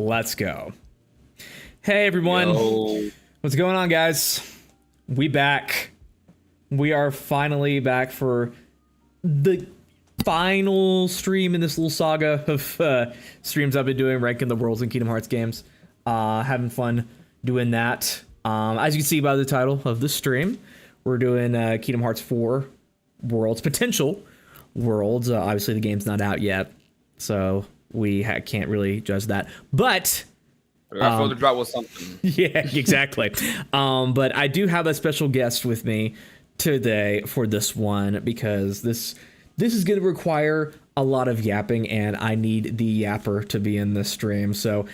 Let's go. Hey everyone. Yo. What's going on, guys? We back. We are finally back for the final stream in this little saga of streams I've been doing, ranking the worlds in Kingdom Hearts games. Having fun doing that. As you can see by the title of this stream, we're doing Kingdom Hearts 4 worlds, potential worlds. Obviously, the game's not out yet, so we can't really judge that. But I feel the drought was something. yeah, exactly. But I do have a special guest with me today for this one because this is going to require a lot of yapping, and I need the yapper to be in this stream. So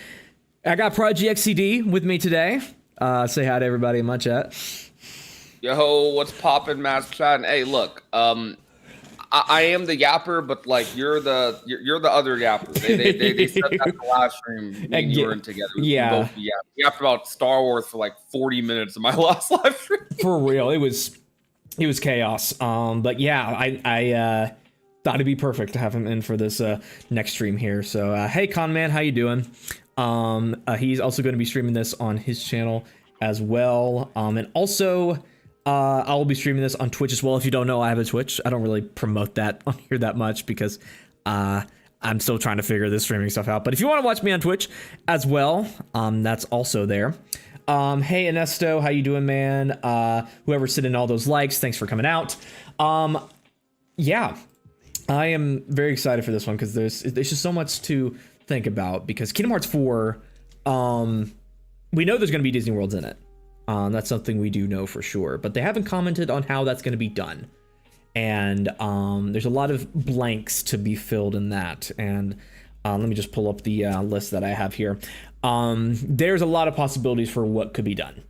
I got Prodigy XCD with me today. Say hi to everybody in my chat. Yo, what's poppin', Matt's chat? Hey, look, I am the yapper, but like you're the other yapper. They said that the last stream and you were in together. Yeah, we yapped about Star Wars for like 40 minutes in my last live stream. For real, it was chaos. But yeah, I thought it'd be perfect to have him in for this next stream here. So hey, Conman, how you doing? He's also going to be streaming this on his channel as well. And also, I will be streaming this on Twitch as well. If you don't know, I have a Twitch. I don't really promote that on here that much because I'm still trying to figure this streaming stuff out. But if you want to watch me on Twitch as well, that's also there. Hey, Ernesto, how you doing, man? Whoever's sitting all those likes, thanks for coming out. Yeah, I am very excited for this one because there's just so much to think about because Kingdom Hearts 4, we know there's going to be Disney Worlds in it. That's something we do know for sure, but they haven't commented on how that's going to be done. And there's a lot of blanks to be filled in that. And let me just pull up the list that I have here. There's a lot of possibilities for what could be done.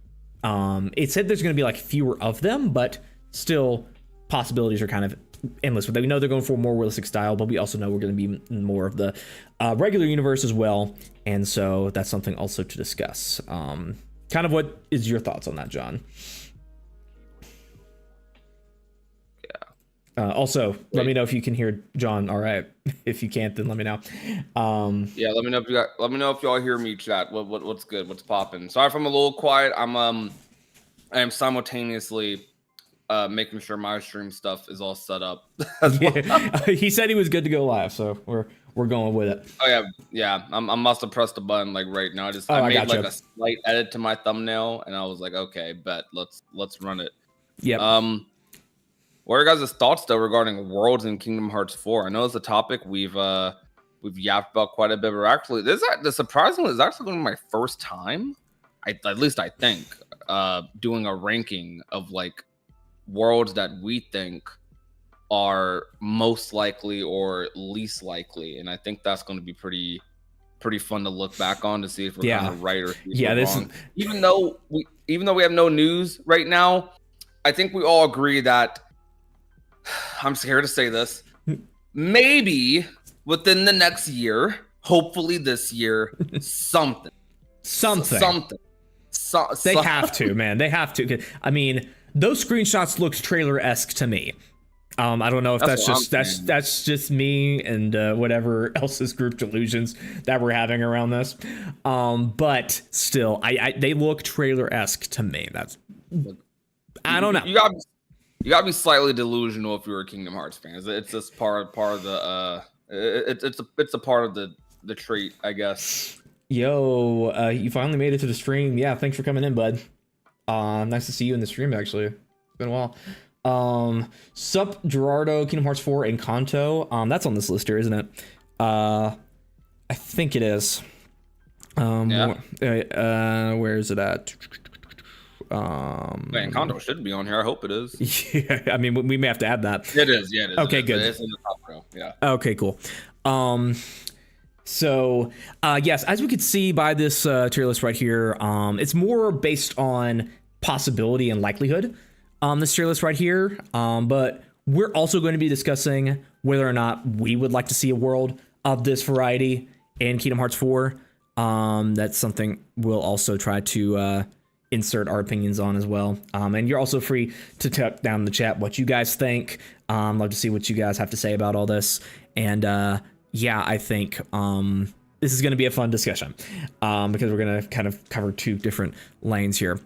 It said there's going to be like fewer of them, but still possibilities are kind of endless. But we know they're going for a more realistic style, but we also know we're going to be more of the regular universe as well. And so that's something also to discuss. Kind of what is your thoughts on that, John? Yeah. Also, let me know if you can hear John. All right. If you can't, then let me know. Yeah, let me know if let me know if y'all hear me, chat. What's good? What's popping? Sorry if I'm a little quiet. I am simultaneously making sure my stream stuff is all set up. Yeah. He said he was good to go live, so we're going with it. Oh yeah. I must have pressed a button like right now. I made like a slight edit to my thumbnail, and I was like, okay, bet let's run it. Yeah. What are your guys' thoughts though regarding worlds in Kingdom Hearts 4? I know it's a topic we've yapped about quite a bit, but actually, surprisingly is actually going to be my first time. At least I think doing a ranking of like worlds that we think are most likely or least likely, and I think that's going to be pretty fun to look back on to see if we're kind of right or wrong. Even though we have no news right now, I think we all agree that I'm scared to say this, maybe within the next year, hopefully this year, something. They have to, man. They have to. I mean, those screenshots look trailer-esque to me. I don't know if that's just me and whatever else's group delusions that we're having around this. But still, they look trailer-esque to me. I don't know. You gotta be slightly delusional if you're a Kingdom Hearts fan. It's just part of the it's a part of the trait, I guess. Yo, you finally made it to the stream. Yeah, thanks for coming in, bud. Nice to see you in the stream. Actually, it's been a while. Sup Gerardo, Kingdom Hearts 4 Encanto. That's on this list here, isn't it? I think it is. Yeah. Where is it at? Encanto should be on here. I hope it is. Yeah, I mean, we may have to add that. It is. Yeah, it is. Okay, good. It's in the top row. Yeah. Okay, cool. So, yes, as we could see by this tier list right here, it's more based on possibility and likelihood. This tier list right here, but we're also going to be discussing whether or not we would like to see a world of this variety in Kingdom Hearts 4. That's something we'll also try to insert our opinions on as well. And you're also free to type down in the chat what you guys think. Love to see what you guys have to say about all this. And yeah, I think this is going to be a fun discussion because we're going to kind of cover two different lanes here.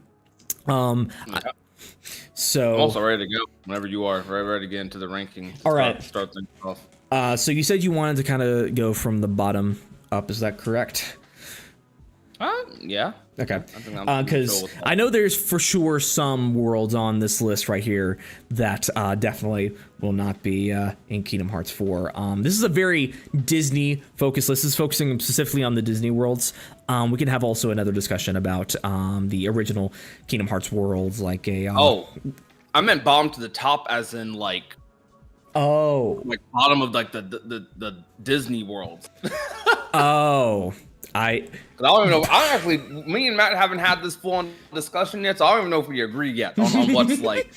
So I'm also ready to go whenever you are. Ready to get into the ranking. All right. Start things off. So you said you wanted to kind of go from the bottom up. Is that correct? Yeah. Okay. Because I know there's for sure some worlds on this list right here that definitely will not be in Kingdom Hearts 4. This is a very Disney focused list. This is focusing specifically on the Disney worlds. We can have also another discussion about the original Kingdom Hearts worlds, like a. I meant bottom to the top, as in like. Like bottom of like the Disney worlds. I don't even know. Me and Matt haven't had this full discussion yet, so I don't even know if we agree yet on what's like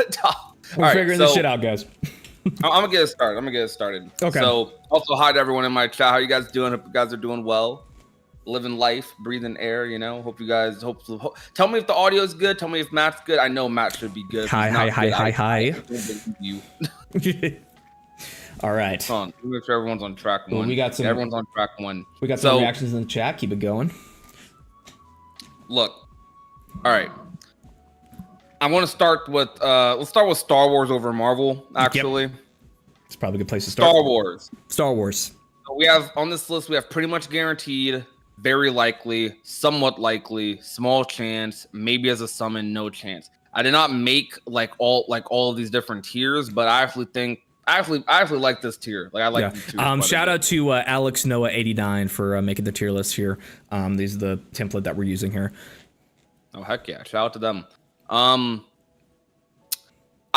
top. We're figuring this shit out, guys. I'm gonna get it started. Okay. So also hi to everyone in my chat. How you guys doing? Hope you guys are doing well. Living life, breathing air. You know. Hope you guys. Tell me if the audio is good. Tell me if Matt's good. I know Matt should be good. Hi. You. All right. Hold on. Make sure everyone's on track one. Everyone's on track one. We got some reactions in the chat. Keep it going. Look. All right. I want to start with let's start with Star Wars over Marvel, actually. Yep. It's probably a good place to start. Star Wars. So we have on this list, we have pretty much guaranteed, very likely, somewhat likely, small chance, maybe as a summon, no chance. I did not make all of these different tiers, but I actually think I actually like this tier. Like I like these tiers. Shout out to Alex Noah 89 for making the tier list here. These are the template that we're using here. Oh heck yeah! Shout out to them. I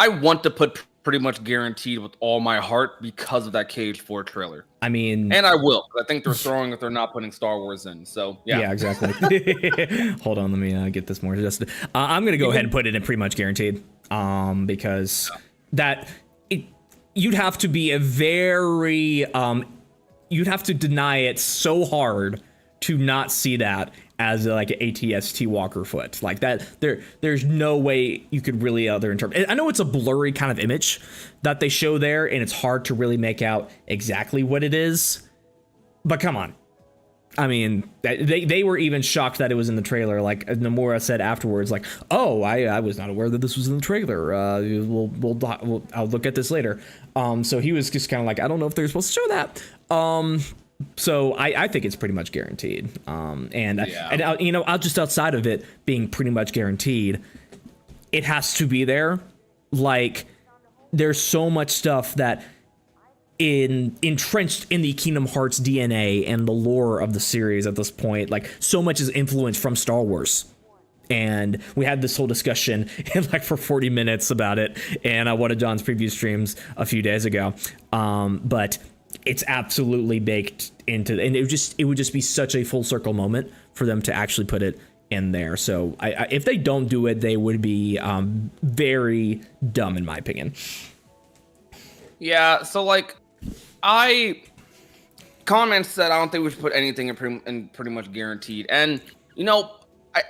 want to put pretty much guaranteed with all my heart because of that KH4 trailer. I mean, and I will. I think they're throwing if they're not putting Star Wars in. So yeah. Yeah, exactly. Hold on, let me get this more adjusted. I'm gonna go ahead and put it in pretty much guaranteed. Because you'd have to be you'd have to deny it so hard to not see that as like an ATST Walker foot like that. There's no way you could really other interpret. I know it's a blurry kind of image that they show there, and it's hard to really make out exactly what it is. But come on, I mean, they were even shocked that it was in the trailer. Like Nomura said afterwards, like, "Oh, I was not aware that this was in the trailer. I'll look at this later." So he was just kind of like, "I don't know if they're supposed to show that." So I think it's pretty much guaranteed. And you know, just outside of it being pretty much guaranteed, it has to be there. Like, there's so much stuff that entrenched in the Kingdom Hearts DNA and the lore of the series at this point. Like, so much is influenced from Star Wars. And we had this whole discussion for 40 minutes about it and one of John's preview streams a few days ago. But it's absolutely baked into, and it would just be such a full circle moment for them to actually put it in there. So if they don't do it, they would be very dumb in my opinion. Yeah. So comments said I don't think we should put anything in pretty much guaranteed, and you know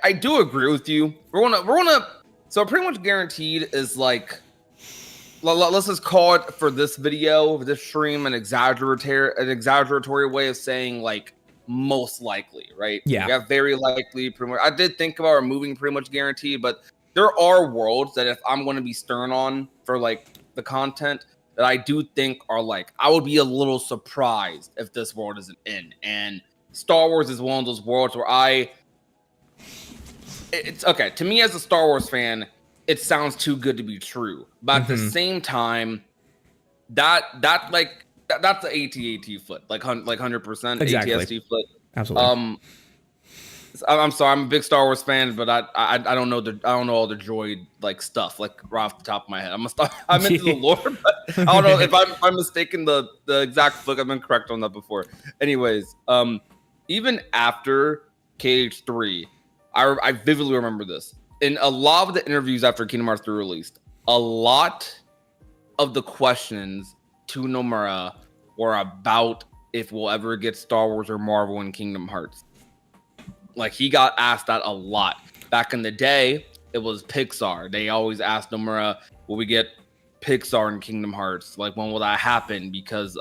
I do agree with you. We're gonna so pretty much guaranteed is like. Let's just call it for this video, for this stream, an exaggeratory way of saying like most likely, right? Yeah. We have very likely. Pretty much. I did think about removing pretty much guaranteed, but there are worlds that if I'm going to be stern on for like the content that I do think are like I would be a little surprised if this world isn't in. And Star Wars is one of those worlds where it's okay to me as a Star Wars fan. It sounds too good to be true, but at the same time, that's the AT-AT foot, like 100% exactly. ATST foot. Absolutely. I'm sorry, I'm a big Star Wars fan, but I don't know all the droid like stuff like right off the top of my head. I'm into the lore, but I don't know if I'm mistaken the exact foot. I've been correct on that before. Anyways, even after KH3, I vividly remember this. In a lot of the interviews after Kingdom Hearts 3 released, a lot of the questions to Nomura were about if we'll ever get Star Wars or Marvel in Kingdom Hearts. Like, he got asked that a lot. Back in the day, it was Pixar. They always asked Nomura, will we get Pixar in Kingdom Hearts? Like, when will that happen? Because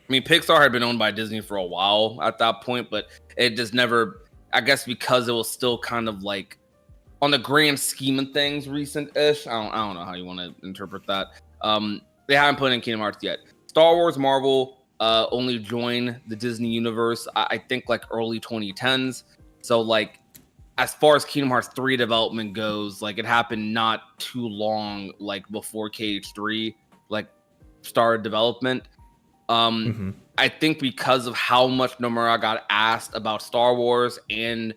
I mean, Pixar had been owned by Disney for a while at that point, but it just never, I guess because it was still kind of like on the grand scheme of things recent-ish. I don't know how you want to interpret that. They haven't put in Kingdom Hearts yet. Star Wars, Marvel only joined the Disney universe, I think like early 2010s. So like as far as Kingdom Hearts 3 development goes, like it happened not too long like before KH3 like started development. I think because of how much Nomura got asked about Star Wars and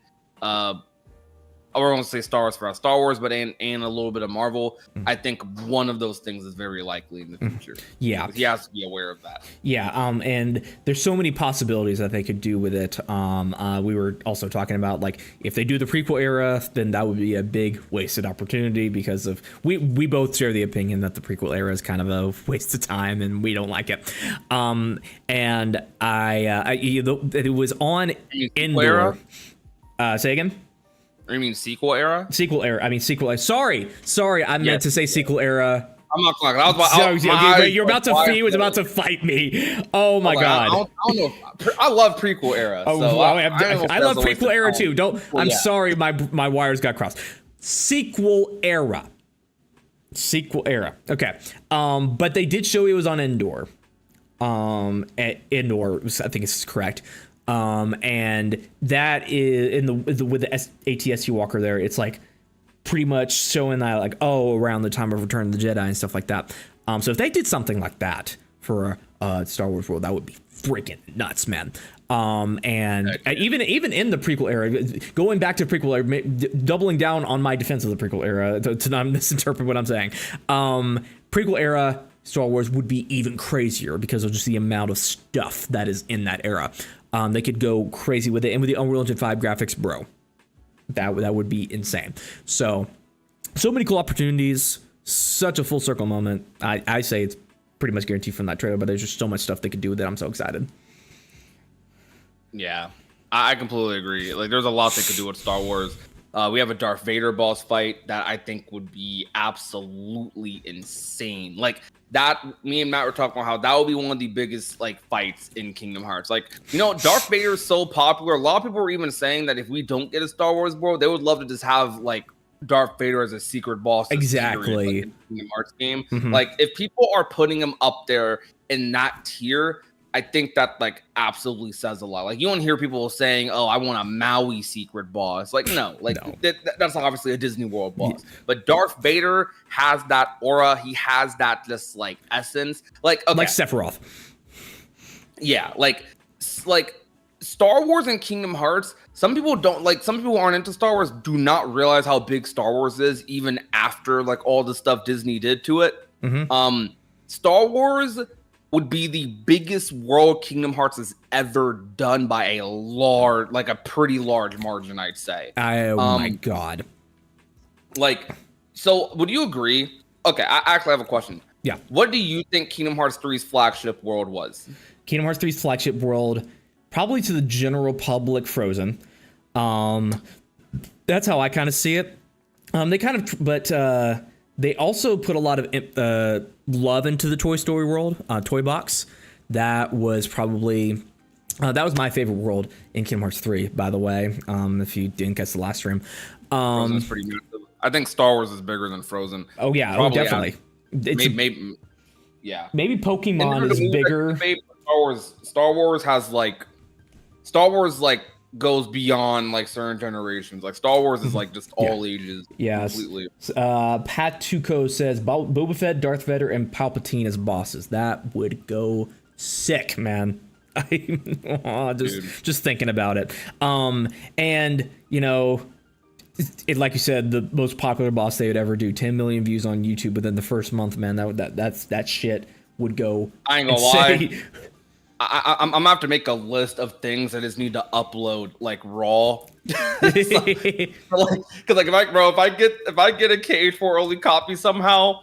I won't say Star Wars for Star Wars, but and a little bit of Marvel. I think one of those things is very likely in the future. Yeah, he has to be aware of that. Yeah, and there's so many possibilities that they could do with it. We were also talking about like if they do the prequel era, then that would be a big wasted opportunity because of we both share the opinion that the prequel era is kind of a waste of time and we don't like it. And it was on Endor. Say again. You mean sequel era? Sequel era. I mean sequel. Sorry. I meant to say sequel era. I'm not talking. You're about to. He was about to fight me. Oh my god. I don't know. I love prequel era. Oh, so I love prequel era too. I'm sorry. My wires got crossed. Sequel era. Okay. But they did show it was on Endor. At Endor, I think it's correct. And that is with the ATST walker there, it's like pretty much showing that like, around the time of Return of the Jedi and stuff like that. So if they did something like that for Star Wars world, that would be freaking nuts, man. Even in the prequel era, going back to prequel era, doubling down on my defense of the prequel era to not misinterpret what I'm saying. Prequel era Star Wars would be even crazier because of just the amount of stuff that is in that era. They could go crazy with it, and with the Unreal Engine 5 graphics, bro, that would be insane. So many cool opportunities, such a full circle moment. I say it's pretty much guaranteed from that trailer, but there's just so much stuff they could do with it. I'm so excited. Yeah, I completely agree. Like, there's a lot they could do with Star Wars. We have a Darth Vader boss fight that I think would be absolutely insane. Like that, me and Matt were talking about how that would be one of the biggest like fights in Kingdom Hearts. Like, Darth Vader is so popular. A lot of people are even saying that if we don't get a Star Wars world, they would love to just have like Darth Vader as a secret boss. Exactly. In the Kingdom Hearts game. Like, if people are putting him up there in that tier, I think that like absolutely says a lot. Like, you don't hear people saying, "Oh, I want a Maui secret boss." Like, no, like that's obviously a Disney World boss. Yeah. But Darth Vader has that aura. He has that just like essence, like Sephiroth. Yeah, like Star Wars and Kingdom Hearts. Some people don't like. Some people aren't into Star Wars. Do not realize how big Star Wars is, even after like all the stuff Disney did to it. Star Wars would be the biggest world Kingdom Hearts has ever done by a pretty large margin, I'd say. Oh my god. Like, so would you agree? Okay, I actually have a question. Yeah. What do you think Kingdom Hearts 3's flagship world was? Kingdom Hearts 3's flagship world, probably to the general public, Frozen. That's how I kind of see it. They also put a lot of love into the Toy Story world, Toy Box. That was probably that was my favorite world in Kingdom Hearts 3, by the way. If you didn't catch the last stream, Frozen's pretty massive. I think Star Wars is bigger than Frozen. Oh yeah, definitely. Maybe maybe Pokemon is bigger. Star Wars has like goes beyond like certain generations. Like Star Wars is like just all ages. Yes. Completely. Pat Tuco says Boba Fett, Darth Vader, and Palpatine as bosses. That would go sick, man. Just thinking about it. And like you said, the most popular boss they would ever do, 10 million views on YouTube within the first month, man. That shit would go. I ain't gonna lie. I'm gonna have to make a list of things I just need to upload like raw. Because if I get a KH4 only copy somehow,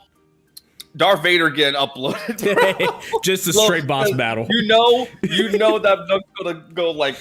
Darth Vader getting uploaded. Just a straight boss battle. You know that gonna go like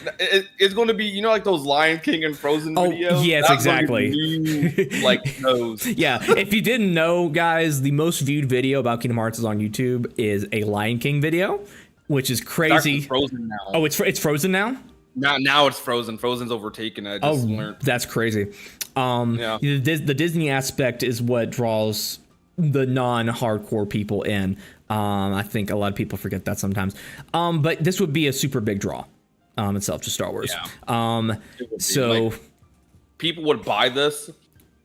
it's gonna be like those Lion King and Frozen videos. Yes, that's exactly. Like those. Yeah, if you didn't know, guys, the most viewed video about Kingdom Hearts is on YouTube is a Lion King video. which is It's actually crazy. frozen now. Oh, it's frozen now. Now it's frozen. Frozen's overtaken it. I just learned. That's crazy. Yeah. The Disney aspect is what draws the non-hardcore people in. I think a lot of people forget that sometimes. But this would be a super big draw itself to Star Wars. Yeah. So like, people would buy this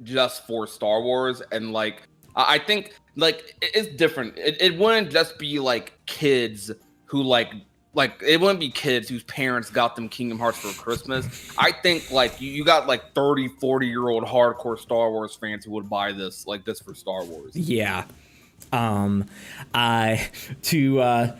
just for Star Wars, and like I think like it's different. It wouldn't just be like kids who like it wouldn't be kids whose parents got them Kingdom Hearts for Christmas. I think like you got like 30, 40-year-old hardcore Star Wars fans who would buy this for Star Wars. yeah. To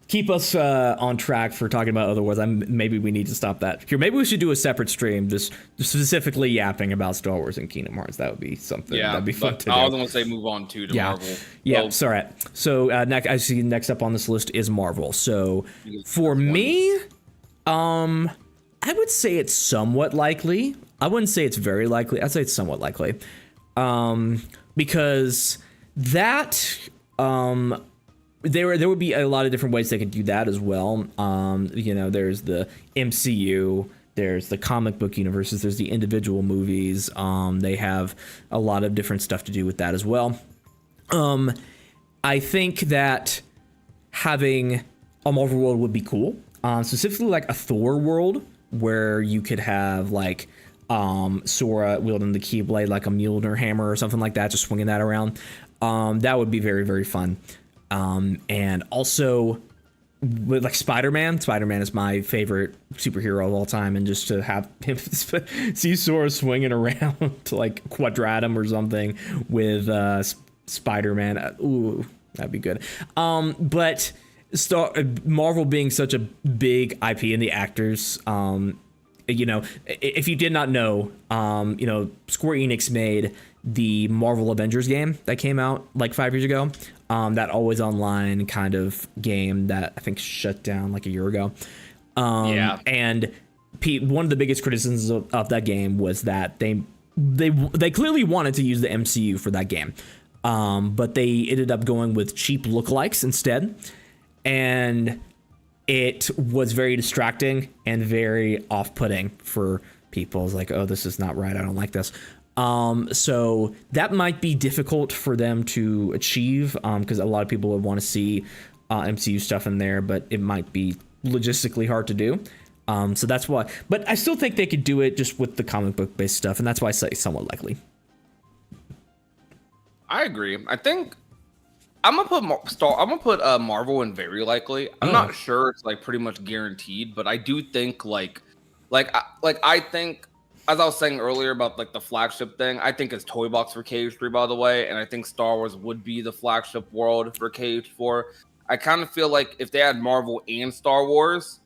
keep us on track for talking about other wars, maybe we need to stop that here. Maybe we should do a separate stream just specifically yapping about Star Wars and Kingdom Hearts. That would be something. Yeah, that'd be fun to do. I was gonna say move on to Marvel. Yeah, sorry. So I see next up on this list is Marvel. So for me, I would say it's somewhat likely. I wouldn't say it's very likely. I'd say it's somewhat likely, because that there would be a lot of different ways they could do that as well. There's the MCU, there's the comic book universes, there's the individual movies. They have a lot of different stuff to do with that as well. I think that having a Marvel world would be cool, specifically like a Thor world where you could have like Sora wielding the Keyblade like a Mjolnir hammer or something like that, just swinging that around. That would be very, very fun. And also with like Spider-Man is my favorite superhero of all time, and just to have him see Sora swinging around to like Quadratum or something with Spider-Man, ooh, that'd be good. But Marvel being such a big IP and the actors, if you did not know, Square Enix made the Marvel Avengers game that came out like 5 years ago. That always online kind of game that I think shut down like a year ago. And one of the biggest criticisms of that game was that they clearly wanted to use the MCU for that game, but they ended up going with cheap lookalikes instead, and it was very distracting and very off-putting for people. It's like, oh, this is not right. I don't like this. So that might be difficult for them to achieve, because a lot of people would want to see MCU stuff in there, but it might be logistically hard to do. So that's why. But I still think they could do it just with the comic book based stuff, and that's why I say somewhat likely. I agree. I think I'm gonna put Marvel in very likely. I'm not sure it's like pretty much guaranteed, but I do think I think, as I was saying earlier about like the flagship thing, I think it's Toy Box for KH3, by the way, and I think Star Wars would be the flagship world for KH4. I kind of feel like if they had Marvel and Star Wars,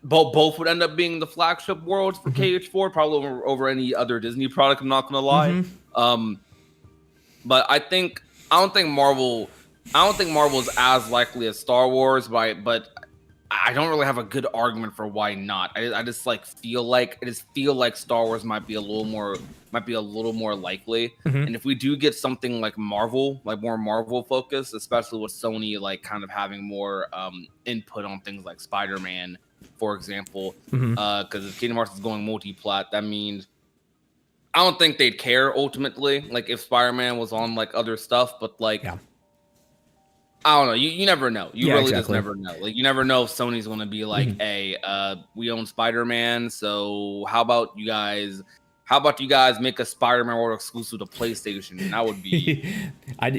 both would end up being the flagship worlds for KH4, probably over any other Disney product. I'm not gonna lie. But I don't think Marvel is as likely as Star Wars, but I don't really have a good argument for why not. I just feel like Star Wars might be a little more likely. And if we do get something like Marvel, like more Marvel focused, especially with Sony like kind of having more input on things like Spider-Man, for example, because if Kingdom Hearts is going multi-plat, that means I don't think they'd care ultimately, like if Spider-Man was on like other stuff, but like I don't know. You never know. You really just never know. Like you never know if Sony's going to be like, "Hey, we own Spider-Man, so how about you guys make a Spider-Man world exclusive to PlayStation?" And that would be that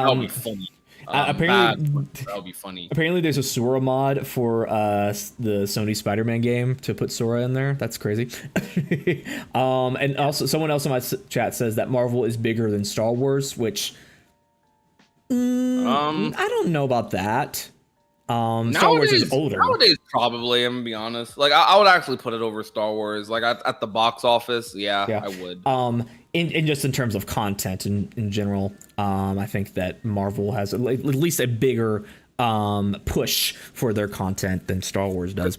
would be funny. Apparently, that would be funny. Apparently, there's a Sora mod for the Sony Spider-Man game to put Sora in there. That's crazy. And also, someone else in my chat says that Marvel is bigger than Star Wars, which I don't know about that. Star Wars is older. Nowadays, probably. I'm gonna be honest. Like, I would actually put it over Star Wars. Like at the box office, yeah, I would. In just in terms of content in general, I think that Marvel has at least a bigger push for their content than Star Wars does.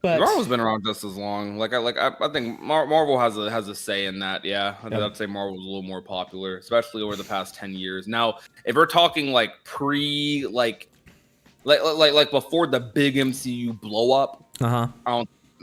But Marvel's been around just as long. I think Marvel has a say in that. Yeah, I'd say Marvel's a little more popular, especially over the past 10 years. Now, if we're talking like pre like before the big MCU blow up,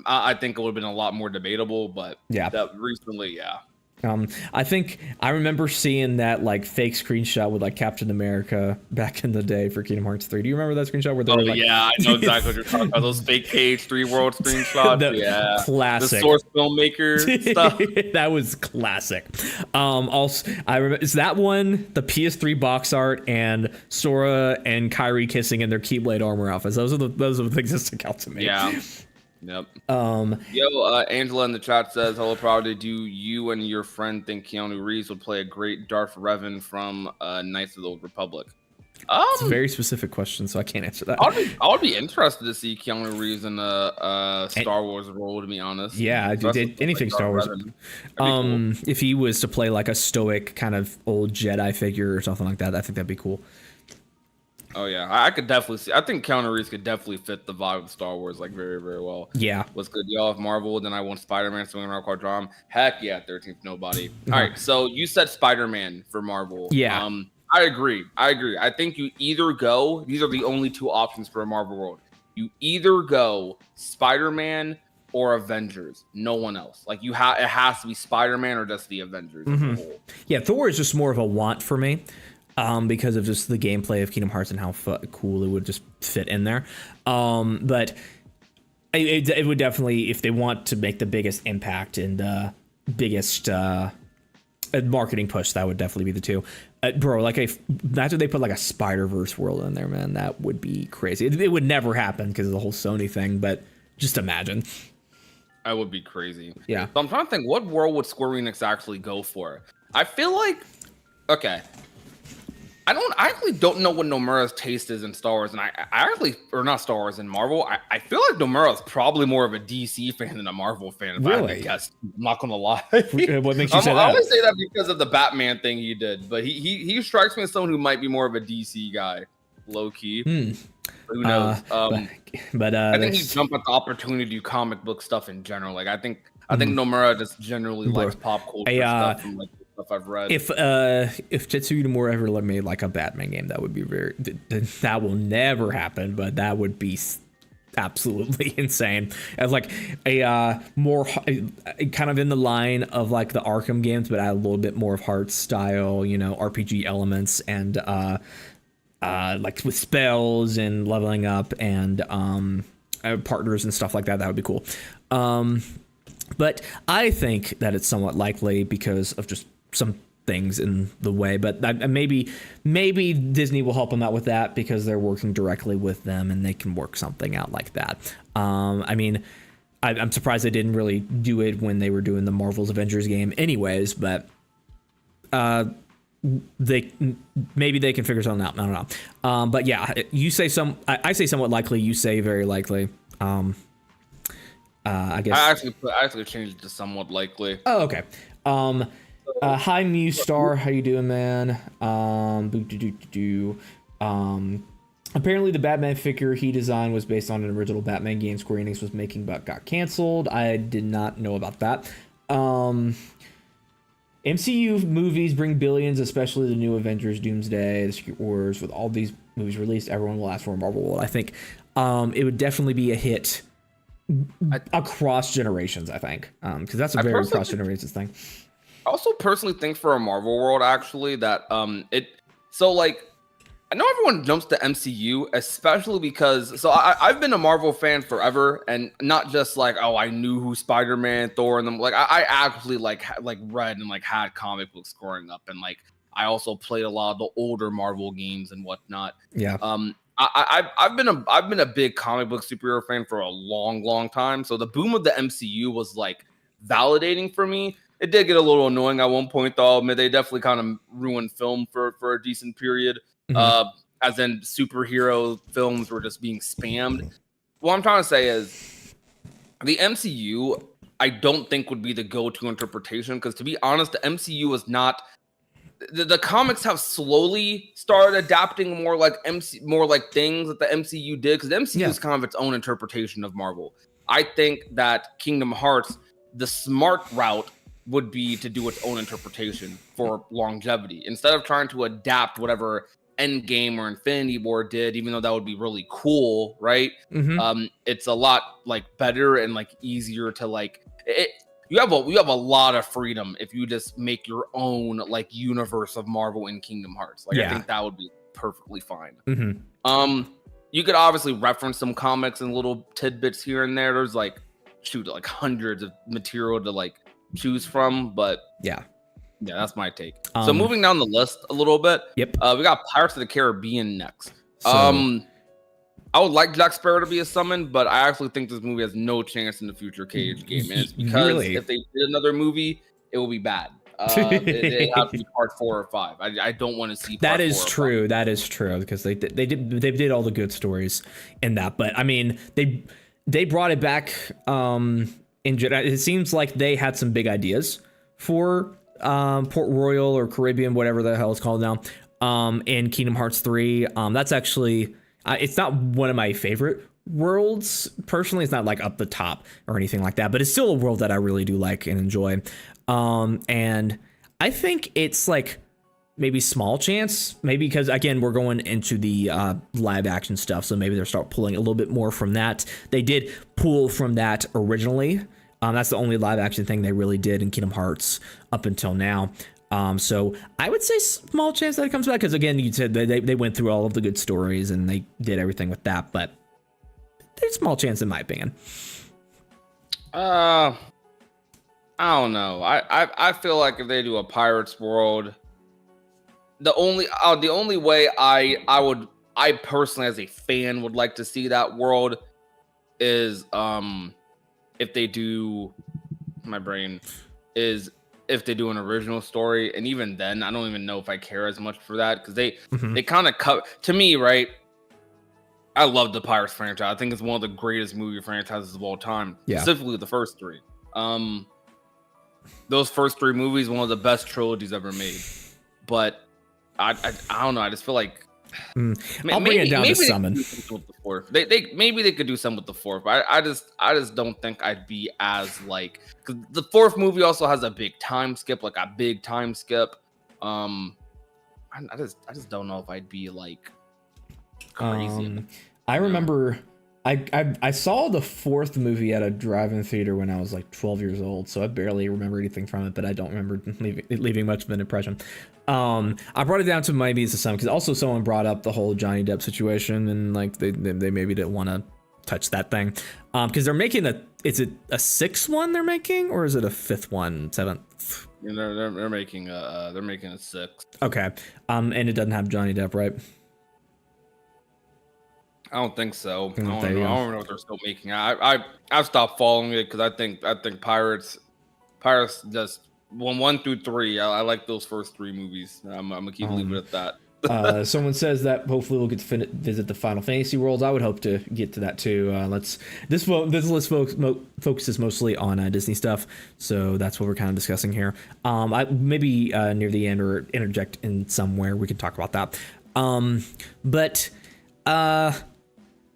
I think it would have been a lot more debatable. But that recently, yeah. I think I remember seeing that like fake screenshot with like Captain America back in the day for Kingdom Hearts 3. Do you remember that screenshot where they were like, yeah, I know exactly what you're talking about. Those fake page 3 world screenshots. Yeah. Classic. The source filmmaker stuff. That was classic. Also, I remember is that one, the PS3 box art and Sora and Kyrie kissing in their Keyblade armor outfits. Those are the things that stick out to me. Yeah. Yep. Angela in the chat says, "Hello, Prodigy. Do you and your friend think Keanu Reeves would play a great Darth Revan from Knights of the Old Republic?" It's a very specific question, so I can't answer that. I would be interested to see Keanu Reeves in a Star Wars role, to be honest. Yeah, anything like Star Wars. Cool. If he was to play like a stoic kind of old Jedi figure or something like that, I think that'd be cool. Oh yeah, I could definitely see. I think Keanu Reeves could definitely fit the vibe of Star Wars like very, very well. Yeah. What's good, y'all? If Marvel, then I want Spider-Man swinging around Quadron. Heck yeah, 13th nobody. All right, so you said Spider-Man for Marvel. Yeah. I agree. I think you either go. These are the only two options for a Marvel world. You either go Spider-Man or Avengers. No one else. Like it has to be Spider-Man or just the Avengers. Yeah, Thor is just more of a want for me. Because of just the gameplay of Kingdom Hearts and how cool it would just fit in there. But it would definitely, if they want to make the biggest impact and biggest marketing push, that would definitely be the two. Bro, like imagine they put like a Spider-Verse world in there, man. That would be crazy. It would never happen because of the whole Sony thing, but just imagine. That would be crazy. Yeah. So I'm trying to think, what world would Square Enix actually go for? I feel like, okay. I actually don't know what Nomura's taste is in Star Wars, and I actually, or not Star Wars, in Marvel. I feel like Nomura's probably more of a DC fan than a Marvel fan. If really? I guess, I'm not gonna lie. What makes you say that? I always say that because of the Batman thing he did, but he strikes me as someone who might be more of a DC guy, low key. Who knows? But I think he jumped at the opportunity to do comic book stuff in general. Like I think Nomura just generally likes pop culture stuff. And, like, I've read. If Tetsuya Nomura ever made like a Batman game, that would be that will never happen, but that would be absolutely insane. As like a more kind of in the line of like the Arkham games, but add a little bit more of heart style, RPG elements and like with spells and leveling up and partners and stuff like that. That would be cool. But I think that it's somewhat likely because of just some things in the way, but maybe Disney will help them out with that because they're working directly with them and they can work something out like that. I mean, I'm surprised they didn't really do it when they were doing the Marvel's Avengers game anyways, but maybe they can figure something out. I don't know. But yeah, you say I say somewhat likely, you say very likely. I guess I actually changed it to somewhat likely. Oh, okay. Hi Mustar, how you doing, man? Apparently the Batman figure he designed was based on an original Batman game Square Enix was making but got canceled. I did not know about that. MCU movies bring billions, especially the new Avengers, Doomsday, the Secret Wars. With all these movies released, everyone will ask for a Marvel world. I think it would definitely be a hit across generations, I think, because that's a very cross generations thing. I also personally think for a Marvel world, actually, that I know everyone jumps to MCU, especially because I've been a Marvel fan forever, and not just like, oh, I knew who Spider-Man, Thor, and them. Like I actually like read and like had comic books growing up, and like I also played a lot of the older Marvel games and whatnot. Yeah. I've been a big comic book superhero fan for a long time. So the boom of the MCU was like validating for me. It did get a little annoying at one point, though. I mean, they definitely kind of ruined film for a decent period. As in superhero films were just being spammed. What I'm trying to say is the MCU, I don't think would be the go-to interpretation, because to be honest, the MCU is not. The comics have slowly started adapting more like things that the MCU did, because the MCU is kind of its own interpretation of Marvel. I think that Kingdom Hearts, the smart route would be to do its own interpretation for longevity instead of trying to adapt whatever Endgame or Infinity War did, even though that would be really cool, right? It's a lot like better and like easier to like it. You have a lot of freedom if you just make your own like universe of Marvel and Kingdom Hearts. Like I think that would be perfectly fine. You could obviously reference some comics and little tidbits here and there. There's like hundreds of material to like choose from, but yeah, that's my take. So moving down the list a little bit, we got Pirates of the Caribbean next. I would like Jack Sparrow to be a summon, but I actually think this movie has no chance in the future KH game, and it's because if they did another movie, it will be bad. It has to be part 4 or 5. I don't want to see part that is true. That is true because they did all the good stories in that, but I mean they brought it back. It seems like they had some big ideas for Port Royal or Caribbean, whatever the hell it's called now, in Kingdom Hearts 3. That's actually it's not one of my favorite worlds personally. It's not like up the top or anything like that, but it's still a world that I really do like and enjoy. And I think it's like maybe small chance, maybe because again we're going into the live action stuff, so maybe they'll start pulling a little bit more from that. They did pull from that originally. That's the only live action thing they really did in Kingdom Hearts up until now. So I would say small chance that it comes back because again, you said they went through all of the good stories and they did everything with that, but there's small chance in my opinion. I don't know. I feel like if they do a Pirates world, the only way I personally as a fan would like to see that world is if they do if they do an original story, and even then I don't even know if I care as much for that because they kind of cut to me, right? I love the Pirates franchise. I think it's one of the greatest movie franchises of all time, specifically the first 3. Those first 3 movies, one of the best trilogies ever made. But I don't know. I just feel like I'll bring it down to summon. Maybe they could do some with the 4th, but I just don't think I'd be as like because the 4th movie also has a big time skip. I just don't know if I'd be like crazy. I remember I saw the 4th movie at a drive-in theater when I was like 12 years old, so I barely remember anything from it, but I don't remember leaving much of an impression. I brought it down to maybe it's a sum because also someone brought up the whole Johnny Depp situation and like they maybe didn't want to touch that thing because they're making is it a 6th one they're making or is it a 5th one, 7th? Yeah, they're making a 6th. Okay, and it doesn't have Johnny Depp, right? I don't think so. I don't know if they're still making. I've stopped following it because I think Pirates just 1 through 3. I like those first 3 movies. I'm gonna keep leaving it at that. Someone says that hopefully we'll get to visit the Final Fantasy worlds. I would hope to get to that too. This list focuses mostly on Disney stuff, so that's what we're kind of discussing here. Maybe near the end or interject in somewhere we can talk about that.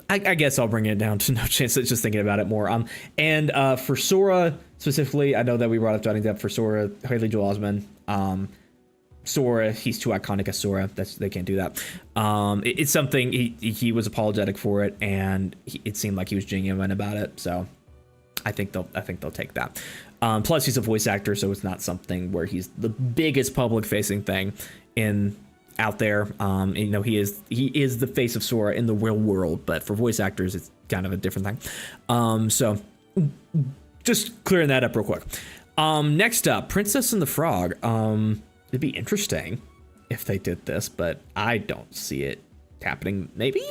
I guess I'll bring it down to no chance. It's just thinking about it more. And for Sora specifically, I know that we brought up Johnny Depp for Sora, Haley Joel Osment. Sora, he's too iconic as Sora. They can't do that. It's something he was apologetic for it, and it seemed like he was genuine about it. So I think they'll take that. Plus, he's a voice actor, so it's not something where he's the biggest public facing thing out there. He is the face of Sora in the real world, but for voice actors it's kind of a different thing. So just clearing that up real quick. Next up, Princess and the Frog. It'd be interesting if they did this, but I don't see it happening. Maybe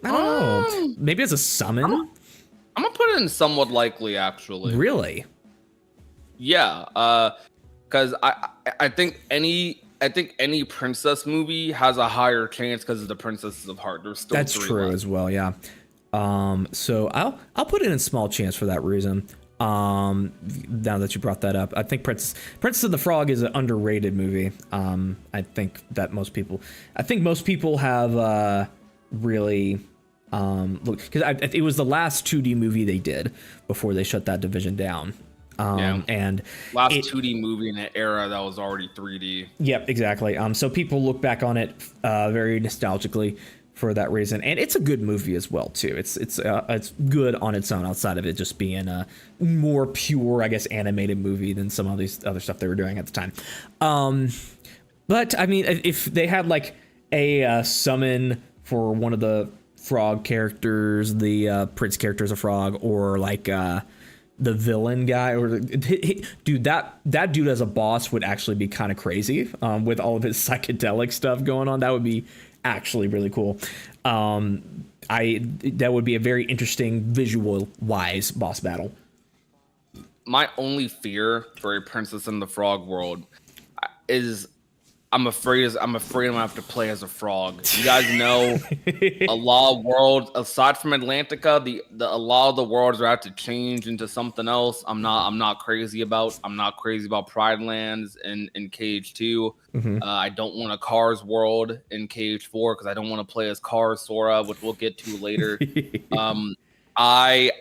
I don't know. Maybe as a summon. I'm gonna put it in somewhat likely, actually. Really? Yeah, because I think any princess movie has a higher chance because of the Princesses of Heart. There's still that's true as well, yeah. So I'll put it in small chance for that reason. Now that you brought that up, I think Princess and the Frog is an underrated movie. I think most people have really Look, because it was the last 2D movie they did before they shut that division down. And last 2D movie in an era that was already 3D. Yep, exactly. So people look back on it very nostalgically for that reason, and it's a good movie as well too. It's good on its own outside of it just being a more pure, I guess, animated movie than some of these other stuff they were doing at the time. But I mean, if they had like a summon for one of the frog characters, the prince character is a frog, or like the villain guy, or dude, that dude as a boss would actually be kind of crazy with all of his psychedelic stuff going on. That would be actually really cool. That would be a very interesting visual wise boss battle. My only fear for a Princess and the Frog world is I'm afraid I'm gonna have to play as a frog. You guys know a lot of worlds aside from Atlantica, a lot of the worlds are out to change into something else. I'm not crazy about. I'm not crazy about Pride Lands in Cage 2. Mm-hmm. I don't want a Cars world in Cage 4 because I don't want to play as Cars Sora, which we'll get to later. I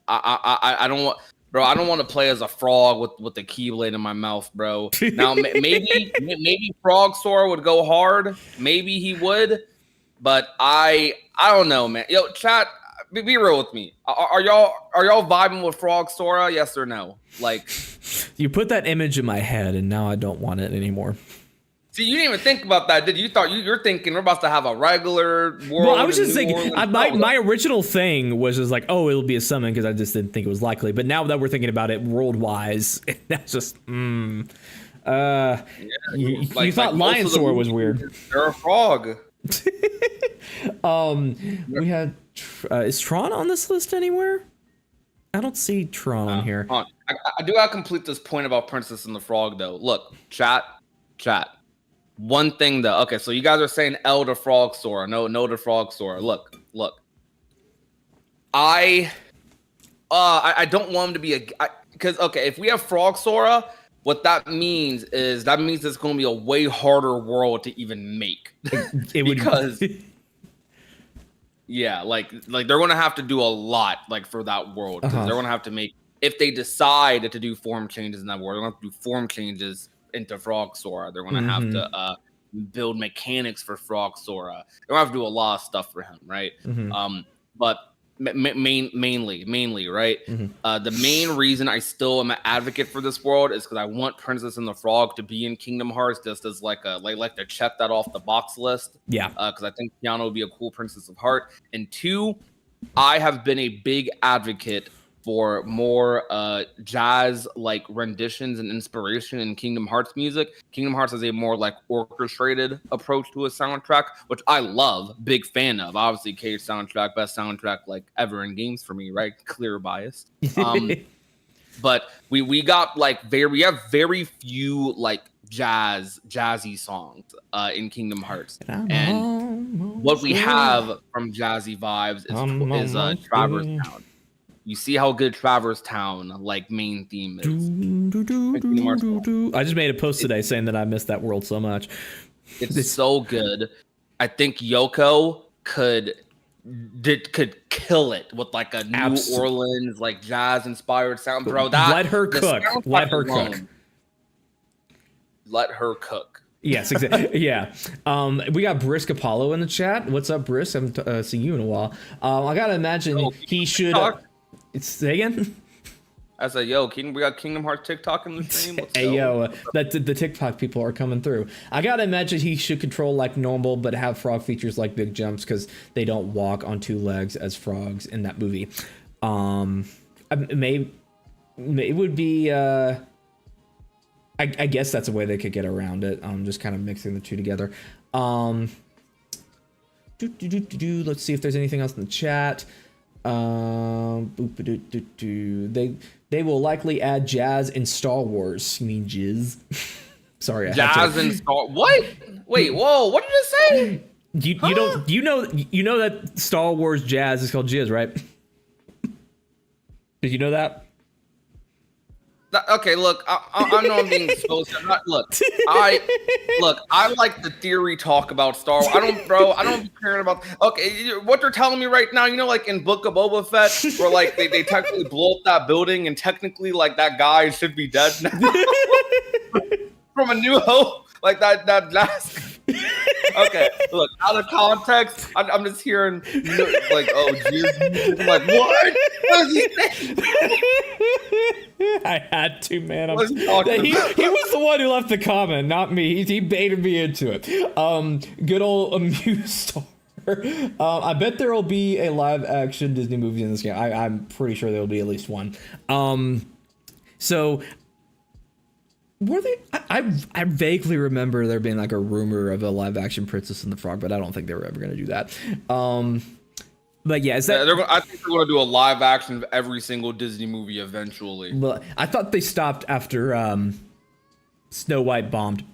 don't want. Bro, I don't want to play as a frog with the keyblade in my mouth, bro. Now, maybe Frog Sora would go hard. Maybe he would, but I don't know, man. Yo, chat, be real with me. Are y'all vibing with Frog Sora? Yes or no? Like, you put that image in my head, and now I don't want it anymore. See, you didn't even think about that, did you? You thought you're thinking we're about to have a regular world. Well, I was just thinking, my original thing was just like, oh, it'll be a summon because I just didn't think it was likely. But now that we're thinking about it world-wise, that's just, you thought Lion Sora was weird. They're a frog. We had, is Tron on this list anywhere? I don't see Tron on here. I do gotta complete this point about Princess and the Frog, though. Look, chat. One thing though, okay, so you guys are saying L to Frog Sora, no to Frog Sora. Look. I don't want him to be because okay, if we have Frog Sora, what that means is it's going to be a way harder world to even make. Because yeah, like they're going to have to do a lot like for that world because they're going to have to make, if they decide to do form changes in that world, they're going to have to do form changes into Frog Sora. They're going to have to build mechanics for Frog Sora. They're going to have to do a lot of stuff for him, right? But mainly, right? The main reason I still am an advocate for this world is because I want Princess and the Frog to be in Kingdom Hearts just as like to check that off the box list. Yeah. Because I think Tiana would be a cool Princess of Heart. And two, I have been a big advocate for more jazz like renditions and inspiration in Kingdom Hearts music. Kingdom Hearts has a more like orchestrated approach to a soundtrack, which I love, big fan of. Obviously, Cage soundtrack, best soundtrack like ever in games for me, right? Clear bias. But we got like we have very few like jazzy songs in Kingdom Hearts, and what we have from jazzy vibes is Traverse Town. You see how good Traverse Town like main theme is. I just made a post today saying that I missed that world so much. It's so good. I think Yoko could kill it with like a New Orleans like jazz inspired sound, bro. Let her cook. Let her cook. Yes, exactly. Yeah. We got Brisk Apollo in the chat. What's up, Brisk? I haven't seen you in a while. I gotta imagine he should. Say again? I said, yo, we got Kingdom Hearts TikTok in the stream. The TikTok people are coming through. I gotta imagine he should control like normal, but have frog features like big jumps because they don't walk on two legs as frogs in that movie. It would be. I guess that's a way they could get around it. Just kind of mixing the two together. Let's see if there's anything else in the chat. They will likely add jazz in Star Wars. You mean jizz? Sorry, jazz in Star. What? Wait, whoa! What did you say? You know that Star Wars jazz is called jizz, right? Did you know that? Okay, look, I know I'm being exposed. I like the theory talk about Star Wars. I don't be caring about. Okay, what they're telling me right now, like in Book of Boba Fett, where like they technically blow up that building, and technically like that guy should be dead now from A New Hope, like that last. Okay, look, out of context, I'm just hearing like, oh, Jesus. I'm like, what? What is he saying? I had to, man. What is he talking about? He was the one who left the comment, not me. He baited me into it. Good old Amuse Star. I bet there will be a live action Disney movie in this game. I'm pretty sure there will be at least one. So were they? I vaguely remember there being like a rumor of a live action Princess and the Frog, but I don't think they were ever going to do that. But yeah, is that? I think they're going to do a live action of every single Disney movie eventually. But I thought they stopped after Snow White bombed.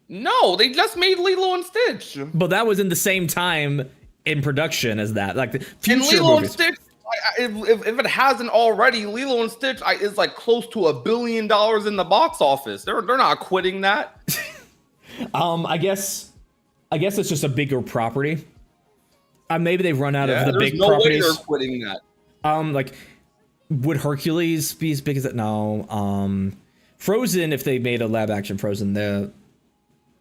No, they just made Lilo and Stitch. But that was in the same time in production as that, like the future and Lilo movies. And Stitch. If it hasn't already, Lilo and Stitch is like close to $1 billion in the box office. They're not quitting that. I guess it's just a bigger property. Maybe they've run out of the big no properties. Way they're quitting that. Like, would Hercules be as big as that? No. Frozen, if they made a live action Frozen, the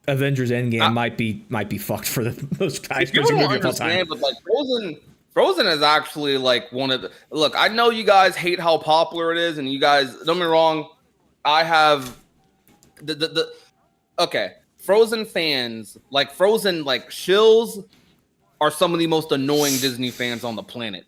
Avengers Endgame might be fucked for the most expensive movie of all time. But like Frozen is actually like one of the. Look, I know you guys hate how popular it is, and you guys don't get me wrong. I have okay. Frozen fans, like Frozen, like shills, are some of the most annoying Disney fans on the planet.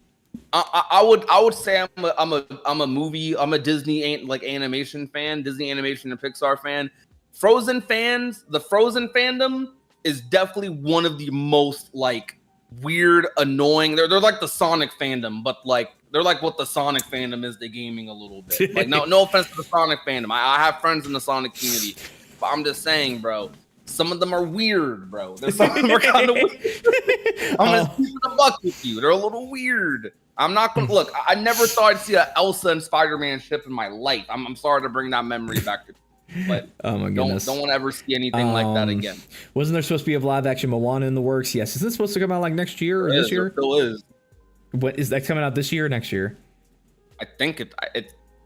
I would say I'm a Disney like animation fan, Disney animation and Pixar fan. Frozen fans, the Frozen fandom is definitely one of the most like weird, annoying. They're like the Sonic fandom, but like they're like what the Sonic fandom is to gaming a little bit. Like no offense to the Sonic fandom. I have friends in the Sonic community, but I'm just saying, bro. Some of them are weird, bro. Some of them are kind of weird. I'm just keeping the buck with you. They're a little weird. I'm not gonna look. I never thought I'd see an Elsa and Spider-Man ship in my life. I'm sorry to bring that memory back to you, but oh my goodness, don't want to ever see anything like that again. Wasn't there supposed to be a live action Moana in the works? Yes. Is this supposed to come out like next year or this year? It still is. What is that coming out this year or next year? I think it.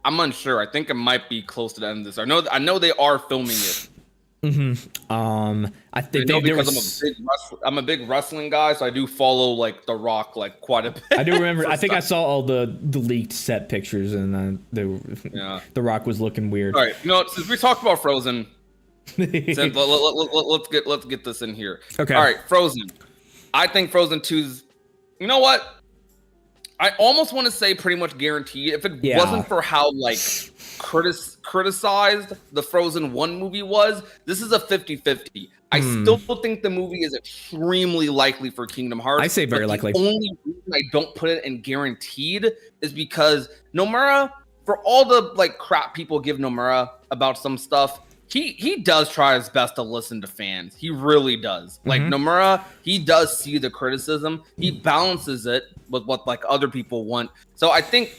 I'm unsure. I think it might be close to the end of this. I know they are filming it. Mm-hmm. I think I'm a big wrestling guy, so I do follow like The Rock like quite a bit. I do remember. I think I saw all the leaked set pictures, and The Rock was looking weird. All right, since we talked about Frozen, let's get this in here. Okay. All right, Frozen. I think Frozen 2's. You know what? I almost want to say pretty much guaranteed. If it wasn't for how like criticized the Frozen 1 movie was, this is a 50-50. I still think the movie is extremely likely for Kingdom Hearts. I say very likely. The only reason I don't put it in guaranteed is because Nomura, for all the like crap people give Nomura about some stuff, he does try his best to listen to fans. He really does. Like Nomura, he does see the criticism. He balances it with what like other people want. So I think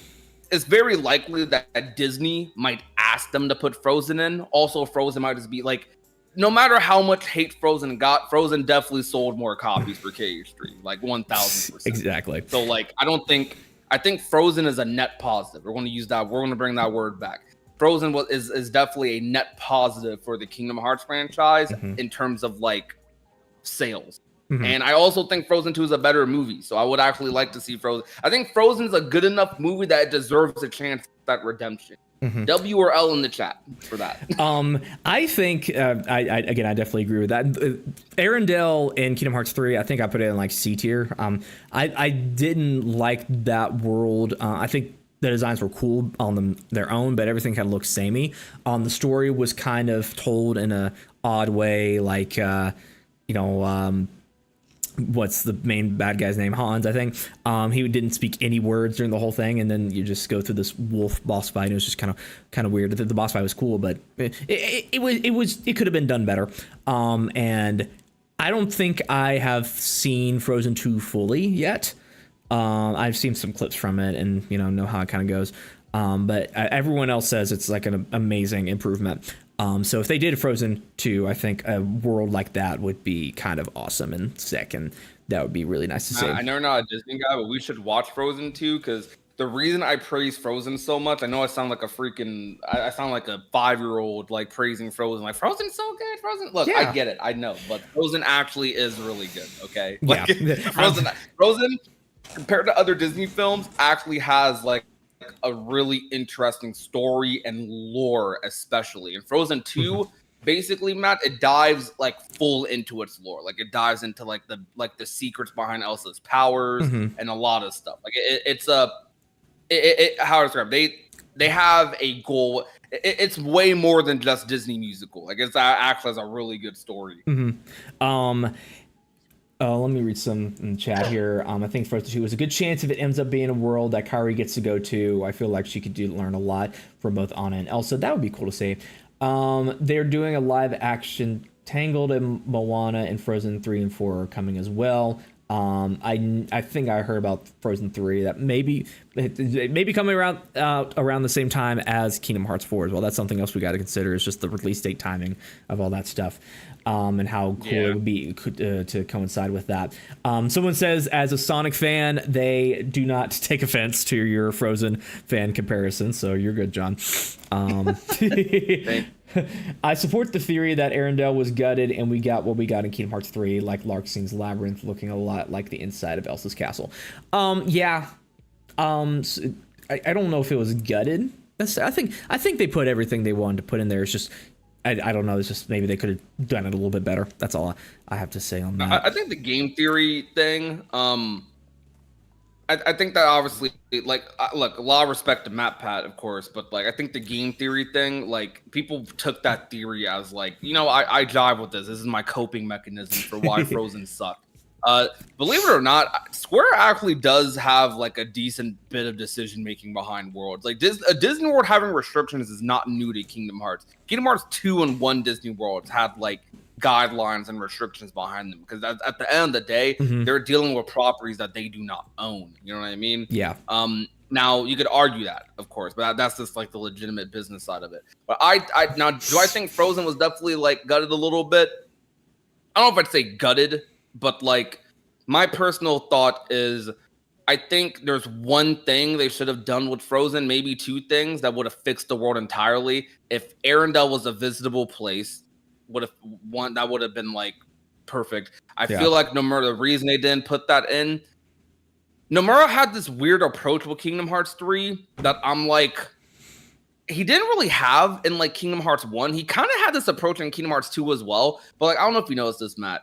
it's very likely that Disney might ask them to put Frozen in. Also, Frozen might just be like, no matter how much hate Frozen got, Frozen definitely sold more copies for KH3, like 1,000%. Exactly. So like, I think Frozen is a net positive. We're going to use that. We're going to bring that word back. Frozen is definitely a net positive for the Kingdom Hearts franchise in terms of like sales. And I also think Frozen 2 is a better movie. So I would actually like to see Frozen. I think Frozen's a good enough movie that it deserves a chance at redemption. W or L in the chat for that. I think I definitely agree with that. Arendelle in Kingdom Hearts 3, I think I put it in like C tier. I didn't like that world. I think the designs were cool on their own, but everything kind of looked samey. The story was kind of told in a odd way, like what's the main bad guy's name? Hans, I think. He didn't speak any words during the whole thing, and then you just go through this wolf boss fight. And it was just kind of weird. The boss fight was cool, but it could have been done better. And I don't think I have seen Frozen 2 fully yet. I've seen some clips from it, and know how it kind of goes. But everyone else says it's like an amazing improvement. So if they did Frozen 2, I think a world like that would be kind of awesome and sick, and that would be really nice to see. I know you're not a Disney guy, but we should watch Frozen 2 because the reason I praise Frozen so much, I know I sound like a freaking, I sound like a 5-year-old like praising Frozen, like Frozen's so good, Frozen. Look, I get it, I know, but Frozen actually is really good. Okay, like Frozen compared to other Disney films actually has like a really interesting story and lore, especially in Frozen 2. Basically, Matt, it dives like full into its lore. Like it dives into like the secrets behind Elsa's powers and a lot of stuff. Like it's how to describe they have a goal. It's way more than just Disney musical. Like it's actually has a really good story. Let me read some in the chat here. I think Frozen 2 was a good chance if it ends up being a world that Kairi gets to go to. I feel like she could learn a lot from both Anna and Elsa. That would be cool to see. They're doing a live action Tangled, and Moana and Frozen 3 and 4 are coming as well. I think I heard about Frozen 3 that maybe coming around the same time as Kingdom Hearts 4 as well. That's something else we got to consider, is just the release date timing of all that stuff. And how cool it would be to coincide with that. Someone says, as a Sonic fan, they do not take offense to your Frozen fan comparison, so you're good, John. I support the theory that Arendelle was gutted and we got what we got in Kingdom Hearts 3, like Larkstein's Labyrinth looking a lot like the inside of Elsa's castle. I don't know if it was gutted. I think they put everything they wanted to put in there. It's just I don't know. It's just maybe they could have done it a little bit better. That's all I have to say on that. I think the game theory thing. I think that obviously, like, look, a lot of respect to MatPat, of course, but like, I think the game theory thing, like, people took that theory as like, I jive with this. This is my coping mechanism for why Frozen sucked. Believe it or not, Square actually does have like a decent bit of decision making behind worlds. Like a Disney World having restrictions is not new to Kingdom Hearts. Kingdom Hearts 2 and 1 Disney Worlds had like guidelines and restrictions behind them because at the end of the day, they're dealing with properties that they do not own. You know what I mean? Yeah. Now you could argue that, of course, but that's just like the legitimate business side of it. But now, do I think Frozen was definitely like gutted a little bit? I don't know if I'd say gutted, but like my personal thought is I think there's one thing they should have done with Frozen, maybe two things that would have fixed the world entirely. If Arendelle was a visitable place, would have been like perfect. I feel like Nomura, the reason they didn't put that in, Nomura had this weird approach with Kingdom Hearts 3 that I'm like, he didn't really have in like Kingdom Hearts 1. He kind of had this approach in Kingdom Hearts 2 as well. But like, I don't know if you noticed this, Matt.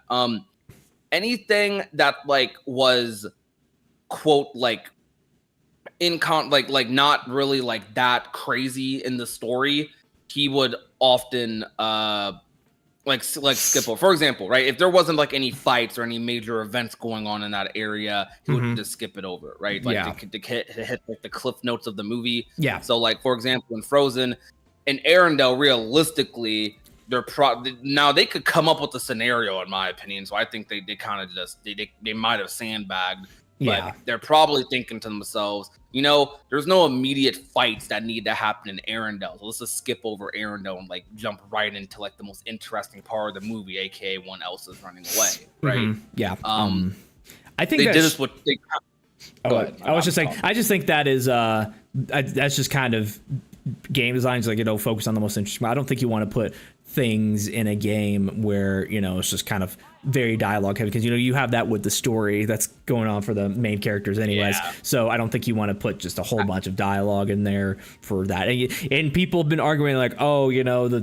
Anything that like was quote like like not really like that crazy in the story, he would often like skip over. For example, right? If there wasn't like any fights or any major events going on in that area, he would just skip it over, right? Like to hit like the cliff notes of the movie. Yeah. So like for example, in Frozen, in Arendelle, realistically, now they could come up with a scenario, in my opinion. So I think they kind of just they might have sandbagged. But they're probably thinking to themselves, there's no immediate fights that need to happen in Arendelle. So let's just skip over Arendelle and like jump right into like the most interesting part of the movie, aka when Elsa's running away, right? Yeah. I think they did this with. I was just saying. I just think that is that's just kind of game design. Is like focus on the most interesting. I don't think you want to put things in a game where it's just kind of very dialogue heavy because you have that with the story that's going on for the main characters anyways. So I don't think you want to put just a whole bunch of dialogue in there for that. And people have been arguing like, the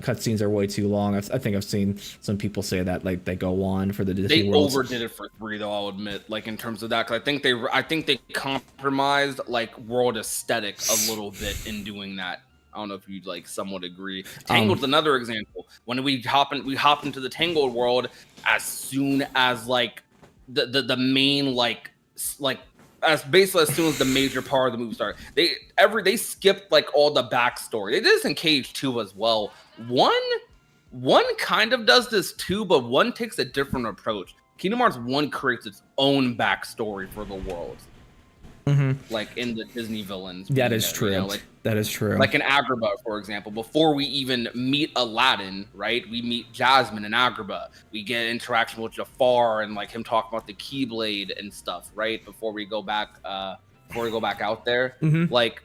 cutscenes are way too long. I think I've seen some people say that like they go on for the Disney Worlds. They overdid it for 3 though, I'll admit, like in terms of that, because I think they compromised like world aesthetic a little bit in doing that. I don't know if you'd like somewhat agree. Tangled's another example. When we hop into the Tangled world as soon as like the main like as basically as soon as the major part of the movie started. They skipped like all the backstory. They did this in Cage 2 as well. One kind of does this too, but one takes a different approach. Kingdom Hearts 1 creates its own backstory for the world. like in the Disney villains. That is true. You know, like, that is true. Like in Agrabah, for example, before we even meet Aladdin, right? We meet Jasmine in Agrabah. We get interaction with Jafar and like him talking about the Keyblade and stuff, right? Before we go back out there. Like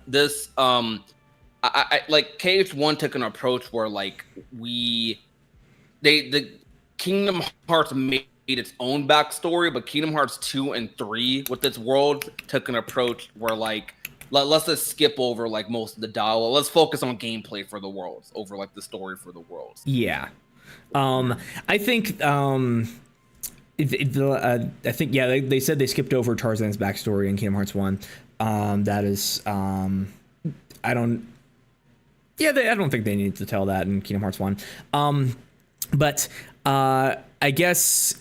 this, I like KH1 took an approach where like the Kingdom Hearts made its own backstory, but Kingdom Hearts 2 and 3 with its world took an approach where like let's just skip over like most of the dialogue. Let's focus on gameplay for the worlds over like the story for the worlds. Yeah. I think I think they said they skipped over Tarzan's backstory in Kingdom Hearts 1. That is I don't think they need to tell that in Kingdom Hearts 1. But I guess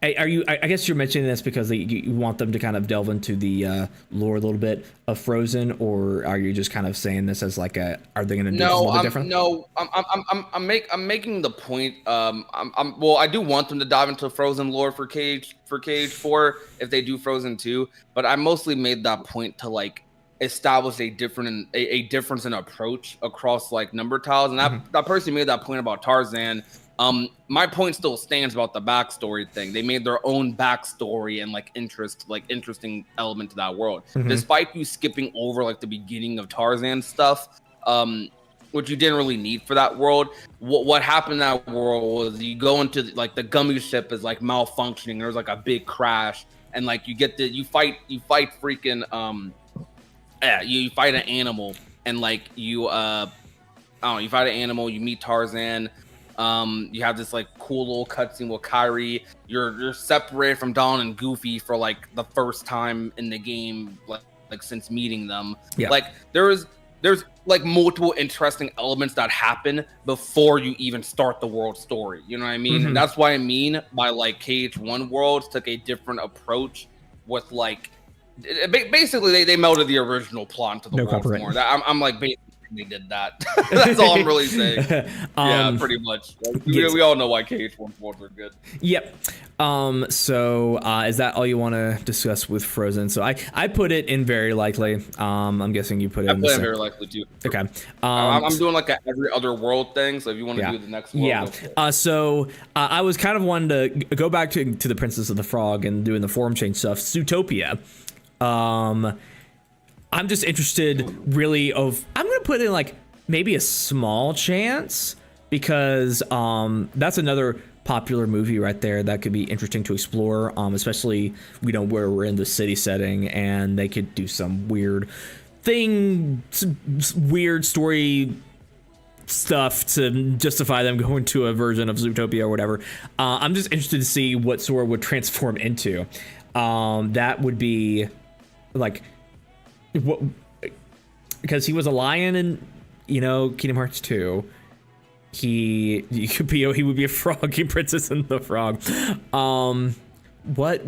I guess you're mentioning this because you want them to kind of delve into the lore a little bit of Frozen, or are you just kind of saying this as like are they going to do this a little bit different? No, I'm making the point. Well, I do want them to dive into Frozen lore for KH4 if they do Frozen 2, but I mostly made that point to like establish a difference in approach across like number tiles, and that person made that point about Tarzan. My point still stands about the backstory thing. They made their own backstory and like interesting element to that world. Despite you skipping over like the beginning of Tarzan stuff, which you didn't really need for that world. What happened in that world was you go into like the gummy ship is like malfunctioning. There's like a big crash, and like you fight freaking you fight an animal, and like you fight an animal. You meet Tarzan. You have this like cool little cutscene with Kairi. You're separated from Dawn and Goofy for like the first time in the game, like since meeting them. Yeah. Like there's like multiple interesting elements that happen before you even start the world story. You know what I mean? And that's what I mean by like KH1 Worlds took a different approach with like basically they melded the original plot into the world more. I'm like basically they did that. That's all I'm really saying. Yeah, pretty much. Like, we all know why KH1 Worlds are good. Yep. So is that all you want to discuss with Frozen? So I put it in very likely. I'm guessing you put it in the very likely too. Okay. I'm doing like every other world thing, so if you want to do the next world, yeah. So I was kind of wanting to go back to the Princess of the Frog and doing the form change stuff. Zootopia. I'm just interested really I'm going to put in like maybe a small chance because that's another popular movie right there that could be interesting to explore, especially where we're in the city setting and they could do some weird story stuff to justify them going to a version of Zootopia or whatever. I'm just interested to see what Sora would transform into. That would be like what, because he was a lion in Kingdom Hearts 2. He would be a frog, Princess and the Frog. What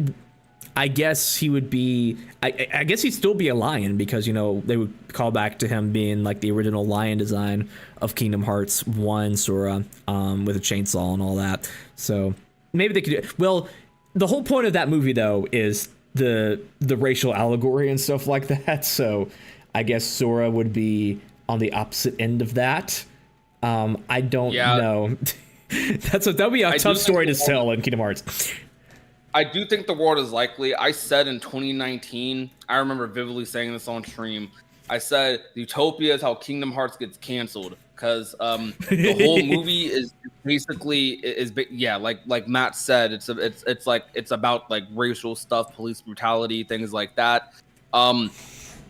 I guess he would be. I guess he'd still be a lion because they would call back to him being like the original lion design of Kingdom Hearts 1 Sora, with a chainsaw and all that. So maybe they could. Well, the whole point of that movie though is the racial allegory and stuff like that. So I guess Sora would be on the opposite end of that. I don't know. That'll be a tough story to sell in Kingdom Hearts. I do think the world is likely. I said in 2019, I remember vividly saying this on stream. I said Zootopia is how Kingdom Hearts gets canceled because the whole movie is basically like Matt said, it's about like racial stuff, police brutality, things like that.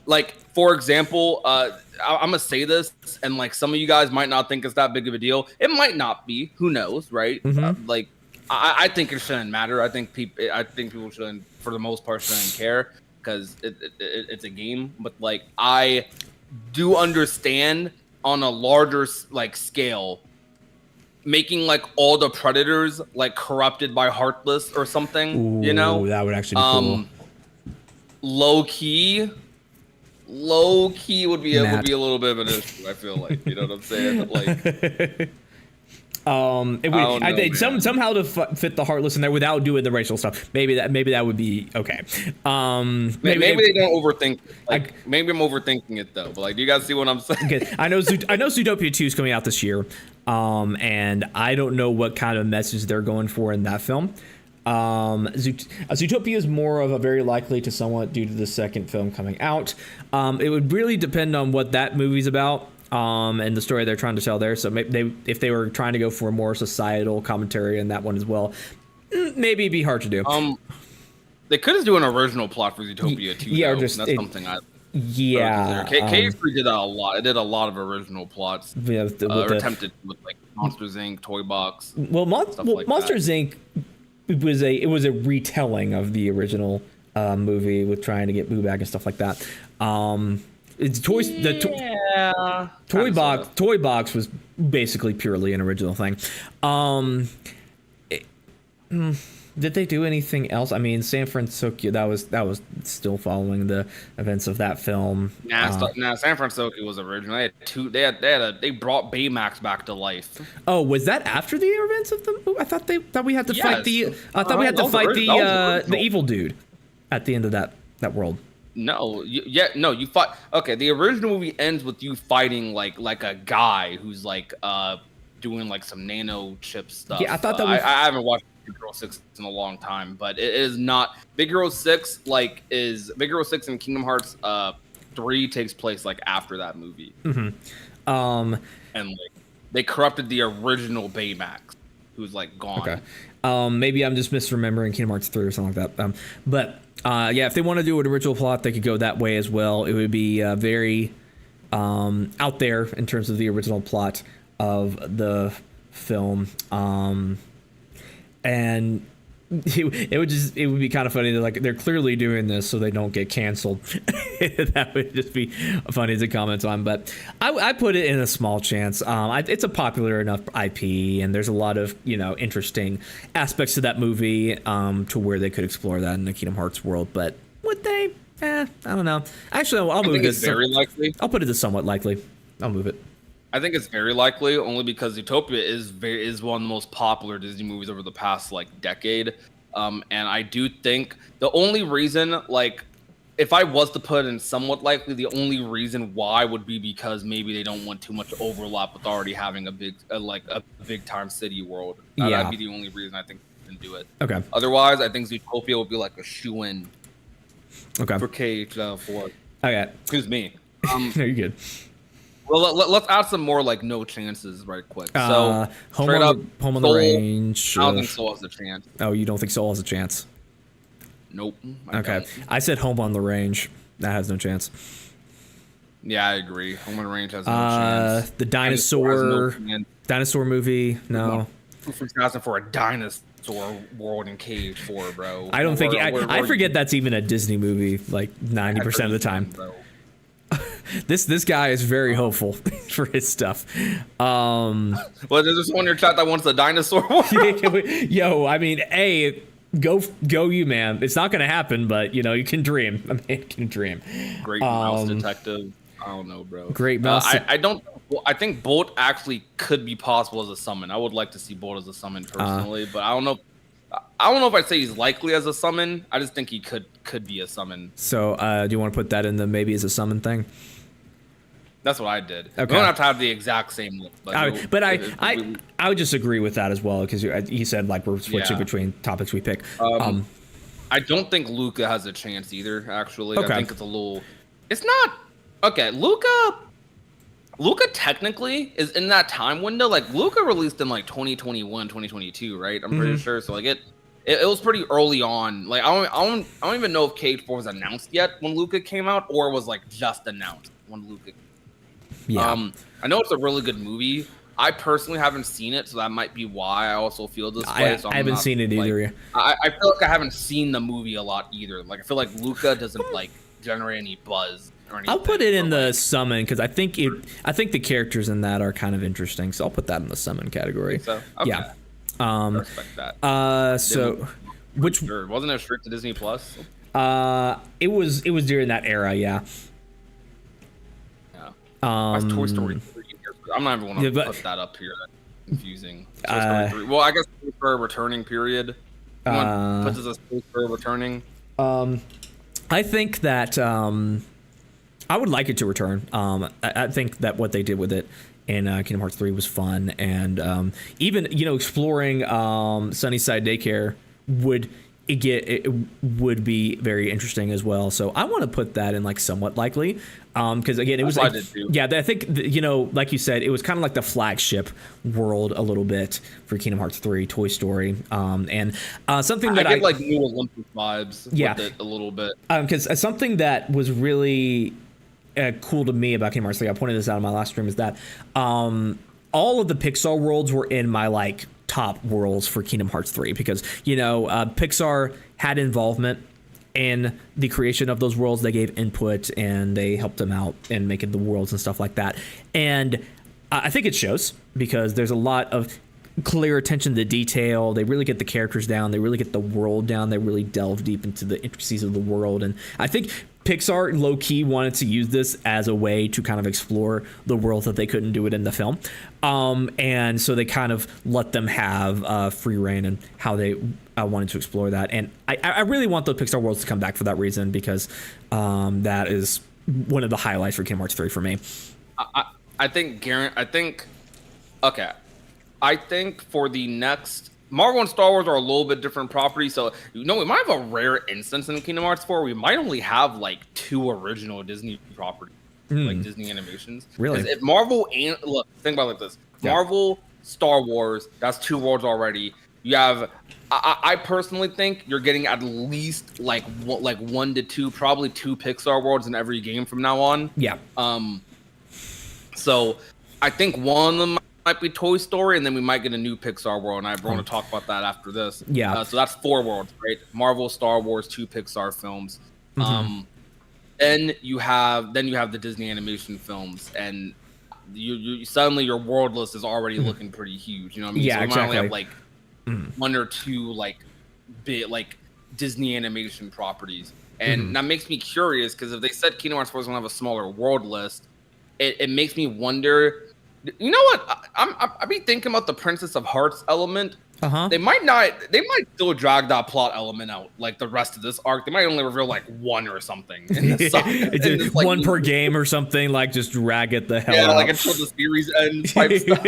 Like for example, I'm gonna say this, and like some of you guys might not think it's that big of a deal. It might not be. Who knows, right? Like I think it shouldn't matter. I think people shouldn't, for the most part, shouldn't care because it's a game. But like I do understand on a larger like scale, making like all the predators like corrupted by Heartless or something. Ooh, that would actually be cool. Low key would be a little bit of an issue. I feel like, you know what I'm saying? Like, It would, I think somehow to fit the Heartless in there without doing the racial stuff. Maybe that would be okay. Maybe they don't overthink. Like maybe I'm overthinking it though. But like, do you guys see what I'm saying? Okay. I know Zootopia 2 is coming out this year, and I don't know what kind of message they're going for in that film. Zootopia is more of a very likely to somewhat due to the second film coming out. It would really depend on what that movie's about. And the story they're trying to tell there. So maybe if they were trying to go for a more societal commentary in that one as well, maybe it'd be hard to do. They could just do an original plot for Zootopia too. Yeah, though. That's something I. Yeah, K3 did that a lot. It did a lot of original plots. Yeah, attempted with like Monsters Inc., Toy Box. Well, Monsters Inc. It was a retelling of the original movie with trying to get Boo back and stuff like that. It's toys. Toy Box was basically purely an original thing. Did they do anything else? I mean, San Francisco. That was still following the events of that film. San Francisco was original. They brought Baymax back to life. Oh, was that after the events of the movie? I thought we had to fight the. I thought we had to fight the evil dude at the end of that world. No, you fight. Okay, the original movie ends with you fighting like a guy who's like doing like some nano chip stuff. Yeah, I thought that I haven't watched Big Hero 6 in a long time, but it is not Big Hero 6. Big Hero 6 and Kingdom Hearts 3 takes place like after that movie. Mm-hmm. And like they corrupted the original Baymax, who's like gone. Okay. Maybe I'm just misremembering Kingdom Hearts 3 or something like that. But if they want to do an original plot, they could go that way as well. It would be very out there in terms of the original plot of the film. And it would be kind of funny that like they're clearly doing this so they don't get canceled. That would just be funny to comment on, but I put it in a small chance. It's a popular enough IP, and there's a lot of interesting aspects to that movie to where they could explore that in the Kingdom Hearts world. But would they? I don't know. Actually, I'll move this. It's very likely. I'll put it as somewhat likely. I'll move it. I think it's very likely only because Zootopia is one of the most popular Disney movies over the past like decade. And I do think the only reason, like, if I was to put in somewhat likely, the only reason why would be because maybe they don't want too much overlap with already having a big time city world. That'd be the only reason I think they can do it. Okay. Otherwise, I think Zootopia would be like a shoe-in. Okay. For K4. Okay. Excuse me. No, you're good. Well, let's add some more like no chances right quick. So Home on the Range. I don't think Soul has a chance. Oh, you don't think Soul has a chance? Nope. Okay. I said Home on the Range. That has no chance. Yeah, I agree. Home on the Range has no chance. The dinosaur movie. No. Who's asking for a dinosaur world in K4, bro? I don't think. I forget that's even a Disney movie. Like 90% of the time. Bro. This guy is very hopeful for his stuff. Well, there's just one in your chat that wants a dinosaur world. Yo, I mean, go you, man. It's not gonna happen, but you can dream. A man can dream. Great Mouse Detective. I don't know, bro. Great Mouse. I think Bolt actually could be possible as a summon. I would like to see Bolt as a summon personally, but I don't know. I don't know if I'd say he's likely as a summon. I just think he could be a summon. So, do you want to put that in the maybe as a summon thing? That's what I did. Okay. We don't have to have the exact same look. I would just agree with that as well because he said like we're switching between topics we pick. I don't think Luca has a chance either. Actually, okay. I think it's a little. It's not okay. Luca technically is in that time window. Like Luca released in like 2021, 2022, right? I'm pretty sure. So like it was pretty early on. Like I don't even know if K4 was announced yet when Luca came out or was like just announced when Luca. Yeah. I know it's a really good movie. I personally haven't seen it, so that might be why I also feel this way. So I haven't seen it either. I feel like I haven't seen the movie a lot either. Like I feel like Luca doesn't like generate any buzz or anything. I'll put it in the summon because I think the characters in that are kind of interesting. So I'll put that in the summon category. So? Okay. Yeah. I respect that. So which wasn't it straight to Disney Plus? It was during that era, yeah. That's Toy Story 3 years ago. I'm not even going to put that up here. confusing. Toy Story 3. Well, I guess Toy Story returning period. Puts us as Toy Story returning. I think that I would like it to return. I think that what they did with it in Kingdom Hearts 3 was fun, and even exploring Sunnyside Daycare would would be very interesting as well. So I want to put that in like somewhat likely, because again, it was like, I think like you said, it was kind of like the flagship world a little bit for Kingdom Hearts 3, Toy Story, and something that I get like new Olympic vibes with it a little bit, because something that was really cool to me about Kingdom Hearts 3, I pointed this out in my last stream, is that all of the Pixar worlds were in my like top worlds for Kingdom Hearts 3, because Pixar had involvement in the creation of those worlds. They gave input and they helped them out in making the worlds and stuff like that, and I think it shows because there's a lot of clear attention to detail. They really get the characters down, they really get the world down, they really delve deep into the intricacies of the world. And I think Pixar low-key wanted to use this as a way to kind of explore the world that they couldn't do it in the film, and so they kind of let them have free reign in how they wanted to explore that. And I really want the Pixar worlds to come back for that reason, because that is one of the highlights for Kingdom Hearts 3 for me. I think for the next, Marvel and Star Wars are a little bit different properties, so we might have a rare instance in Kingdom Hearts 4. We might only have like 2 original Disney properties, like Disney animations. Really? If Marvel and think about it like this: Marvel, Star Wars, that's 2 worlds already. You have, I personally think you're getting at least like 1 to 2, probably 2 Pixar worlds in every game from now on. Yeah. So I think one of them might be Toy Story, and then we might get a new Pixar world, and I want to talk about that after this. Yeah. So that's 4 worlds, right? Marvel, Star Wars, 2 Pixar films. Then you have the Disney animation films, and you suddenly your world list is already looking pretty huge. You know what I mean? Yeah, so we exactly. might only have like 1 or 2 like big like Disney animation properties, and that makes me curious, because if they said Kingdom Hearts 4 is gonna have a smaller world list, it makes me wonder. You know what? I've been thinking about the Princess of Hearts element. They might still drag that plot element out like the rest of this arc. They might only reveal like 1 or something in the it's like 1 per game or something, like just drag it the hell out. Like until the series ends type stuff.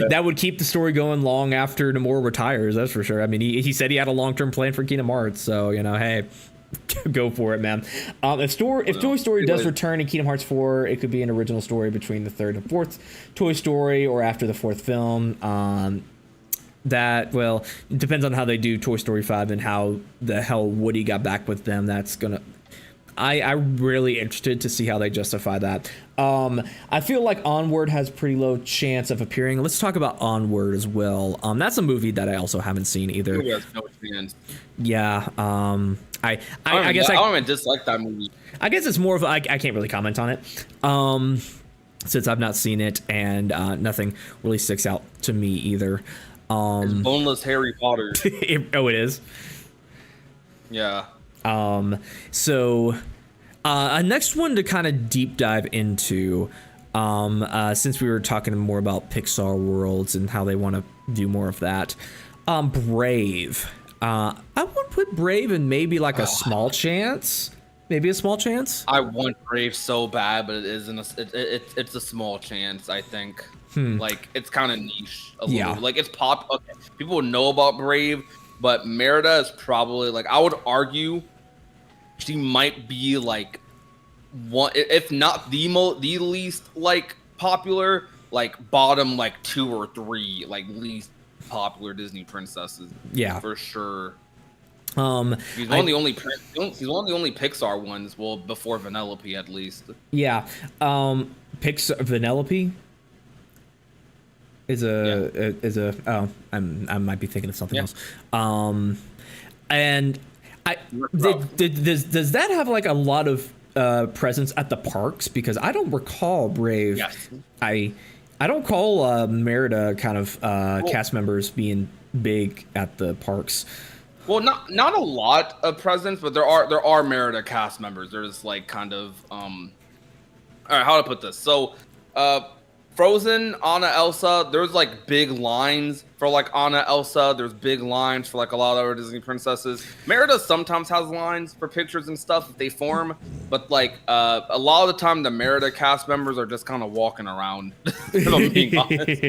That would keep the story going long after Nomura retires, that's for sure. I mean, he said he had a long-term plan for Kingdom Hearts, so hey, go for it, man. If Toy Story does return in Kingdom Hearts 4, it could be an original story between the 3rd and 4th Toy Story, or after the 4th film. It depends on how they do Toy Story 5 and how the hell Woody got back with them. I'm really interested to see how they justify that. I feel like Onward has pretty low chance of appearing. Let's talk about Onward as well. That's a movie that I also haven't seen either. It has no chance. Yeah. I don't even dislike that movie. I guess it's more of I can't really comment on it, since I've not seen it, and nothing really sticks out to me either. It's boneless Harry Potter. It is. Yeah. So next one to kind of deep dive into, since we were talking more about Pixar worlds and how they want to do more of that, Brave. I would put Brave in maybe like a small chance. Maybe a small chance. I want Brave so bad, but it isn't. It's a small chance, I think. Like it's kind of niche. A little. Like it's pop. Okay, people know about Brave, but Merida is probably like, I would argue she might be like one, if not the least like popular, like bottom like 2 or 3 like least popular Disney princesses. Yeah, for sure. She's one of the only Pixar ones. Well, before Vanellope at least. Yeah. Pixar Vanellope is I might be thinking of something else. And does that have like a lot of presence at the parks? Because I don't recall Brave. Yes. I don't recall Merida kind of cast members being big at the parks. Well, not a lot of presence, but there are Merida cast members. There's like kind of all right, how to put this? So Frozen, Anna, Elsa, there's like big lines for like Anna, Elsa. There's big lines for like a lot of other Disney princesses. Merida sometimes has lines for pictures and stuff if they form, but like a lot of the time the Merida cast members are just kind of walking around. If I'm being honest.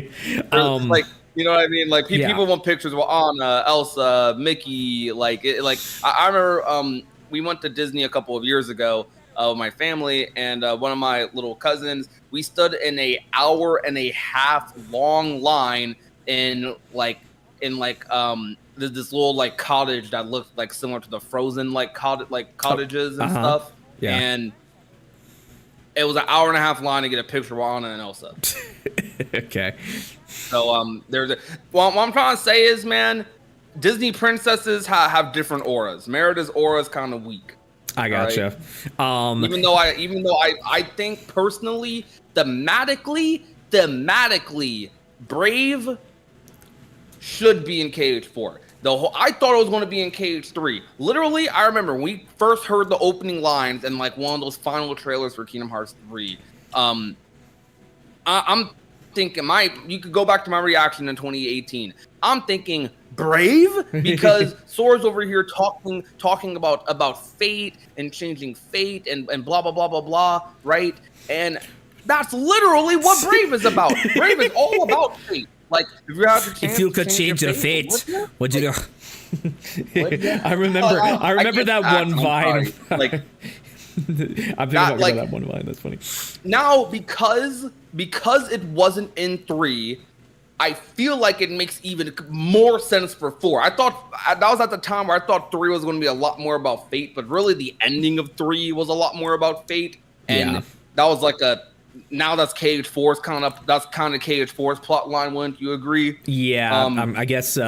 Like, you know what I mean? Like people want pictures of Anna, Elsa, Mickey. Like I remember we went to Disney a couple of years ago. My family and one of my little cousins, we stood in a 1.5-hour long line in this little like cottage that looked like similar to the Frozen like cottages and stuff. Yeah. And it was an 1.5 hour line to get a picture of Anna and Elsa. Okay. So what I'm trying to say is, man, Disney princesses have different auras. Merida's aura is kind of weak. I gotcha. Right? Even though I think personally, thematically, Brave should be in KH4. I thought it was going to be in KH3. Literally, I remember when we first heard the opening lines and like one of those final trailers for Kingdom Hearts 3. I'm thinking you could go back to my reaction in 2018. I'm thinking Brave, because Sora's over here talking about fate and changing fate and blah blah blah blah blah, right? And that's literally what Brave is about. Brave is all about fate. Like if you have the chance, if you could change your fate, would you? I remember that one vine. Like I'm thinking about that one vine. That's funny. Now because it wasn't in 3. I feel like it makes even more sense for 4. I thought that was at the time where I thought 3 was going to be a lot more about fate, but really the ending of 3 was a lot more about fate. And that was like now that's KH4's that's kind of KH4's plot line. Wouldn't you agree? Yeah, I guess.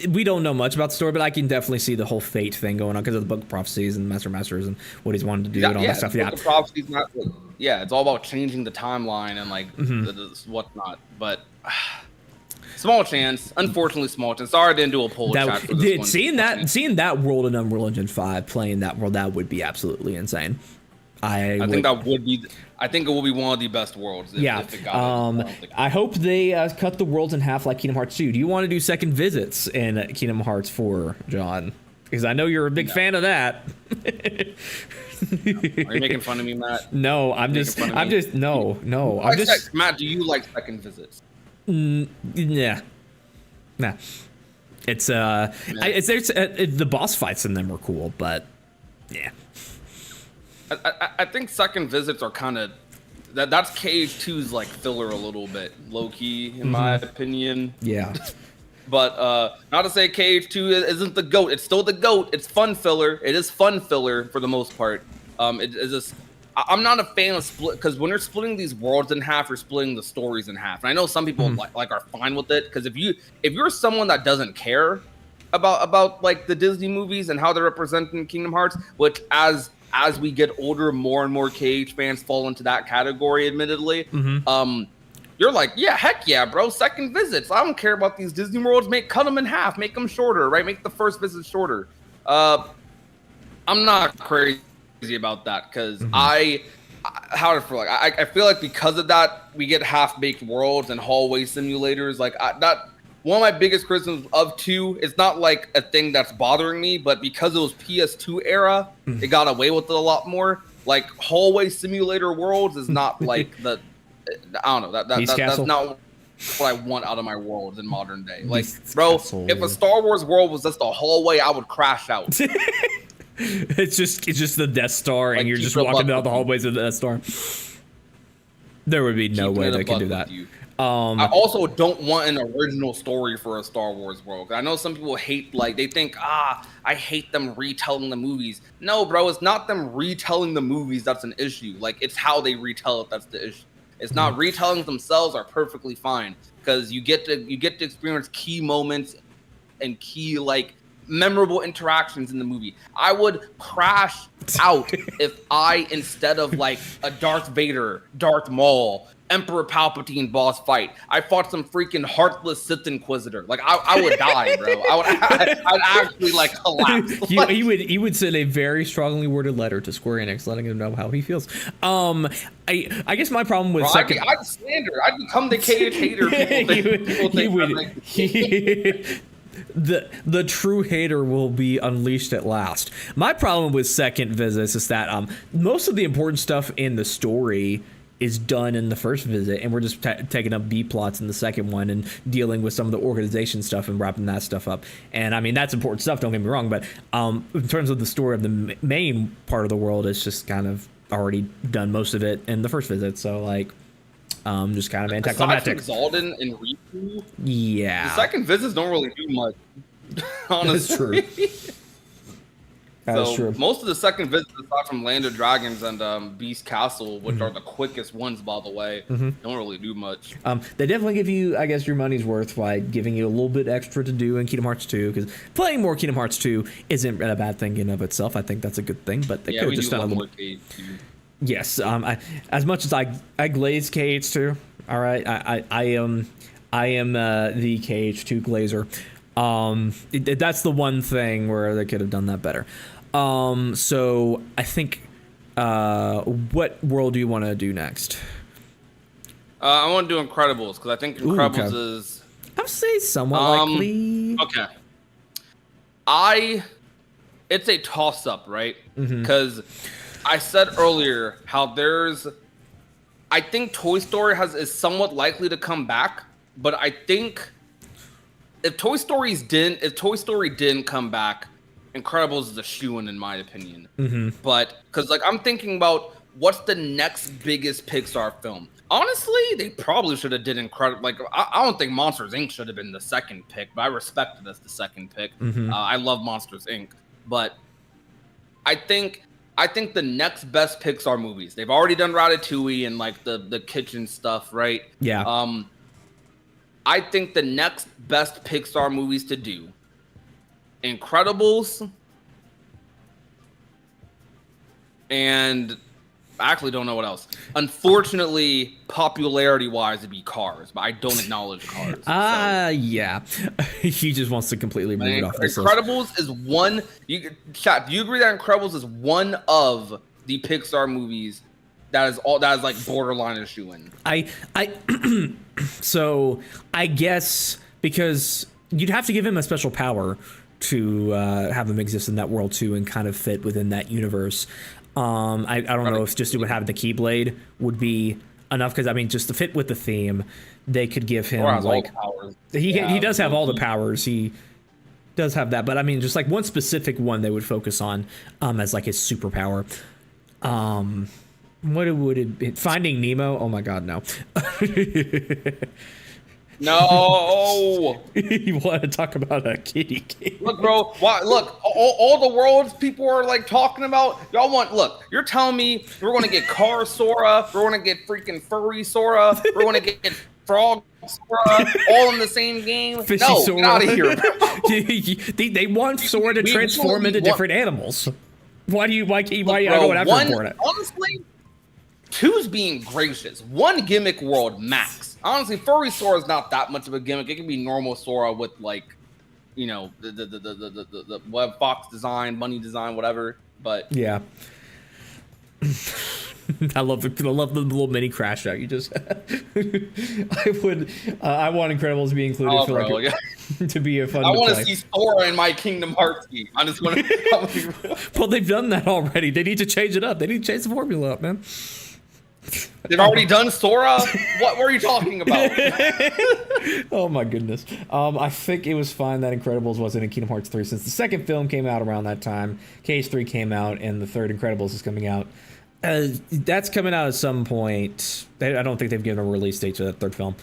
We don't know much about the story, but I can definitely see the whole fate thing going on because of the Book of Prophecies and Masters and what he's wanted to do and all that stuff. Book of Prophecies, it's all about changing the timeline and like whatnot. But small chance, unfortunately, small chance. Sorry, I didn't do a poll chat for this one. Seeing that world in Unreal Engine 5, playing that world, that would be absolutely insane. I think it will be one of the best worlds. If it got it. I hope they cut the worlds in half like Kingdom Hearts 2. Do you want to do second visits in Kingdom Hearts 4, John? Because I know you're a big fan of that. Are you making fun of me, Matt? No, Matt, do you like second visits? Yeah. Nah. It's the boss fights in them are cool, but yeah. I think second visits are kind of that's KH2's like filler a little bit, low key in my opinion. Yeah. But not to say KH2 isn't the GOAT. It's still the GOAT. It's fun filler. It is fun filler for the most part. It is just I'm not a fan of split because when you're splitting these worlds in half, you're splitting the stories in half. And I know some people like are fine with it because if you're someone that doesn't care about like the Disney movies and how they're representing Kingdom Hearts, which as we get older, more and more KH fans fall into that category, admittedly. You're like, yeah, heck yeah, bro. Second visits. I don't care about these Disney worlds. Cut them in half. Make them shorter, right? Make the first visit shorter. I'm not crazy about that because I feel like because of that, we get half-baked worlds and hallway simulators. Like that. One of my biggest criticisms of 2, it's not like a thing that's bothering me, but because it was PS2 era, it got away with it a lot more. Like hallway simulator worlds is not like I don't know that's not what I want out of my worlds in modern day. Like, bro, if a Star Wars world was just a hallway, I would crash out. It's just the Death Star, and you're just walking down the hallways of the Death Star. There would be no way they could do that. I also don't want an original story for a Star Wars world. I know some people hate, like, they think, I hate them retelling the movies. No, bro, it's not them retelling the movies that's an issue. Like, it's how they retell it that's the issue. It's not retelling themselves are perfectly fine because you get to experience key moments and key like memorable interactions in the movie. I would crash out if I, instead of like a Darth Vader, Darth Maul, Emperor Palpatine boss fight, I fought some freaking heartless Sith Inquisitor. Like I would die, bro. I'd actually like collapse. He would send a very strongly worded letter to Square Enix, letting him know how he feels. I guess my problem with second, I'd slander. I'd become the KH hater. The true hater will be unleashed at last. My problem with second visits is that most of the important stuff in the story is done in the first visit, and we're just taking up B plots in the second one and dealing with some of the organization stuff and wrapping that stuff up. And I mean, that's important stuff, don't get me wrong, but in terms of the story of the main part of the world, it's just kind of already done most of it in the first visit. So like, just kind of anticlimactic. Xaldin and Riku, yeah. The second visits don't really do much. Honestly. That's true. That's true. Most of the second visits, aside from Land of Dragons and Beast Castle, which are the quickest ones, by the way, don't really do much. They definitely give you, I guess, your money's worth by giving you a little bit extra to do in Kingdom Hearts 2, because playing more Kingdom Hearts 2 isn't a bad thing in of itself. I think that's a good thing, but they could have just done a little more. Yes, as much as I glaze KH2, all right, I am the KH2 glazer. That's the one thing where they could have done that better. So I think, what world do you want to do next? I want to do Incredibles, because I think Incredibles is... I'll say somewhat likely. Okay. It's a toss-up, right? Because I said earlier how I think Toy Story is somewhat likely to come back, but I think if Toy Story didn't come back, Incredibles is a shoo-in, in my opinion. But because like I'm thinking about what's the next biggest Pixar film. Honestly, they probably should have did Incredible. Like I don't think Monsters Inc. should have been the second pick, but I respect it as the second pick. I love Monsters Inc. But I think the next best Pixar movies. They've already done Ratatouille and like the kitchen stuff, right? Yeah. I think the next best Pixar movies to do, Incredibles, and I actually don't know what else. Unfortunately, popularity-wise, it'd be Cars, but I don't acknowledge Cars. Yeah. He just wants to completely move it off this list. Incredibles is one... Chat, do you agree that Incredibles is one of the Pixar movies that is like borderline a shoo-in? So I guess because you'd have to give him a special power to have him exist in that world too and kind of fit within that universe. I don't know if just having the Keyblade would be enough, because I mean, just to fit with the theme, they could give him like he does have all the powers. He does have that, but I mean, just like one specific one they would focus on as like his superpower. What would it be? Finding Nemo? Oh my God, no. No. You want to talk about a kitty game? Look, bro. Look, all the worlds people are like talking about. Y'all want? Look, you're telling me we're going to get Car Sora, we're going to get freaking Furry Sora, we're going to get Frog Sora, all in the same game? Fishy no, Sora. get out of here. They want Sora to transform into different animals. Why are you going after for it? Honestly, two's being gracious. One gimmick world max. Honestly, Furry Sora is not that much of a gimmick. It can be normal Sora with like, you know, the web fox design, bunny design, whatever. But yeah, I love the little mini crash out. You just, I want Incredibles to be included. To be a fun. I want to see Sora in my Kingdom Hearts game. I just want to. Well, they've done that already. They need to change it up. They need to change the formula up, man. They've already done Sora? What were you talking about? Oh my goodness. I think it was fine that Incredibles wasn't in Kingdom Hearts 3, since the second film came out around that time. KH3 came out, and the third Incredibles is coming out. That's coming out at some point. I don't think they've given a release date to that third film.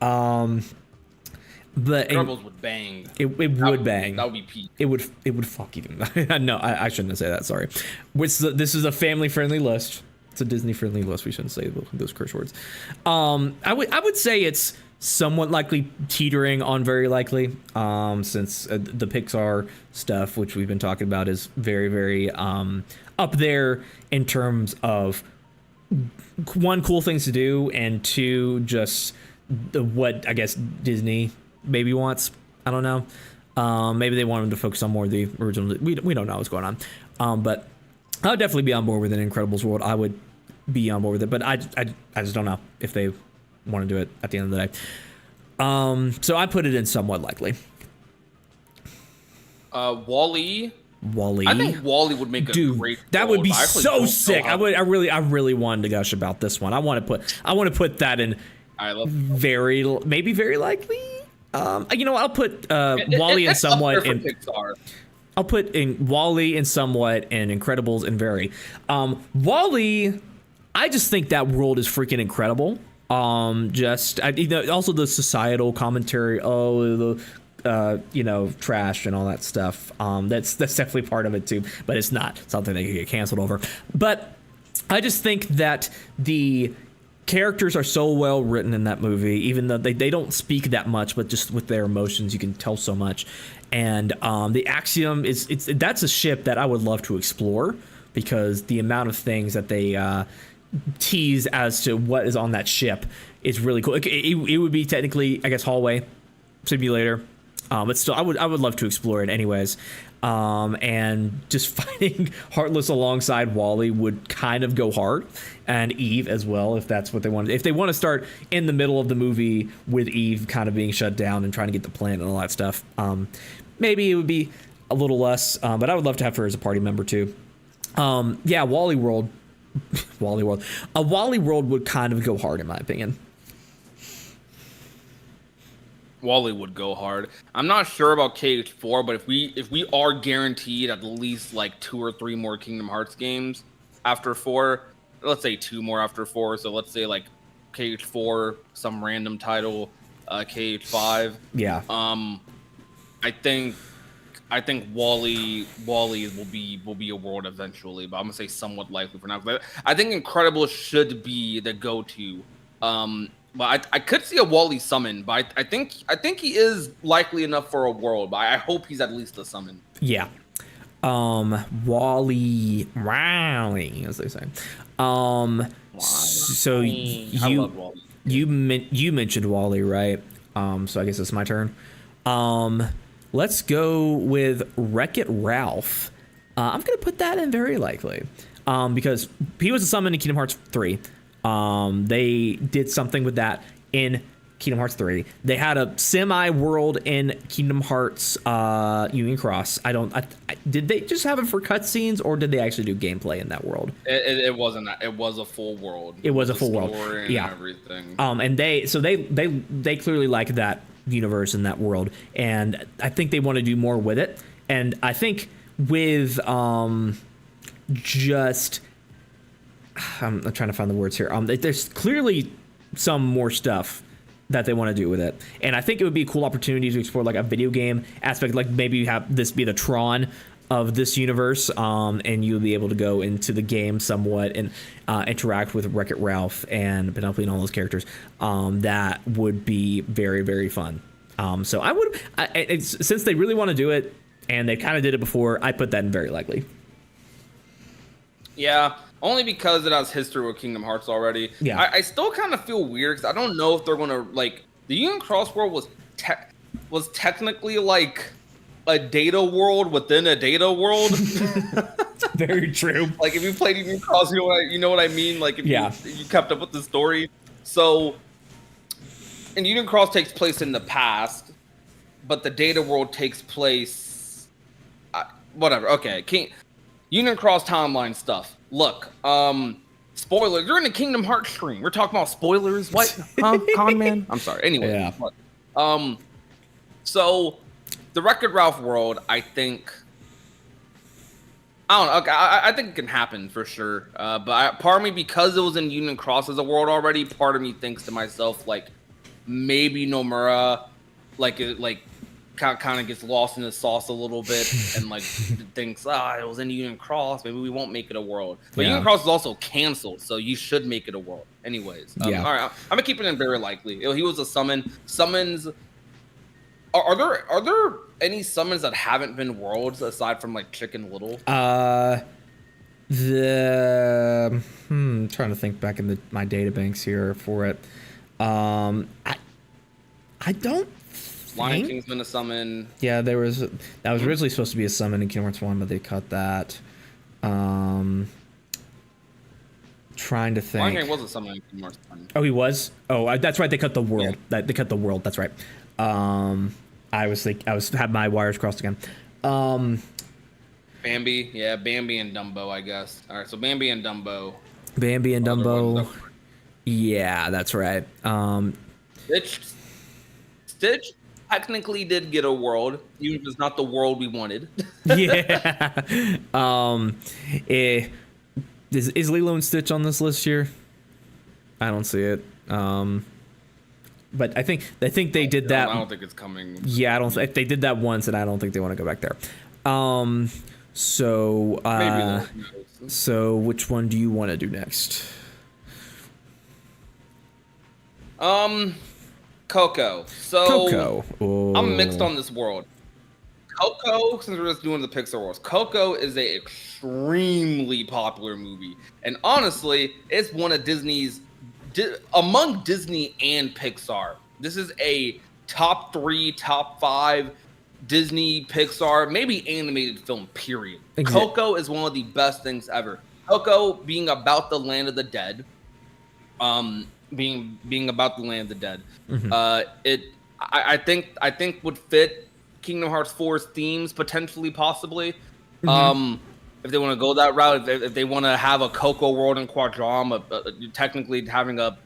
But Incredibles would bang. It would bang. That would be peak. It would fuck even. No, I shouldn't have said that. Sorry. This is a family friendly list. It's a Disney friendly list. We shouldn't say those curse words. I would say it's somewhat likely, teetering on very likely, since the Pixar stuff, which we've been talking about, is very, very up there in terms of, one, cool things to do, and two, just what I guess Disney maybe wants. I don't know. Maybe they want them to focus on more of the original. We don't know what's going on. But I would definitely be on board with an Incredibles world. I would be on board with it, but I just don't know if they want to do it at the end of the day. So I put it in somewhat likely. Wall-E. Wall-E. I think Wall-E would make a great. That would be I actually so don't sick. know I really wanted to gush about this one. I want to put that in. I love maybe very likely. I'll put Wall-E in somewhat in Pixar. I'll put in Wall-E in somewhat and Incredibles in very. Wall-E, I just think that world is freaking incredible. Also the societal commentary, trash and all that stuff. That's definitely part of it too, but it's not something that can get canceled over. But I just think that the characters are so well written in that movie, even though they don't speak that much, but just with their emotions, you can tell so much. And the Axiom that's a ship that I would love to explore, because the amount of things that they tease as to what is on that ship is really cool. It would be technically, I guess, hallway simulator, but still, I would love to explore it anyways. And just fighting Heartless alongside Wall-E would kind of go hard, and Eve as well, if that's what they want. If they want to start in the middle of the movie with Eve kind of being shut down and trying to get the planet and all that stuff, maybe it would be a little less, but I would love to have her as a party member too. Wall-E world. Wall-E world. A Wall-E world would kind of go hard, in my opinion. Wall-E would go hard. I'm not sure about KH4, but if we are guaranteed at least like 2 or 3 more Kingdom Hearts games after 4, let's say 2 more after 4, so let's say like KH4, some random title, KH5. Yeah. I think Wall-E will be a world eventually, but I'm gonna say somewhat likely for now. But I think Incredibles should be the go-to. But I could see a Wall-E summon, but I think he is likely enough for a world. But I hope he's at least a summon. Yeah. Wall-E, as they say. So you mentioned Wall-E, right? So I guess it's my turn. Let's go with Wreck-It Ralph. I'm gonna put that in very likely, because he was a summon in Kingdom Hearts 3. They did something with that in Kingdom Hearts 3. They had a semi-world in Kingdom Hearts Union Cross. Did they just have it for cutscenes, or did they actually do gameplay in that world? It wasn't that. It was a full world. It was a full world. Yeah. Everything. And they clearly like that universe and that world, and I think they want to do more with it. And I think with just I'm trying to find the words here. There's clearly some more stuff that they want to do with it, and I think it would be a cool opportunity to explore like a video game aspect, like maybe you have this be the Tron of this universe, and you'll be able to go into the game somewhat and interact with Wreck-It Ralph and Penelope and all those characters. That would be very, very fun. So I would, since they really want to do it and they kind of did it before, I put that in very likely. Yeah, only because it has history with Kingdom Hearts already. Yeah. I still kind of feel weird because I don't know if they're going to, like, the Union Cross world was technically like a data world within a data world. Very true. Like, if you played Union Cross, you know what I mean? Like, if you kept up with the story. So, and Union Cross takes place in the past, but the data world takes place... whatever, okay. Union Cross timeline stuff. Look, spoilers. You're in the Kingdom Hearts stream. We're talking about spoilers. What? Huh? Con man? I'm sorry. Anyway. Yeah. So, the Wreck-It Ralph world, I think... I don't know. Okay, I think it can happen for sure. But part of me, because it was in Union Cross as a world already, part of me thinks to myself, like, maybe Nomura, like kind of gets lost in the sauce a little bit and like thinks, it was Indian Cross, maybe we won't make it a world. But Indian Cross is also canceled, so you should make it a world. Anyways, all right, I'm gonna keep it in very likely. He was a summon. Summons. Are there any summons that haven't been worlds aside from like Chicken Little? Trying to think back in my databanks here for it. I don't. Lion King's been a summon. Yeah, that was originally supposed to be a summon in Kingdom Hearts 1, but they cut that. Trying to think. Lion King was a summon in Kingdom Hearts 1. Oh, he was? Oh, that's right. They cut the world. Yeah. They cut the world. That's right. I had my wires crossed again. Bambi, Bambi and Dumbo, I guess. All right, so Bambi and Dumbo. Yeah, that's right. Stitch technically did get a world, even if it's not the world we wanted. Yeah. Is Lilo and Stitch on this list here? I don't see it. But I think they did that. I don't think it's coming. Yeah, I don't. If they did that once, and I don't think they want to go back there. So Maybe. So which one do you want to do next? Coco. So Coco. Oh. I'm mixed on this world. Coco, since we're just doing the Pixar worlds, Coco is a extremely popular movie, and honestly, it's one of Disney's among Disney and Pixar. This is a top 3, top 5 Disney, Pixar, maybe animated film. Period. Exactly. Coco is one of the best things ever. Coco being about the land of the dead. Being about the land of the dead. Mm-hmm. I think would fit Kingdom Hearts 4's themes potentially, possibly. Mm-hmm. If they want to go that route, if they want to have a Coco world in Quadram, technically having a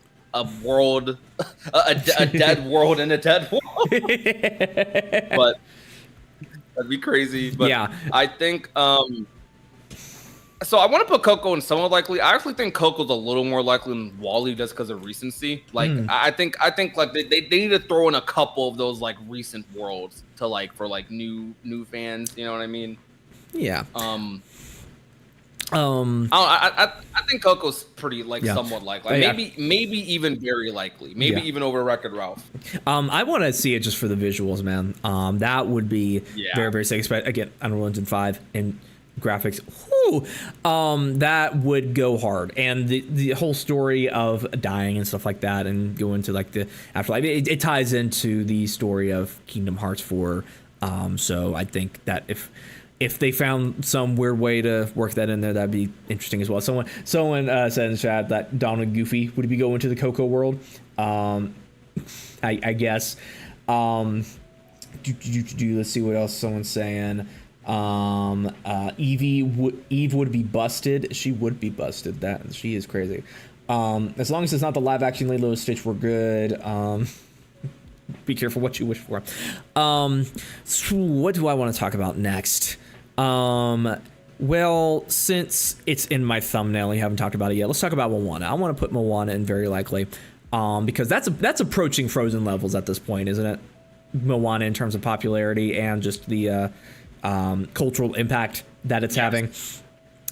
world, a dead world in a dead world, but that'd be crazy. But yeah, I think. So I want to put Coco in somewhat likely. I actually think Coco's a little more likely than WALL-E just because of recency. Like I think like they need to throw in a couple of those like recent worlds to like for like new fans. You know what I mean? Yeah. I think Coco's pretty like somewhat likely. Maybe even very likely. Maybe even over Wreck-It Ralph. I want to see it just for the visuals, man. That would be very, very sick. Again, Unreal Engine 5 and graphics. Whew, that would go hard. And the whole story of dying and stuff like that and go into like the afterlife, it ties into the story of Kingdom Hearts 4. So I think that if they found some weird way to work that in there, that'd be interesting as well. Someone said in the chat that Donald Goofy would be going to the Coco world. I guess. Let's see what else someone's saying. Eve would be busted. She would be busted. That she is crazy. As long as it's not the live action Lilo and Stitch, we're good. Be careful what you wish for. So what do I want to talk about next? Well, since it's in my thumbnail, you haven't talked about it yet. Let's talk about Moana. I want to put Moana in very likely, because that's approaching Frozen levels at this point, isn't it? Moana in terms of popularity and just the cultural impact that it's having.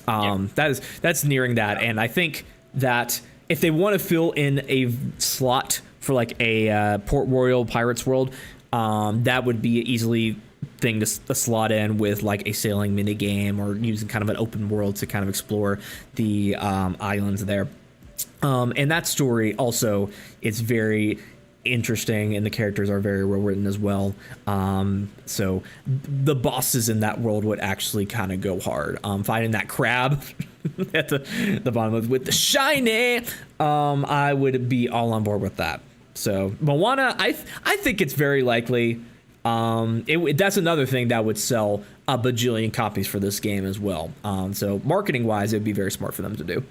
That's nearing that, and I think that if they want to fill in a slot for like a Port Royal Pirates World, that would be an easily thing to slot in with like a sailing mini game or using kind of an open world to kind of explore the islands there. And that story also is very interesting, and the characters are very well written as well. So the bosses in that world would actually kind of go hard. Finding that crab at the bottom with the shiny, I would be all on board with that. So Moana, I think it's very likely. That's another thing that would sell a bajillion copies for this game as well. So marketing wise, it would be very smart for them to do.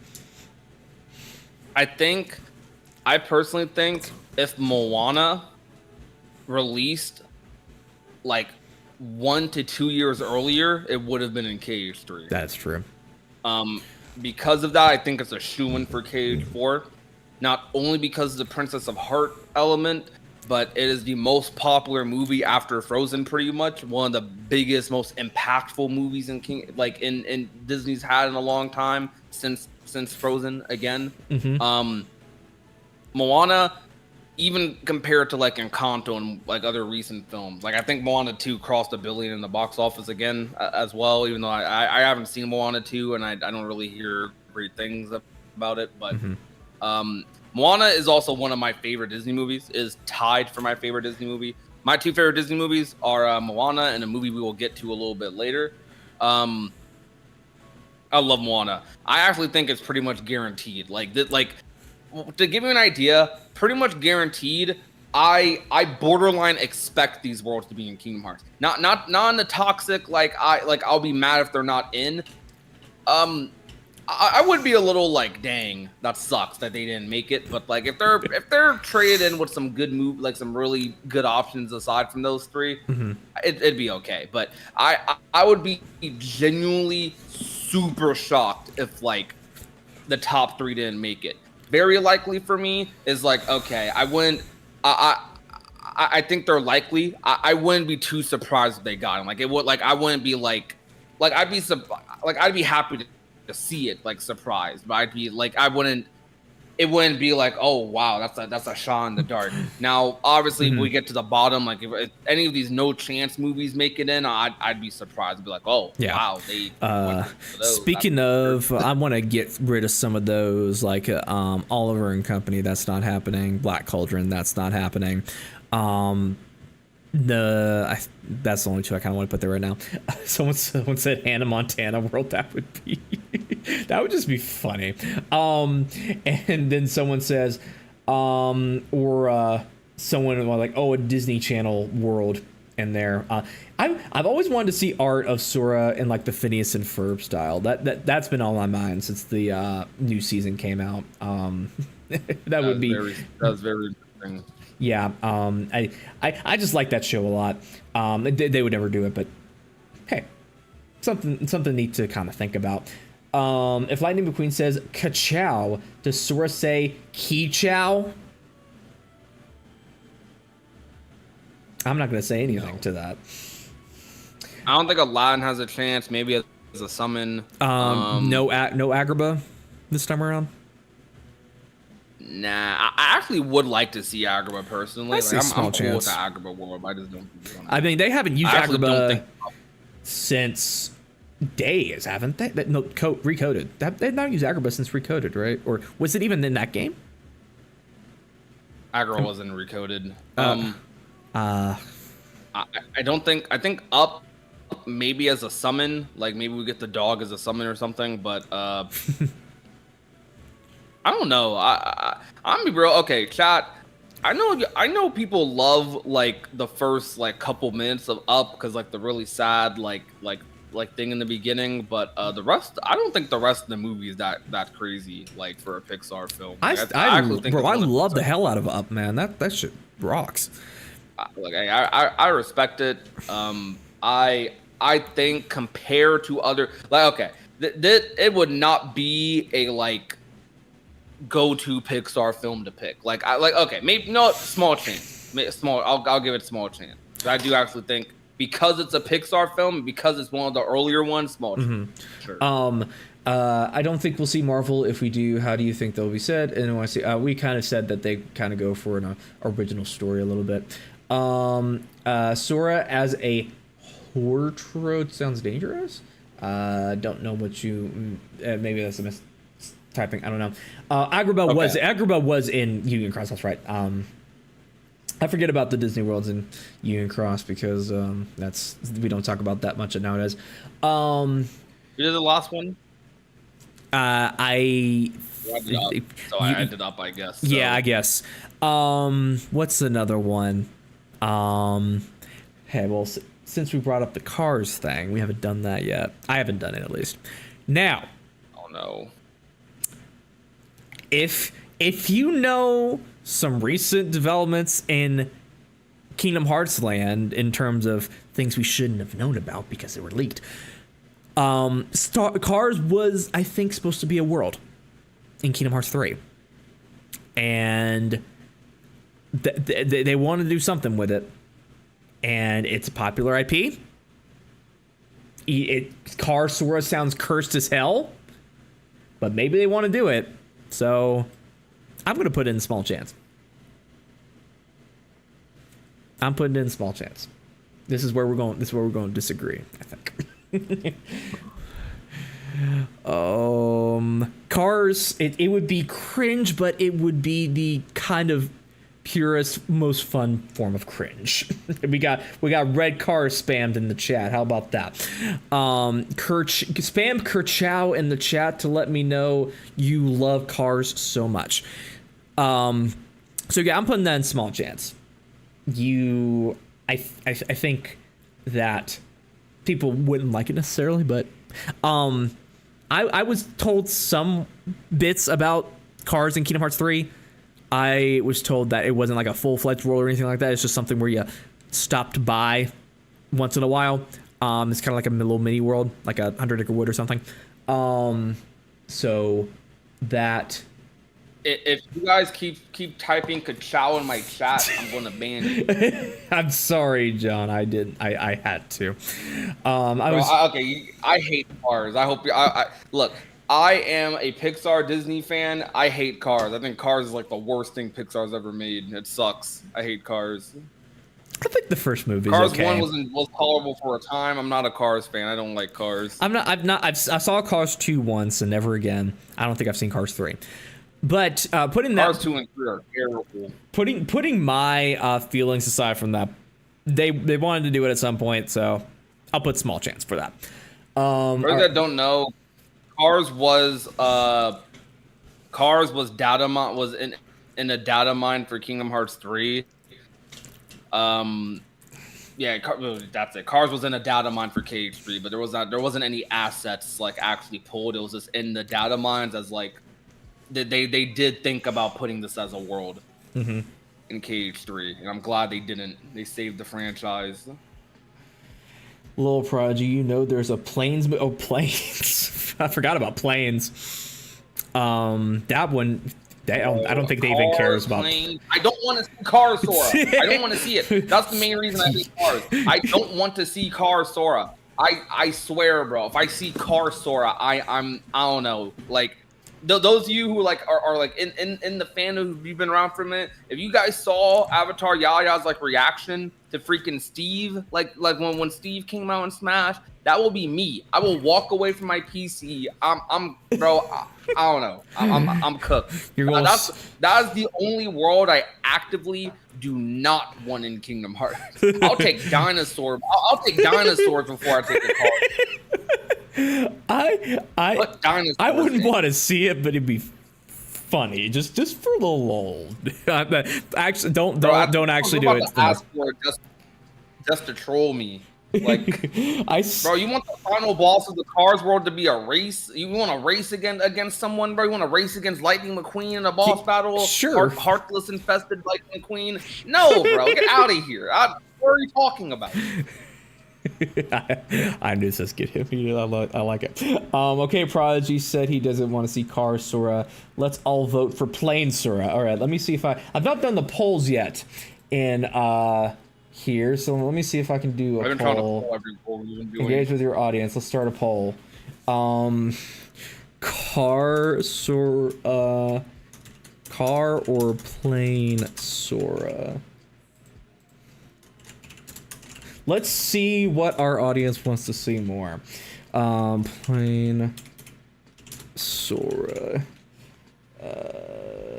I personally think if Moana released like 1 to 2 years earlier, it would have been in KH3. That's true. Because of that, I think it's a shoo-in for KH4. Not only because of the Princess of Heart element, but it is the most popular movie after Frozen, pretty much. One of the biggest, most impactful movies in Disney's had in a long time since Frozen again. Moana, even compared to like Encanto and like other recent films, like I think Moana 2 crossed $1 billion in the box office again as well. Even though I haven't seen Moana 2 and I don't really hear great things about it, but Moana is also one of my favorite Disney movies. Is tied for my favorite Disney movie. My 2 favorite Disney movies are Moana and a movie we will get to a little bit later. I love Moana. I actually think it's pretty much guaranteed. To give you an idea, pretty much guaranteed. I borderline expect these worlds to be in Kingdom Hearts. Not in the toxic I'll be mad if they're not in. I would be a little like, dang, that sucks that they didn't make it. But like if they're traded in with some good move, like some really good options aside from those 3, it'd be okay. But I would be genuinely super shocked if like the top 3 didn't make it. Very likely for me is like, okay, I think they're likely. I wouldn't be too surprised if they got him. Like it would, like I wouldn't be I'd be happy to see it, like surprised, but I'd be like, it wouldn't be like, oh wow, that's a shot in the dark. Now obviously if we get to the bottom, like if any of these no chance movies make it in, I'd be surprised. I'd be like, oh Yeah. wow, they went for those. Speaking of, I want to get rid of some of those, like Oliver and Company. That's not happening. Black Cauldron. That's not happening. That's the only 2 I kind of want to put there right now. Someone said Hannah Montana World. That would just be funny. And then someone says, someone like, oh, a Disney Channel world in there. I've always wanted to see art of Sora in like the Phineas and Ferb style. That's been on my mind since the new season came out. That was very interesting. Yeah, I just like that show a lot. They would never do it, but hey, something neat to kind of think about. If Lightning McQueen says ka-chow, does Sora say ki-chow? I'm not going to say anything to that. I don't think Aladdin has a chance. Maybe as a summon. No Agrabah this time around. Nah, I actually would like to see Agrabah personally. I'm cool with the Agrabah world, but I just don't think I mean, they haven't used Agrabah since days, haven't they? Recoded. They've not used Agrabah since Recoded, right? Or was it even in that game? Agrabah wasn't recoded. I don't think. I think Up maybe as a summon, like maybe we get the dog as a summon or something, but I don't know. I'm be real. Okay, chat. I know people love like the first like couple minutes of Up because like the really sad like thing in the beginning, but the rest, I don't think the rest of the movie is that crazy like for a Pixar film. Like, I love the hell out of Up, man. That shit rocks. I respect it. I think compared to other it would not be a like go-to Pixar film to pick. Maybe no small chance. I'll give it a small chance. But I do actually think because it's a Pixar film, because it's one of the earlier ones, small chance. Sure. I don't think we'll see Marvel. If we do, how do you think they'll be said? And I want to see. We kind of said that they kind of go for an original story a little bit. Sora as a Hortrode sounds dangerous. Don't know what you. Maybe that's a typing. I don't know. Agrabah was in Union Cross. That's right. I forget about the Disney Worlds in Union Cross because we don't talk about that much nowadays. You did the last one. I ended up, I guess. So. Yeah, I guess. What's another one? Hey, well, since we brought up the Cars thing, we haven't done that yet. I haven't done it at least. Now. Oh no. If you know some recent developments in Kingdom Hearts land in terms of things we shouldn't have known about because they were leaked, Cars was, I think, supposed to be a world in Kingdom Hearts 3. And they want to do something with it, and it's a popular IP. Cars Sora sounds cursed as hell, but maybe they want to do it. So I'm gonna put in small chance. I'm putting in small chance. This is where we're going. This is where we're going to disagree, I think. Cars. It would be cringe, but it would be the kind of purest, most fun form of cringe. we got red cars spammed in the chat. How about that? Spam Kerchow in the chat to let me know you love Cars so much. So yeah, I'm putting that in small chance. I think that people wouldn't like it necessarily, but I was told some bits about Cars in Kingdom Hearts 3. I was told that it wasn't like a full-fledged world or anything like that. It's just something where you stopped by once in a while. It's kind of like a little mini world, like a 100-acre wood or something. So that... If you guys keep typing "kachow" in my chat, I'm gonna ban you. I'm sorry, John. I had to. I hate Cars. I hope you. Look. I am a Pixar Disney fan. I hate Cars. I think Cars is like the worst thing Pixar's ever made. It sucks. I hate Cars. I think the first movie Cars okay. 1 was tolerable for a time. I'm not a Cars fan. I don't like Cars. I saw Cars 2 once and never again. I don't think I've seen Cars 3. But putting that Cars 2 and 3 are terrible. Putting my feelings aside from that, they wanted to do it at some point, so I'll put small chance for that. For those that don't know, Cars was data mine was in a data mine for Kingdom Hearts 3. Yeah, that's it. Cars was in a data mine for KH3, but there wasn't any assets like actually pulled. It was just in the data mines as like they did think about putting this as a world in KH3, and I'm glad they didn't. They saved the franchise. Little Prodigy, you know there's a planes. Oh, planes. I forgot about planes. That one, I don't think they even cares about. Planes. I don't want to see Cars Sora. I don't want to see it. That's the main reason I hate Cars. I don't want to see Cars Sora. I swear, bro. If I see Cars Sora, I don't know. Like those of you who like are like in the fandom who've been around for a minute. If you guys saw Avatar Yaya's like reaction to freaking Steve, like when Steve came out in Smash, that will be me. I will walk away from my PC. I'm bro. I don't know. I'm cooked. That's the only world I actively do not want in Kingdom Hearts. I'll take dinosaurs. I'll take dinosaurs before I take the car. I wouldn't want to see it, but it'd be funny just for the lol. Actually, don't actually do it. Ask for it just to troll me. Like, bro, you want the final boss of the Cars world to be a race? You want to race against someone, bro? You want to race against Lightning McQueen in a boss battle? Sure. Heartless infested Lightning McQueen? No, bro, get out of here. What are you talking about? I knew this get him. I like it. Okay, Prodigy said he doesn't want to see Cars Sora. Let's all vote for Plain Sora. All right, let me see if I've not done the polls yet in here, so let me see if I can do a poll. Every poll we've been doing. Engage with your audience. Let's start a poll. Car or Plain Sora? Let's see what our audience wants to see more. Plain Sora.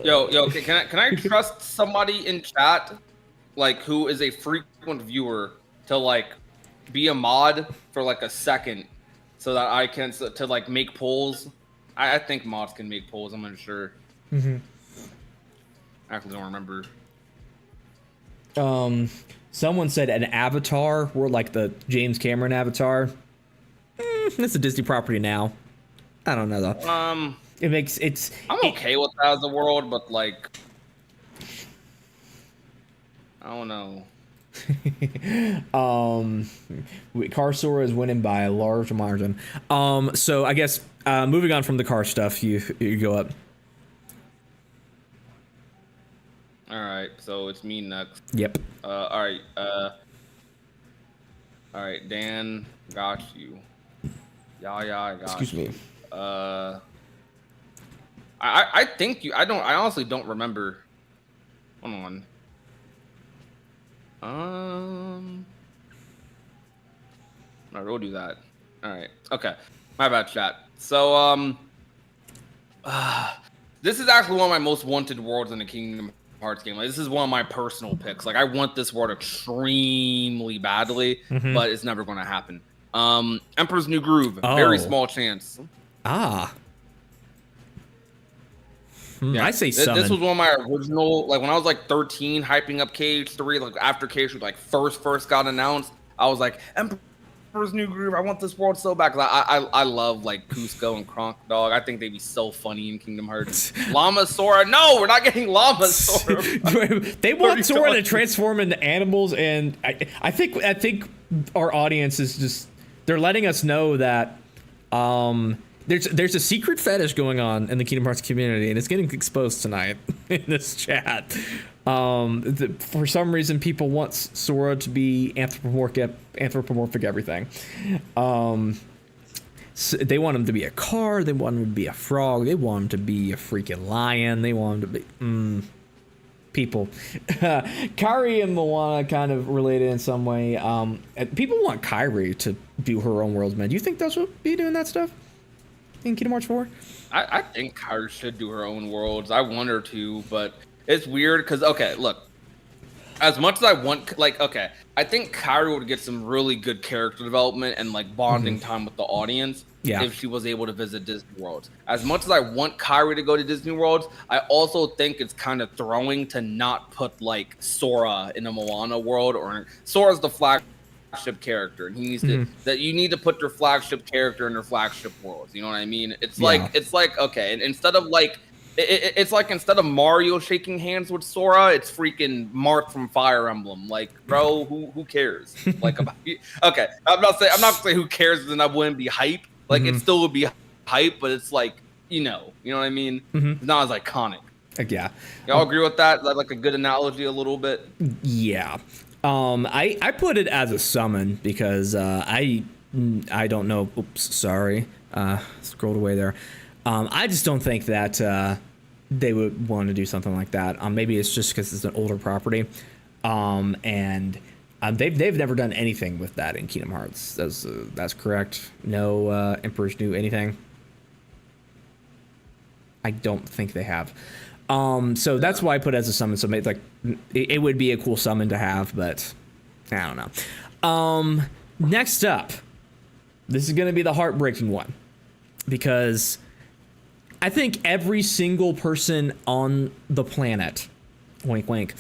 Yo, can I trust somebody in chat, like who is a frequent viewer, to like be a mod for like a second, so that I can to like make polls? I think mods can make polls. I'm unsure. I actually don't remember. Someone said an Avatar, or like the James Cameron Avatar. It's a Disney property now. I don't know though. I'm okay with that as a world, but like, I don't know. Car Sora is winning by a large margin. So I guess moving on from the car stuff, you go up. All right. right, so it's me next. Yep. All right. All right, Dan, got you. Yeah, I got Excuse you. me. I think you. I honestly don't remember. Hold on. I will do that. All right. Okay. My bad, chat. So this is actually one of my most wanted worlds in the Kingdom Hearts game. Like, this is one of my personal picks. Like, I want this world extremely badly, but it's never going to happen. Emperor's New Groove. Very small chance. Ah. Yeah, I say summon. This was one of my original, like when I was like 13, hyping up KH3, like after KH3 like first got announced, I was like, Emperor's New Groove, I want this world so bad. Cause I love like Cusco and Kronk, dog. I think they'd be so funny in Kingdom Hearts. Llama Sora, no, we're not getting Llama Sora. They want Sora to transform into animals, and I think our audience is just, they're letting us know that there's a secret fetish going on in the Kingdom Hearts community, and it's getting exposed tonight in this chat. For some reason, people want Sora to be anthropomorphic everything. So they want him to be a car. They want him to be a frog. They want him to be a freaking lion. They want him to be people. Kairi and Moana kind of related in some way. People want Kairi to do her own worlds, man. Do you think they'll be doing that stuff in Kingdom Hearts 4? I think Kairi should do her own worlds. I want her to, but it's weird because, okay, look. As much as I want, like, okay, I think Kairi would get some really good character development and, like, bonding time with the audience if she was able to visit Disney Worlds. As much as I want Kairi to go to Disney Worlds, I also think it's kind of throwing to not put, like, Sora in a Moana world. Or Sora's the flagship character, and he needs to, that you need to put your flagship character in their flagship worlds. You know what I mean? It's like, okay, and instead of, like, it's like instead of Mario shaking hands with Sora, it's freaking Marth from Fire Emblem. Like, bro, who cares? Like, about okay, I'm not saying who cares, then I wouldn't be hype. Like, it still would be hype, but it's like, you know what I mean? It's not as iconic. Yeah. Y'all agree with that? Is that like a good analogy a little bit? Yeah. I put it as a summon because I don't know. Oops, sorry. Scrolled away there. I just don't think that they would want to do something like that. Maybe it's just because it's an older property, and they've never done anything with that in Kingdom Hearts. That's correct. No Emperor's New anything. I don't think they have. So that's why I put it as a summon. So maybe, like, it would be a cool summon to have, but I don't know. Next up, this is going to be the heartbreaking one, because I think every single person on the planet, wink wink,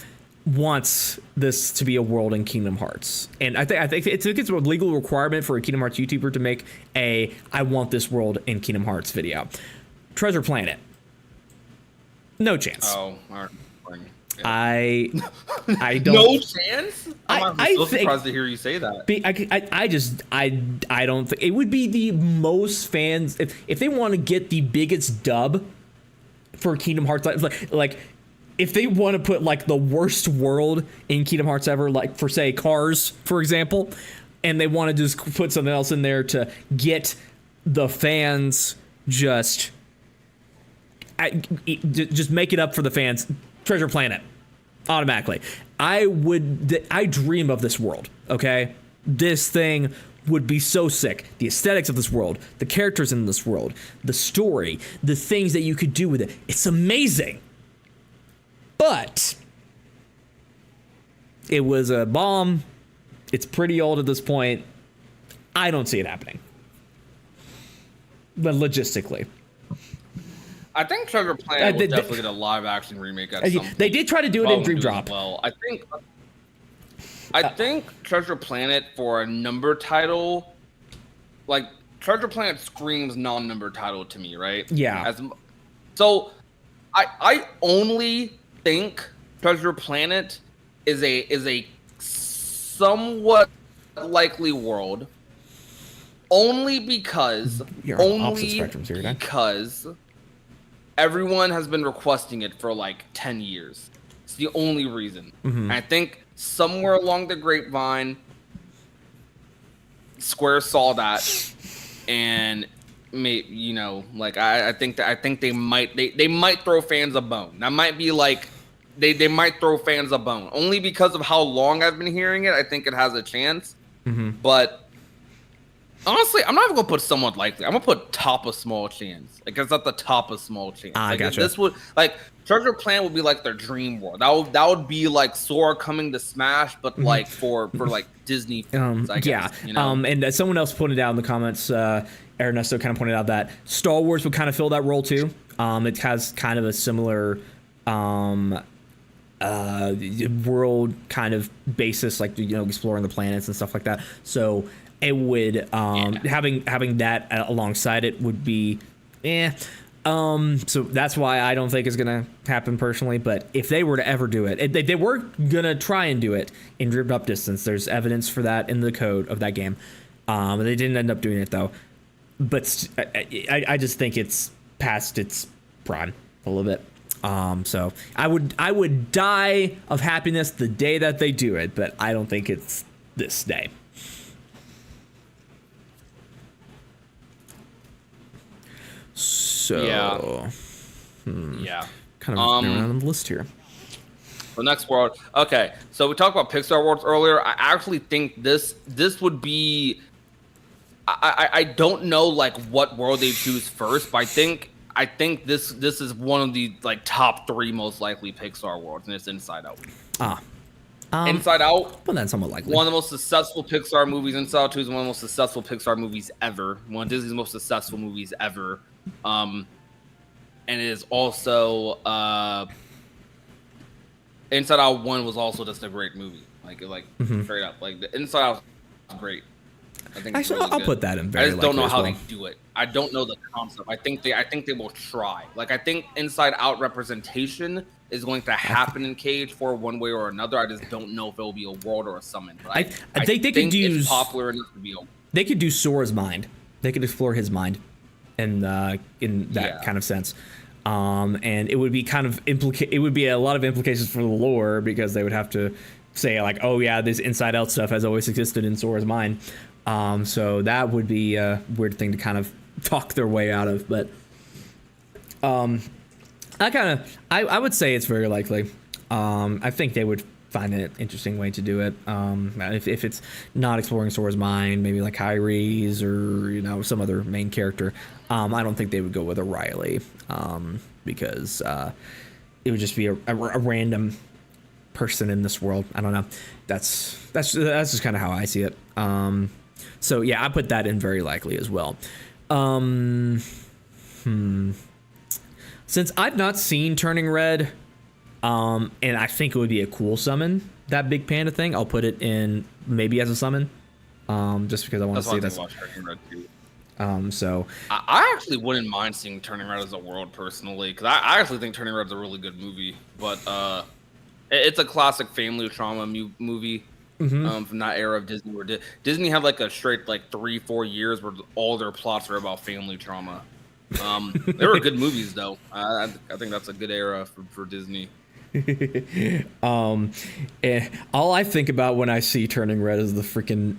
wants this to be a world in Kingdom Hearts. And I think it's a legal requirement for a Kingdom Hearts YouTuber to make a I want this world in Kingdom Hearts video. Treasure Planet. No chance. Oh, all right. Yeah. I don't. No chance. I'm so think, surprised to hear you say that. I don't think it would be the most fans if they want to get the biggest dub for Kingdom Hearts. Like if they want to put like the worst world in Kingdom Hearts ever, like for say Cars, for example, and they want to just put something else in there to get the fans just make it up for the fans. Treasure Planet, automatically. I dream of this world, okay? This thing would be so sick. The aesthetics of this world, the characters in this world, the story, the things that you could do with it. It's amazing. But it was a bomb. It's pretty old at this point. I don't see it happening. But logistically. I think Treasure Planet will definitely get a live action remake at some point. They did try to do it in Dream Drop. Well, I think Treasure Planet for a number title, like Treasure Planet screams non-number title to me, right? Yeah. So I only think Treasure Planet is a somewhat likely world, only because everyone has been requesting it for like 10 years. It's the only reason. And I think somewhere along the grapevine, Square saw that, and I think they might throw fans a bone. That might be like they might throw fans a bone only because of how long I've been hearing it. I think it has a chance, but honestly, I'm not even gonna put somewhat likely. I'm gonna put top of small chance. Like it's at the top of small chance. I gotcha. This would Treasure Planet would be like their dream world. That would be like Sora coming to Smash, but like for like Disney fans, I guess, and someone else pointed out in the comments, Ernesto kind of pointed out that Star Wars would kind of fill that role too. It has kind of a similar world kind of basis, like exploring the planets and stuff like that. So it would having that alongside it would be so that's why I don't think it's gonna happen personally. But if they were to ever do it, they were gonna try and do it in Driven Up Distance. There's evidence for that in the code of that game. They didn't end up doing it though. But I just think it's past its prime a little bit. So I would die of happiness the day that they do it, but I don't think it's this day. So kind of around the list here. The next world. Okay, so we talked about Pixar worlds earlier. I actually think this would be. I don't know like what world they choose first, but I think this is one of the like top 3 most likely Pixar worlds, and it's Inside Out. Inside Out. Well, that's somewhat likely. One of the most successful Pixar movies. Inside Out 2 is one of the most successful Pixar movies ever. One of Disney's most successful movies ever. And it is also Inside Out 1 was also just a great movie. Like straight up. Like the Inside Out was great. I think actually really I'll good. put that in very I just don't know likely how as well. they do it. I don't know the concept. I think they will try. Like I think Inside Out representation is going to happen in Cage 4 one way or another. I just don't know if it will be a world or a summon. But I think they could use it's popular enough to be a. They could do Sora's mind. They could explore his mind, in that kind of sense. And it would be kind of it would be a lot of implications for the lore because they would have to say like, oh yeah, this Inside Out stuff has always existed in Sora's mind. So that would be a weird thing to kind of talk their way out of, but I would say it's very likely. I think they would find an interesting way to do it. If it's not exploring Sora's mind, maybe like Kyrie's or some other main character. I don't think they would go with a Riley because it would just be a random person in this world. I don't know. That's just kind of how I see it. So yeah, I put that in very likely as well. Since I've not seen Turning Red, and I think it would be a cool summon, that big panda thing, I'll put it in maybe as a summon, just because I want to see this. So I actually wouldn't mind seeing Turning Red as a world personally, because I actually think Turning Red's a really good movie, but it's a classic family trauma movie. From that era of Disney, where Disney had like a straight like 3-4 years where all their plots are about family trauma. They were good movies though. I think that's a good era for Disney. All I think about when I see Turning Red is the freaking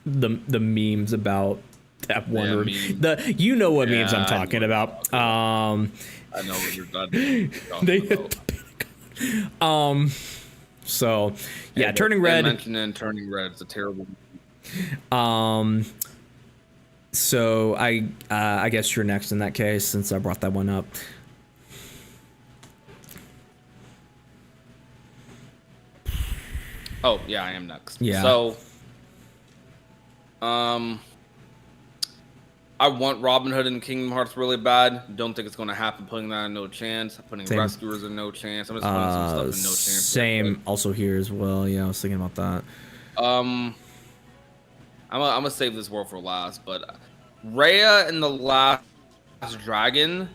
the memes about that one. What memes I'm talking about. I know what you're talking about. So yeah, Turning Red. Mentioning Turning Red is a terrible movie. So I guess you're next in that case, since I brought that one up. Oh yeah, I am next. Yeah. So, I want Robin Hood and Kingdom Hearts really bad. Don't think it's going to happen. Putting that in no chance. Putting Rescuers in no chance. I'm just putting some stuff in no chance. Same. Also here as well. Yeah, I was thinking about that. I'm gonna save this world for last, but Raya and the Last Dragon.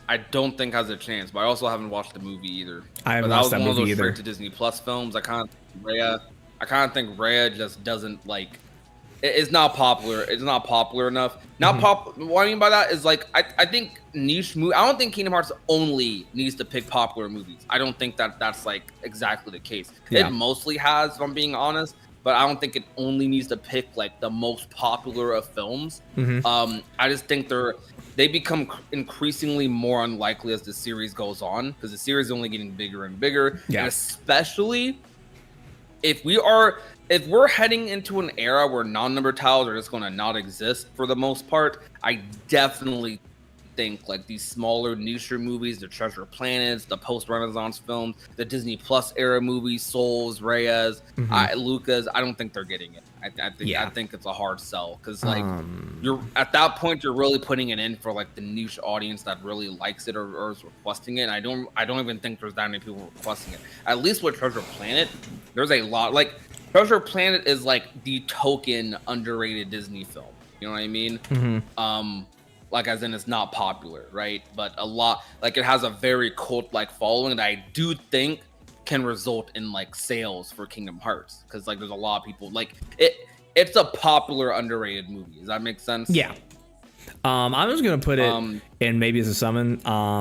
I don't think has a chance, but I also haven't watched the movie either. I haven't watched that movie either. That was one of those straight to Disney Plus films. I kind of think Raya just doesn't like It's not popular. It's not popular enough. Not pop. What I mean by that is like I think niche movie. I don't think Kingdom Hearts only needs to pick popular movies. I don't think that's like exactly the case. Yeah. It mostly has, if I'm being honest, but I don't think it only needs to pick like the most popular of films. I just think they become increasingly more unlikely as the series goes on because the series is only getting bigger and bigger. Yeah. And especially if we're heading into an era where non-number tiles are just going to not exist for the most part, I definitely think like these smaller niche movies, the Treasure Planets, the post-Renaissance films, the Disney Plus era movies, Souls, Reyes, Lucas, I don't think they're getting it. I think it's a hard sell because like you're at that point you're really putting it in for like the niche audience that really likes it or is requesting it. And I don't even think there's that many people requesting it. At least with Treasure Planet, there's a lot. Like Treasure Planet is like the token underrated Disney film. You know what I mean? Like as in it's not popular, right? But a lot, like it has a very cult-like following that I do think can result in like sales for Kingdom Hearts because like there's a lot of people like it's a popular underrated movie. Does that make sense? Yeah. I'm just gonna put it in maybe as a summon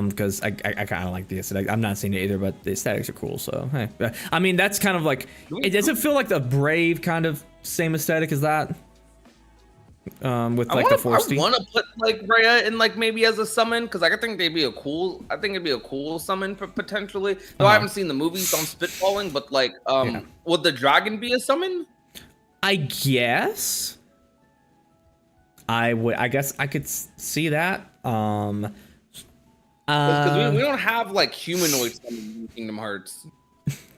because I kind of like the aesthetic. I'm not seeing it either, but the aesthetics are cool. So hey, I mean that's kind of like it doesn't feel like the Brave kind of same aesthetic as that. With like the Force I want to put like Rhea in like maybe as a summon because like, I think it'd be a cool summon potentially. Though I haven't seen the movies, so I'm spitballing. But like, would the dragon be a summon? I guess. I guess I could see that. Because we don't have like humanoid summons in Kingdom Hearts.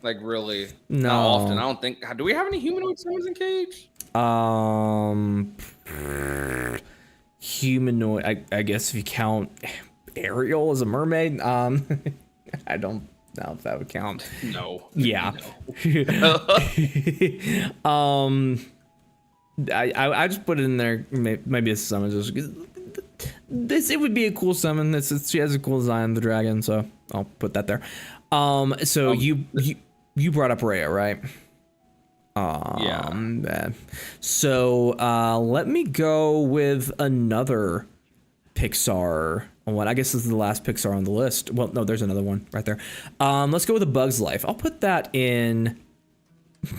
Like really, no. Not often. I don't think. Do we have any humanoid summons in Cage? Humanoid. I guess if you count Ariel as a mermaid. I don't know if that would count. No. Yeah. No. I just put it in there. Maybe it's summon. Just this it would be a cool summon. She has a cool design, the dragon. So I'll put that there. So you brought up Rhea, right? Yeah. So let me go with another Pixar one. I guess this is the last Pixar on the list. Well, no, there's another one right there. Let's go with A Bug's Life. I'll put that in.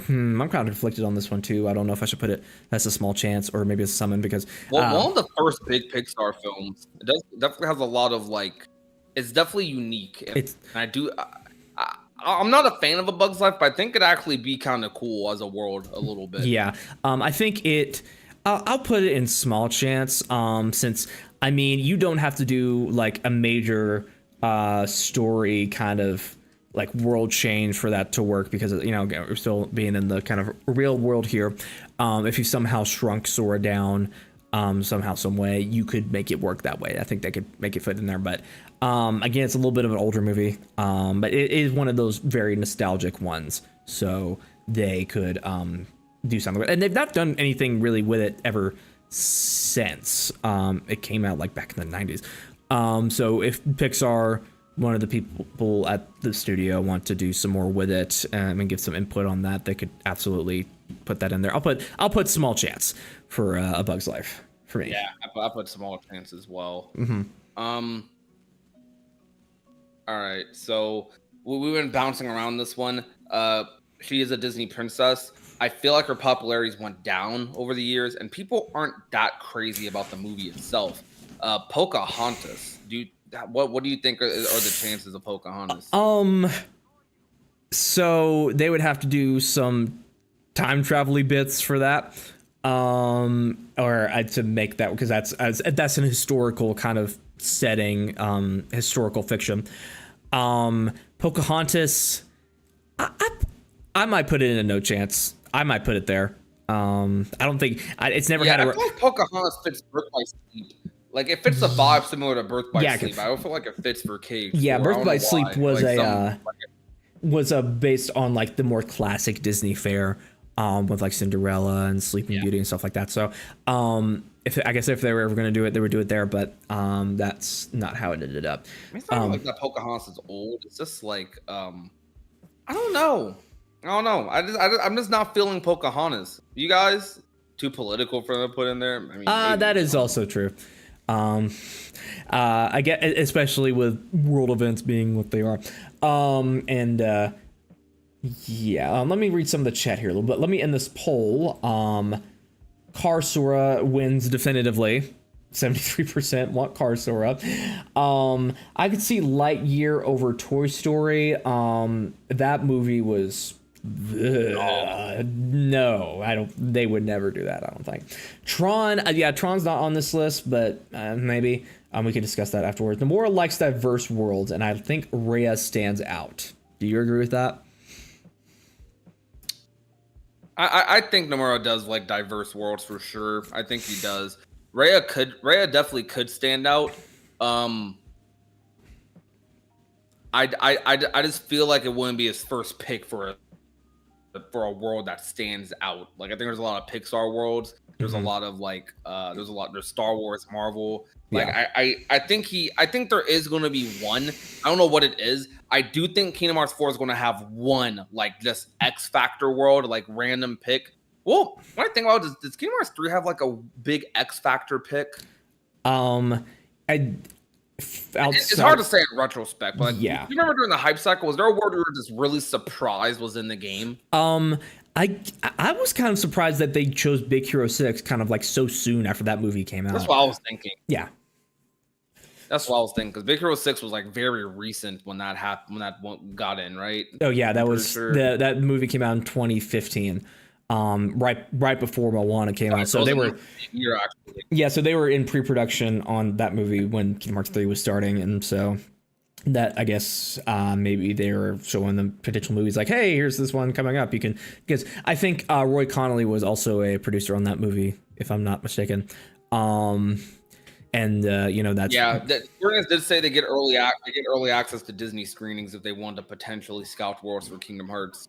I'm kind of conflicted on this one too. I don't know if I should put it as a small chance or maybe a summon because one of the first big Pixar films. It definitely has a lot of like. It's definitely unique. I'm not a fan of A Bug's Life, but I think it'd actually be kind of cool as a world a little bit. Yeah, I think it. I'll put it in small chance. Since I mean, you don't have to do like a major story kind of like world change for that to work because you know we're still being in the kind of real world here. If you somehow shrunk Sora down. Somehow, some way, you could make it work that way. I think they could make it fit in there, but again, it's a little bit of an older movie, but it is one of those very nostalgic ones, so they could do something. And they've not done anything really with it ever since it came out, like back in the 90s. So if Pixar, one of the people at the studio, want to do some more with it and give some input on that, they could absolutely put that in there. I'll put small chance for A Bug's Life for me. Yeah, I put small chance as well. All right, so we've been bouncing around this one. She is a Disney princess. I feel like her popularity's went down over the years, and people aren't that crazy about the movie itself. Pocahontas. What do you think are the chances of Pocahontas? So they would have to do some time travel-y bits for that, or to make that, because that's an historical kind of setting, historical fiction. Pocahontas, I might put it in a no chance. I might put it there. I don't think it's never had a. I feel like Pocahontas fits Birth by Sleep. Like it fits a vibe similar to Birth by Sleep. I don't feel like it fits for Cage. Yeah, Birth by Sleep was was based on like the more classic Disney fare, with like Cinderella and Sleeping Beauty and stuff like that. So, if they were ever going to do it, they would do it there. But that's not how it ended up. It's not like that Pocahontas is old. It's just like I don't know. I'm just not feeling Pocahontas. You guys, too political for them to put in there. I mean, that is also true. I get, especially with world events being what they are. Let me read some of the chat here a little bit. Let me end this poll. Car Sora wins definitively. 73% want Car Sora. I could see Lightyear over Toy Story. That movie was no, I don't. They would never do that. I don't think. Tron, Tron's not on this list, but maybe we can discuss that afterwards. Nomura likes diverse worlds, and I think Raya stands out. Do you agree with that? I think Nomura does like diverse worlds for sure. I think he does. Raya definitely could stand out. I just feel like it wouldn't be his first pick for a world that stands out. Like I think there's a lot of Pixar worlds. There's a lot of there's Star Wars, Marvel. Like I think there is going to be one. I don't know what it is. I do think Kingdom Hearts 4 is going to have one like just X Factor world, like random pick. Well, when I think about it, does Kingdom Hearts 3 have like a big X Factor pick? It's hard to say in retrospect, but you remember during the hype cycle, was there a world you were just really surprised was in the game? I was kind of surprised that they chose Big Hero 6 kind of like so soon after that movie came out. That's what I was thinking. Yeah. That's what I was thinking, because Big Hero 6 was like very recent when that happened, when that one got in, right? Oh yeah, that was that movie came out in 2015. Right before Moana came out. So they were so they were in pre-production on that movie when Kingdom Hearts 3 was starting, and so that I guess maybe they were showing them potential movies like, hey, here's this one coming up. You can, because I think Roy Connolly was also a producer on that movie, if I'm not mistaken. That's Screeners did say they get early access to Disney screenings if they want to potentially scout worlds for Kingdom Hearts.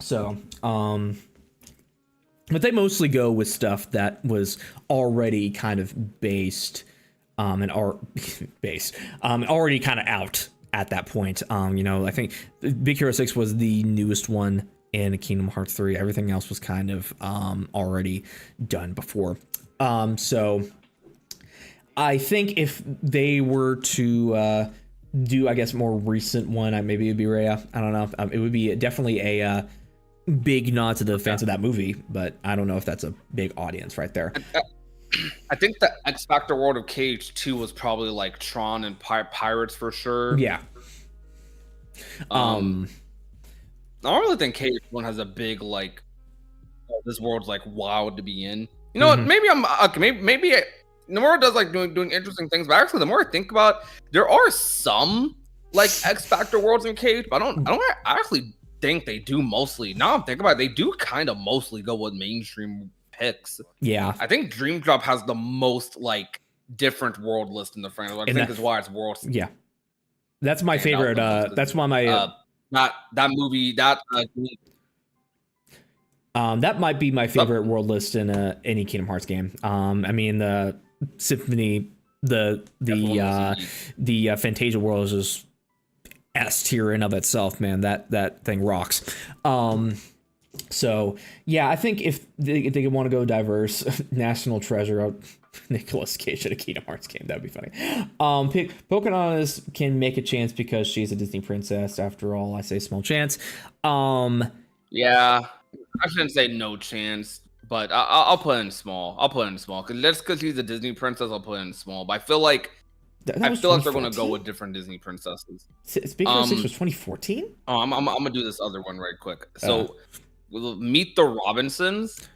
So, but they mostly go with stuff that was already kind of based, already kind of out at that point. I think Big Hero 6 was the newest one in Kingdom Hearts 3. Everything else was kind of already done before. So I think if they were to do, I guess, more recent one, maybe it'd be Raya. I don't know. It would be definitely a big nod to the fans of that movie, but I don't know if that's a big audience right there. I think the X Factor world of KH2 was probably like Tron and Pirates for sure. Yeah. I don't really think KH1 has a big like, this world's like wild to be in. You know what? Maybe I'm okay. Maybe Nomura does like doing interesting things, but actually, the more I think about it, there are some like X Factor worlds in KH, but I don't actually think they do mostly. Now I'm thinking about it, they do kind of mostly go with mainstream picks. Yeah, I think Dream Drop has the most like different world list in the franchise. I think is why it's world. Yeah, that's my favorite. That's one of my that movie that might be my favorite world list in any Kingdom Hearts game. I mean the Symphony, the Fantasia world is just S tier in of itself, man. That thing rocks. So yeah, I think if they want to go diverse, National Treasure, Nicolas Cage at a Kingdom Hearts game, that'd be funny. Pocahontas can make a chance because she's a Disney princess. After all, I say small chance. Yeah, I shouldn't say no chance, but I'll put in small. Because she's a Disney princess, I'll put in small. But I feel like they're going to go with different Disney princesses. Speaking of 6 was 2014. Oh, I'm gonna do this other one right quick. So, we'll Meet the Robinsons.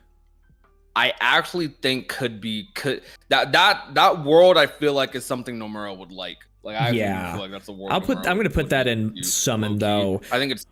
I actually think could that world. I feel like is something Nomura would like. Like I feel like that's a world. I'm gonna put that in Summon though. I think it's.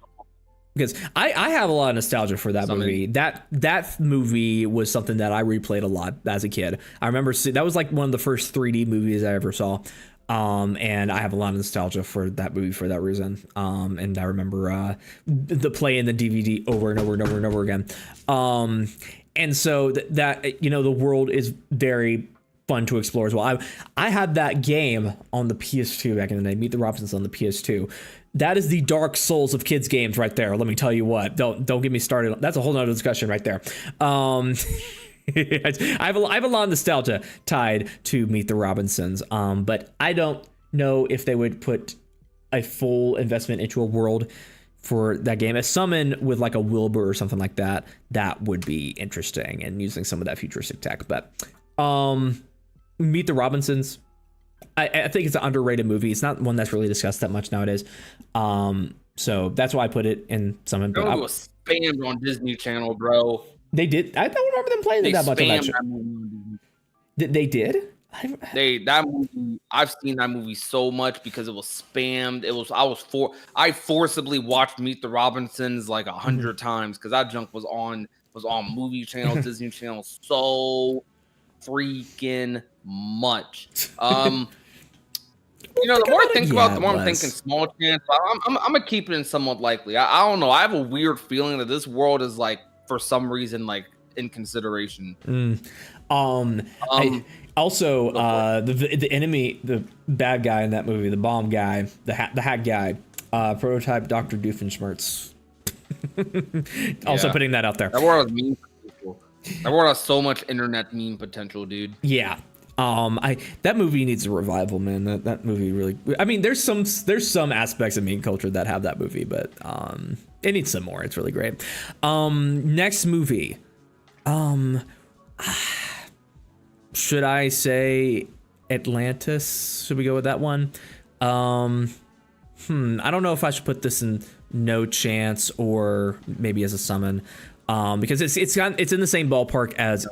Because I have a lot of nostalgia for that movie. That movie was something that I replayed a lot as a kid. I remember that was like one of the first 3D movies I ever saw. And I have a lot of nostalgia for that movie for that reason. And I remember the playing the DVD over and over and over and over again. And so that the world is very fun to explore as well. I had that game on the PS2 back in the day. Meet the Robinsons on the PS2. That is the Dark Souls of kids games right there. Let me tell you what. Don't get me started. That's a whole nother discussion right there. I have a lot of nostalgia tied to Meet the Robinsons. But I don't know if they would put a full investment into a world for that game. A summon with like a Wilbur or something like that, that would be interesting, and using some of that futuristic tech. But Meet the Robinsons, I think it's an underrated movie. It's not one that's really discussed that much nowadays. So that's why I put it in summon. But it was spammed on Disney Channel, bro. They did. I don't remember them playing that much on that show. They did? That movie, I've seen that movie so much because it was spammed. I forcibly watched Meet the Robinsons like 100 times because that junk was on movie channel, Disney Channel so freaking much. The more I think about it, the more I'm thinking small chance. I'm gonna keep it in somewhat likely. I don't know. I have a weird feeling that this world is like, for some reason, like in consideration. Also, the enemy, the bad guy in that movie, the bomb guy, the hat guy, prototype Dr. Doofenshmirtz. Also putting that out there. That world has meme potential. That world has so much internet meme potential, dude. Yeah. That movie needs a revival, man. That movie really. I mean, there's some aspects of meme culture that have that movie, but it needs some more. It's really great. Next movie. Should I say Atlantis? Should we go with that one? I don't know if I should put this in No Chance or maybe as a summon, because it's in the same ballpark as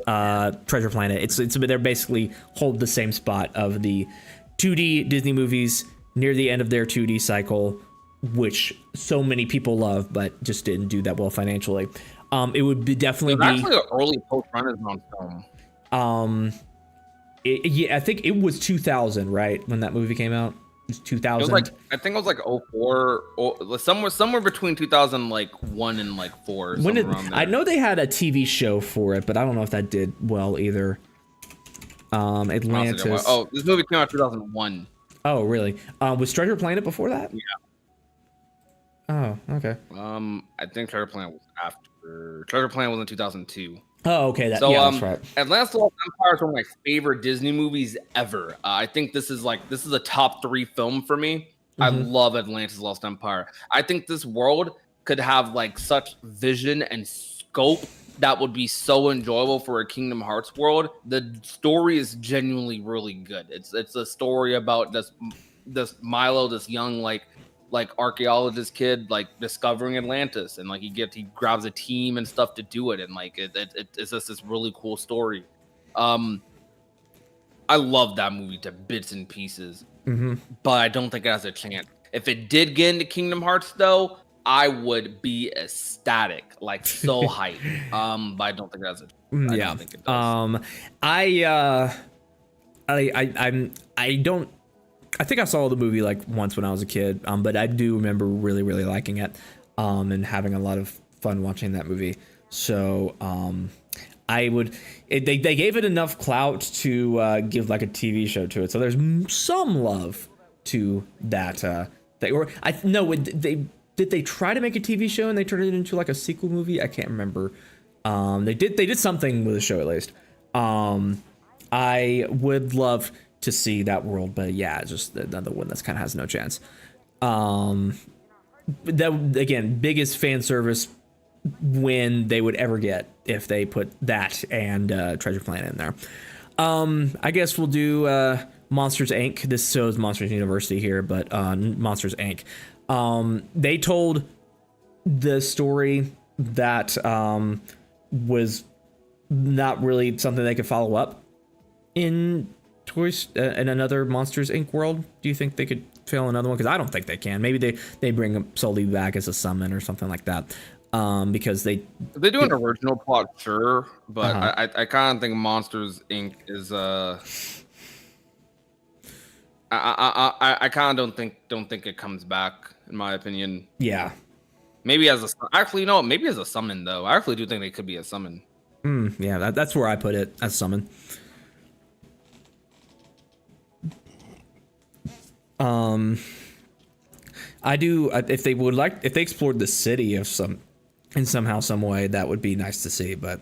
Treasure Planet. It's they're basically hold the same spot of the 2D Disney movies near the end of their 2D cycle, which so many people love, but just didn't do that well financially. It would be definitely actually an early post-Renaissance film. I think it was 2000, right, when that movie came out. It was 2000. It was I think it was like 04, or somewhere between 2001 and 4. I know they had a TV show for it, but I don't know if that did well either. Atlantis. Oh, this movie came out in 2001. Oh, really? Was Treasure Planet before that? Yeah. Oh, okay. I think Treasure Planet was after. Treasure Planet was in 2002. Oh, okay. That's right. Atlantis: The Lost Empire is one of my favorite Disney movies ever. I think this is a top 3 film for me. I love Atlantis: The Lost Empire. I think this world could have such vision and scope that would be so enjoyable for a Kingdom Hearts world. The story is genuinely really good. It's a story about this Milo, this young archaeologist kid discovering Atlantis, and he grabs a team and stuff to do it, and it's just this really cool story. I love that movie to bits and pieces, but I don't think it has a chance. If it did get into Kingdom Hearts though, I would be ecstatic, so hyped. But I don't think it has a chance. I don't think it does. I think I saw the movie once when I was a kid, but I do remember really, really liking it, and having a lot of fun watching that movie. So they gave it enough clout to give a TV show to it. So there's some love to that. Did they try to make a TV show and they turned it into a sequel movie? I can't remember. They did something with the show at least. I would love to see that world, but it's just another one that's kind of has no chance. That again, biggest fan service win they would ever get if they put that and Treasure Planet in there. I guess we'll do Monsters Inc. This shows Monsters University here, but Monsters Inc. They told the story that was not really something they could follow up in another Monsters Inc. world. Do you think they could fail another one? Because I don't think they can. Maybe they bring them solely back as a summon or something like that. Because they do an original plot, sure, but I kind of think Monsters Inc. is I kind of don't think it comes back, in my opinion. Yeah. Maybe maybe as a summon though. I actually do think they could be a summon. Yeah, that's where I put it, as summon. I do. If they explored the city in somehow, some way, that would be nice to see. But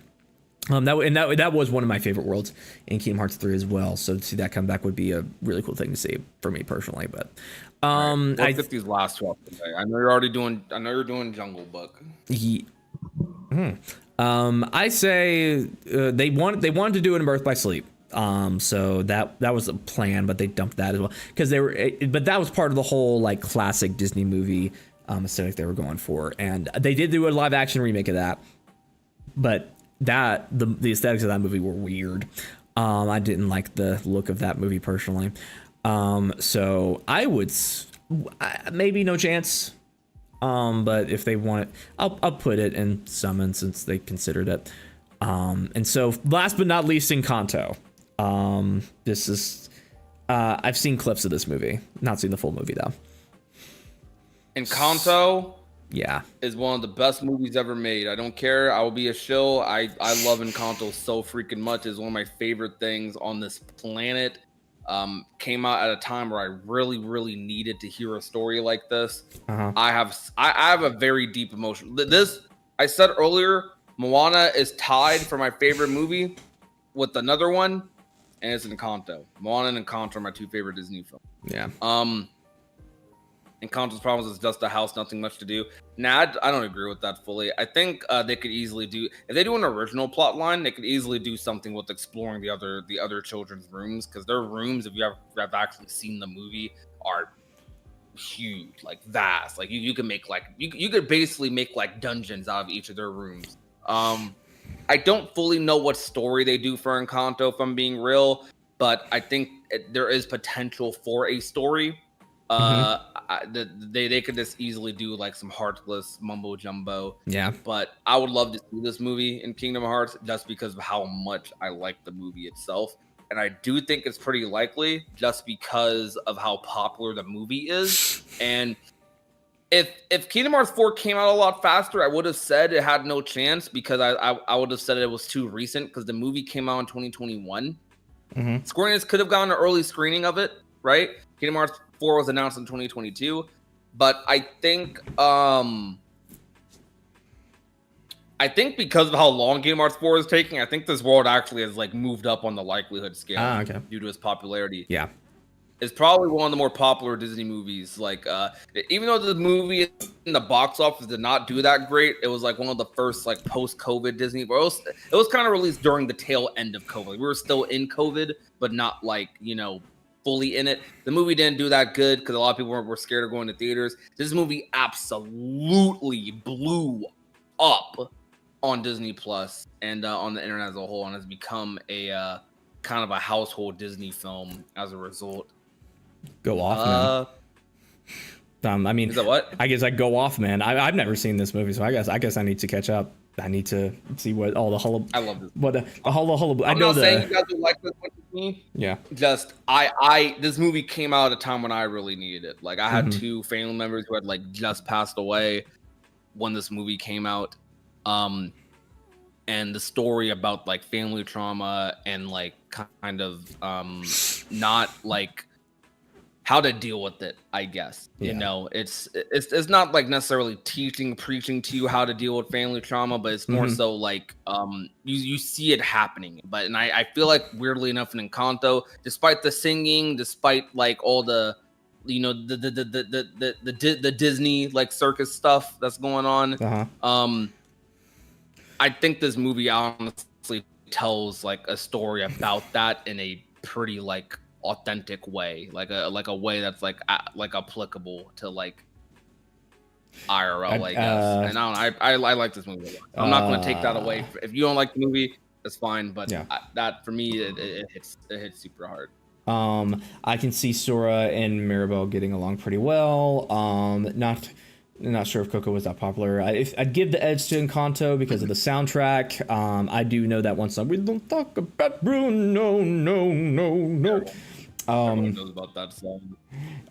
that was one of my favorite worlds in Kingdom Hearts 3 as well. So to see that come back would be a really cool thing to see for me personally. But Let's get these last 12 today. I know you're doing Jungle Book. I say they wanted to do it in Birth by Sleep. So that was a plan, but they dumped that as well because but that was part of the whole like classic Disney movie aesthetic they were going for, and they did do a live action remake of that, but the aesthetics of that movie were weird. I didn't like the look of that movie personally. So I would maybe no chance. But if they want it, I'll put it in Summon since they considered it. And so last but not least, Encanto. This is I've seen clips of this movie, not seen the full movie though. Encanto, yeah, is one of the best movies ever made. I don't care. I will be a shill. I love Encanto so freaking much. It's one of my favorite things on this planet. Came out at a time where I really, really needed to hear a story like this. I have a very deep emotion. This, I said earlier, Moana is tied for my favorite movie with another one, and it's Encanto. Moana and Encanto are my two favorite Disney films. Yeah. Encanto's problems is just a house, nothing much to do. Nah, I don't agree with that fully. I think they could easily do, if they do an original plot line, they could easily do something with exploring the other children's rooms, because their rooms, if you have actually seen the movie, are huge, like vast. Like you could make like you could basically make like dungeons out of each of their rooms. I don't fully know what story they do for Encanto, if I'm being real, but I think there is potential for a story. They could just easily do like some heartless mumbo jumbo. Yeah. But I would love to see this movie in Kingdom Hearts just because of how much I like the movie itself. And I do think it's pretty likely just because of how popular the movie is. And if Kingdom Hearts 4 came out a lot faster, I would have said it had no chance, because I would have said it was too recent, because the movie came out in 2021. Square Enix could have gotten an early screening of it, right? Kingdom Hearts 4 was announced in 2022, but I think because of how long Kingdom Hearts 4 is taking, I think this world actually has like moved up on the likelihood scale due to its popularity. Yeah, it's probably one of the more popular Disney movies. Like, even though the movie in the box office did not do that great, it was like one of the first like post-COVID Disney. It was kind of released during the tail end of COVID. We were still in COVID, but not like, fully in it. The movie didn't do that good because a lot of people were scared of going to theaters. This movie absolutely blew up on Disney Plus and on the internet as a whole, and has become a kind of a household Disney film as a result. Go off, man. I mean, is that what? I guess I go off, man. I've never seen this movie, so I guess I need to catch up. I need to see what all the hullabaloo. I love this. What the hullabaloo. I'm not saying you guys would like this much as me. Yeah. Just this movie came out at a time when I really needed it. Like, I had two family members who had like just passed away when this movie came out. And the story about like family trauma and like kind of not like how to deal with it, I guess. Yeah. It's not like necessarily preaching to you how to deal with family trauma, but it's more so like you see it happening. And I feel like, weirdly enough, in Encanto, despite the singing, despite like all the the Disney like circus stuff that's going on, I think this movie honestly tells like a story about that in a pretty like authentic way, like a way that's like applicable to like IRL, I guess. And I like this movie a lot. I'm not going to take that away. If you don't like the movie, that's fine. But that for me, it hits super hard. I can see Sora and Mirabel getting along pretty well. Not sure if Coco was that popular. I'd give the edge to Encanto because of the soundtrack. I do know that one song. We don't talk about Bruno. No. Everyone knows about that song.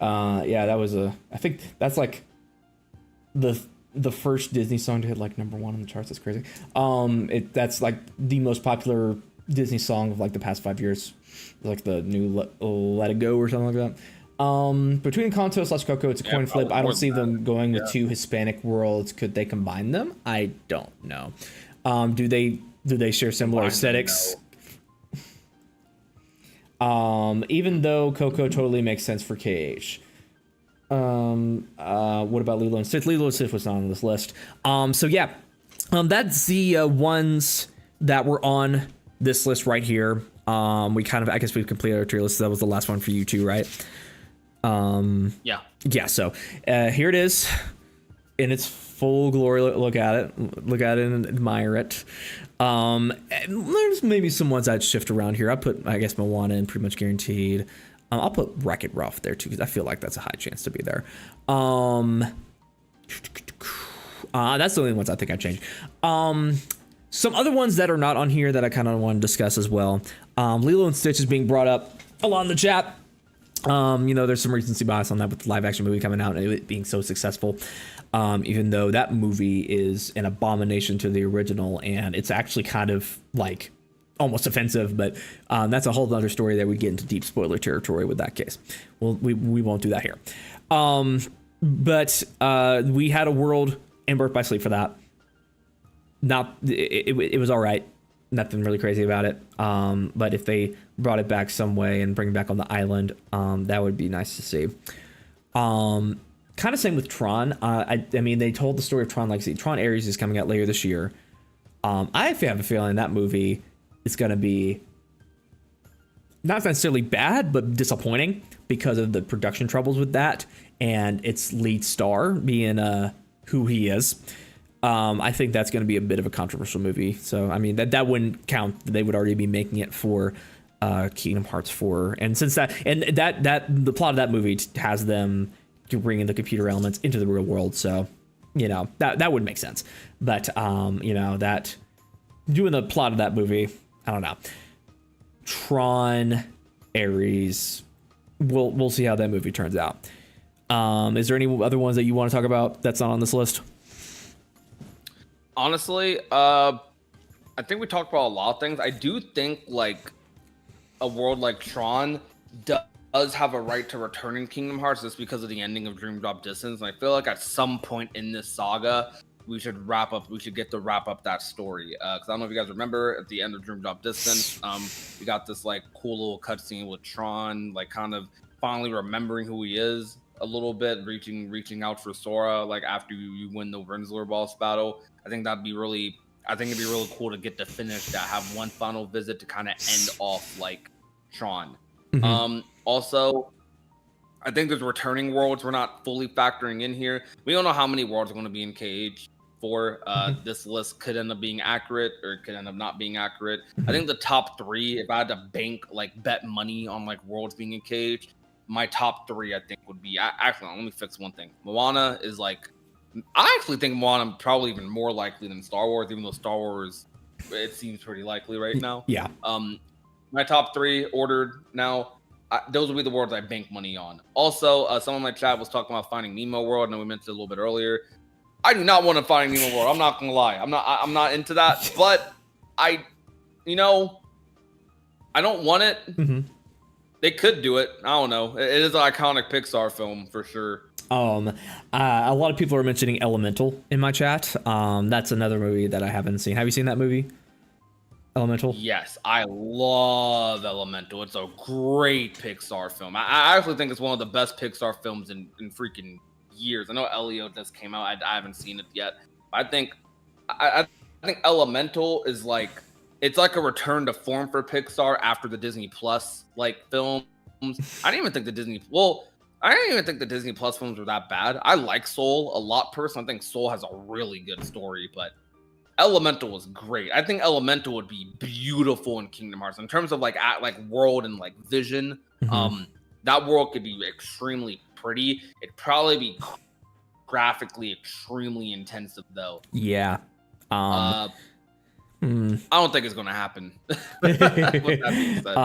Yeah, that was I think that's like the first Disney song to hit like #1 on the charts. That's crazy. That's like the most popular Disney song of like the past 5 years. Like the new Let It Go or something like Between Encanto / Coco, it's a coin flip. I don't see them going with Yeah. two Hispanic worlds. Could they combine them? I don't know. Do they share similar Combine them, aesthetics? Even though Coco totally makes sense for KH. What about Lilo and Stitch? Lilo and Stitch was not on this list. So yeah, that's the ones that were on this list right here. We kind of, I guess we've completed our tier list. So that was the last one for you too, right? Yeah. Yeah. So here it is in its full glory. Look at it and admire it. And there's maybe some ones I'd shift around here. I put, I guess, Moana in pretty much guaranteed. I'll put Wreck-It Ralph there too, because I feel like that's a high chance to be there. That's the only ones I think I'd change. Some other ones that are not on here that I kind of want to discuss as well. Lilo and Stitch is being brought up a lot in the chat. There's some recency bias on that with the live action movie coming out and it being so successful. Even though that movie is an abomination to the original and it's actually kind of like almost offensive, but that's a whole other story that we get into deep spoiler territory with that case. Well, we won't do that here. But we had a world in Birth by Sleep for that. It was all right. Nothing really crazy about it. But if they brought it back some way and bring it back on the island, that would be nice to see. Kind of same with Tron. I mean, they told the story of Tron Legacy. Tron Ares is coming out later this year. I have a feeling that movie is going to be not necessarily bad, but disappointing because of the production troubles with that and its lead star being who he is. I think that's going to be a bit of a controversial movie. So, I mean, that wouldn't count. They would already be making it for Kingdom Hearts 4. And since that the plot of that movie has them bringing the computer elements into the real world. So, that would make sense. But, that doing the plot of that movie, I don't know. Tron, Ares, we'll see how that movie turns out. Is there any other ones that you want to talk about that's not on this list? Honestly, I think we talked about a lot of things. I do think like a world like Tron does have a right to return in Kingdom Hearts just because of the ending of Dream Drop Distance. And I feel like at some point in this saga, we should get to wrap up that story. Because I don't know if you guys remember at the end of Dream Drop Distance, we got this like cool little cutscene with Tron, like kind of finally remembering who he is a little bit, reaching out for Sora, like after you win the Rensselaer boss battle. I think it'd be really cool to get to finish that, have one final visit to kind of end off like Tron. Mm-hmm. Also, I think there's returning worlds we're not fully factoring in here. We don't know how many worlds are going to be in KH4. This list could end up being accurate or it could end up not being accurate. I think the top 3, if I had to bet money on like worlds being in KH, my top 3 I think would be actually, let me fix one thing. Moana is like, I actually think Moana probably even more likely than Star Wars, even though Star Wars, it seems pretty likely right now. Yeah. My top 3 ordered now. Those will be the worlds I bank money on. Also, someone in my chat was talking about Finding Nemo World. I know we mentioned it a little bit earlier. I do not want to Finding Nemo World. I'm not gonna lie. I'm not into that. But I don't want it. Mm-hmm. They could do it. I don't know. It is an iconic Pixar film for sure. A lot of people are mentioning Elemental in my chat. That's another movie that I haven't seen. Have you seen that movie? Elemental? Yes, I love Elemental. It's a great Pixar film. I actually think it's one of the best Pixar films in freaking years. I know Elio just came out. I haven't seen it yet. I think Elemental is like, it's like a return to form for Pixar after the Disney Plus like films. I didn't even think the Disney Plus films were that bad. I like Soul a lot personally. I think Soul has a really good story, but Elemental was great. I think Elemental would be beautiful in Kingdom Hearts in terms of like world and like vision. Mm-hmm. That world could be extremely pretty. It'd probably be graphically extremely intensive though. Yeah. I don't think it's going to happen. With that being said.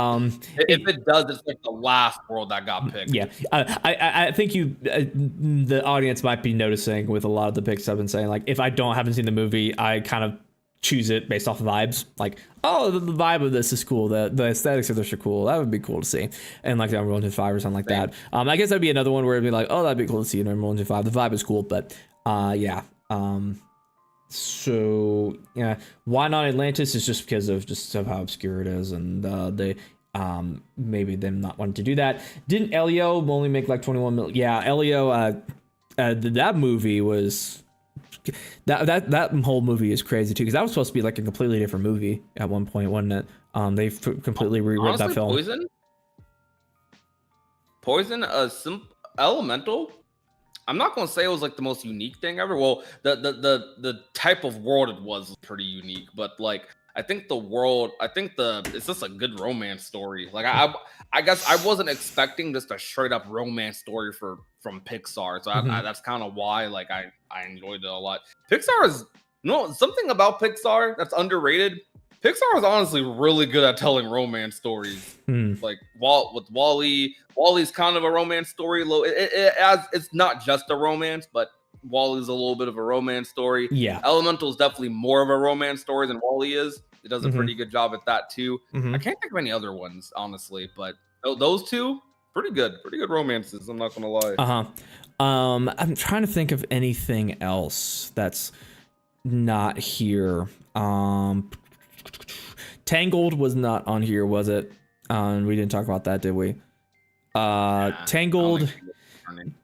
If it does, it's like the last world that got picked. Yeah, I think the audience might be noticing with a lot of the picks I've been saying. Like, if I haven't seen the movie, I kind of choose it based off of vibes. Like, oh, the vibe of this is cool. The aesthetics of this are cool. That would be cool to see. And like the Unreal Engine 5 or something like that. I guess that'd be another one where it'd be like, oh, that'd be cool to see in Unreal Engine 5. The vibe is cool, but yeah. So yeah, why not Atlantis is just because of how obscure it is, and they maybe them not wanting to do that. Didn't Elio only make like 21 million? Yeah, Elio. That movie was that whole movie is crazy too, because that was supposed to be like a completely different movie at one point, wasn't it? They completely rewrote that film. Poison, Elemental. I'm not gonna say it was like the most unique thing ever. Well, the type of world it was pretty unique, but like I think it's just a good romance story. Like I guess I wasn't expecting just a straight up romance story from Pixar, so that's kind of why like I enjoyed it a lot. Pixar is something about Pixar that's underrated. Pixar is honestly really good at telling romance stories. Like with WALL-E, WALL-E's kind of a romance story. It's not just a romance, but WALL-E's a little bit of a romance story. Yeah, Elemental is definitely more of a romance story than WALL-E is. It does a pretty good job at that too. I can't think of any other ones honestly, but those two pretty good romances. I'm not gonna lie. I'm trying to think of anything else that's not here. Tangled was not on here, was it? We didn't talk about that, did we? Tangled.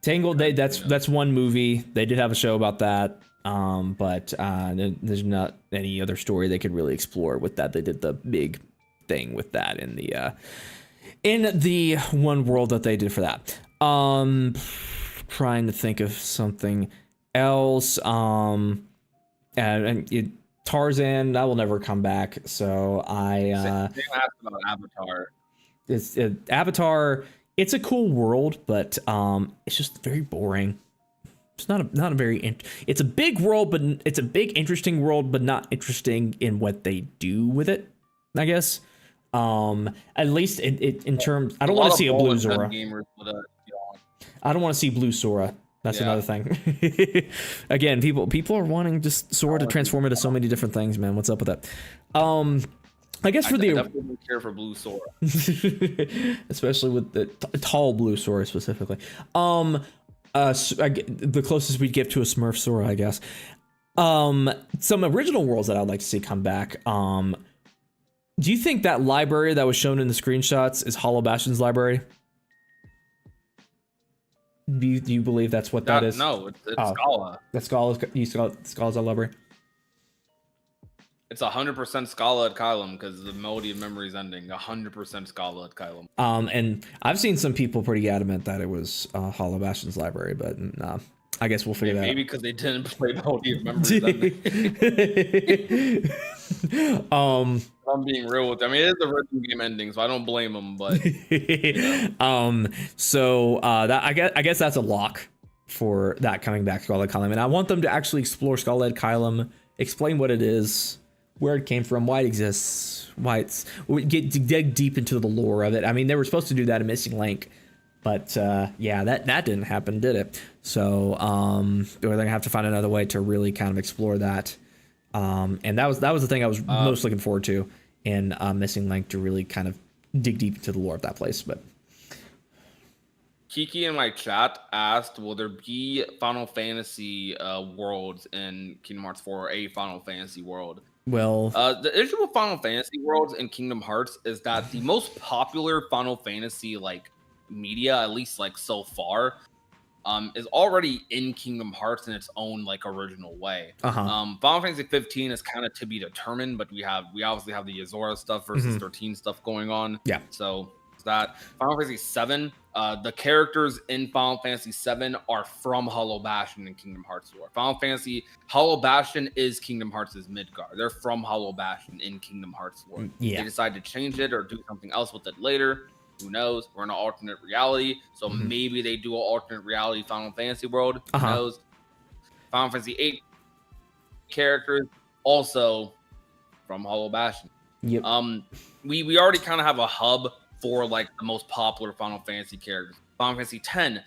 That's one movie. They did have a show about that. But there's not any other story they could really explore with that. They did the big thing with that in the one world that they did for that. Trying to think of something else. Tarzan, that will never come back. So About Avatar. It's Avatar. It's a cool world, but it's just very boring. It's not a very. It's a big world, but it's a big interesting world, but not interesting in what they do with it, I guess. At least in terms, I don't want to see a blue Zora. I don't want to see blue Sora. That's another thing. Again, people are wanting just Sora to transform into so many different things, man. What's up with that? I guess I definitely don't care for blue Sora, especially with the tall blue Sora specifically. The closest we'd get to a Smurf Sora, I guess. Some original worlds that I'd like to see come back. Do you think that library that was shown in the screenshots is Hollow Bastion's library? Do you believe that's what that is? No, it's Scala. That's Scala's library. It's 100% Scala at Kylum because the Melody of Memory is ending. 100% Scala at Kylum. And I've seen some people pretty adamant that it was Hollow Bastion's library, but I guess we'll figure that out. Maybe because they didn't play Melody of Memory. I'm being real with them. I mean, it is the rhythm game ending, so I don't blame them. But so that I guess that's a lock for that coming back to Skull Head Kylum, and I want them to actually explore Skull Head Kylum, explain what it is, where it came from, why it exists, dig deep into the lore of it. I mean, they were supposed to do that in Missing Link, but yeah, that didn't happen, did it? So they're gonna have to find another way to really kind of explore that. And that was the thing I was most looking forward to in Missing Link, to really kind of dig deep into the lore of that place. But Kiki in my chat asked, will there be Final Fantasy worlds in Kingdom Hearts 4, or a Final Fantasy world? Well, the issue with Final Fantasy worlds in Kingdom Hearts is that the most popular Final Fantasy like media, at least like so far, is already in Kingdom Hearts in its own like original way. Final Fantasy 15 is kind of to be determined, but we obviously have the Azora stuff versus 13 stuff going on. Yeah. So that Final Fantasy 7, the characters in Final Fantasy 7 are from Hollow Bastion and Kingdom Hearts lore. Hollow Bastion is Kingdom Hearts' Midgar. They're from Hollow Bastion in Kingdom Hearts lore. Yeah. They decide to change it or do something else with it later. Who knows? We're in an alternate reality, so maybe they do an alternate reality Final Fantasy world. Who knows? Final Fantasy 8 characters also from Hollow Bastion. Yep. We already kind of have a hub for like the most popular Final Fantasy characters. Final Fantasy 10,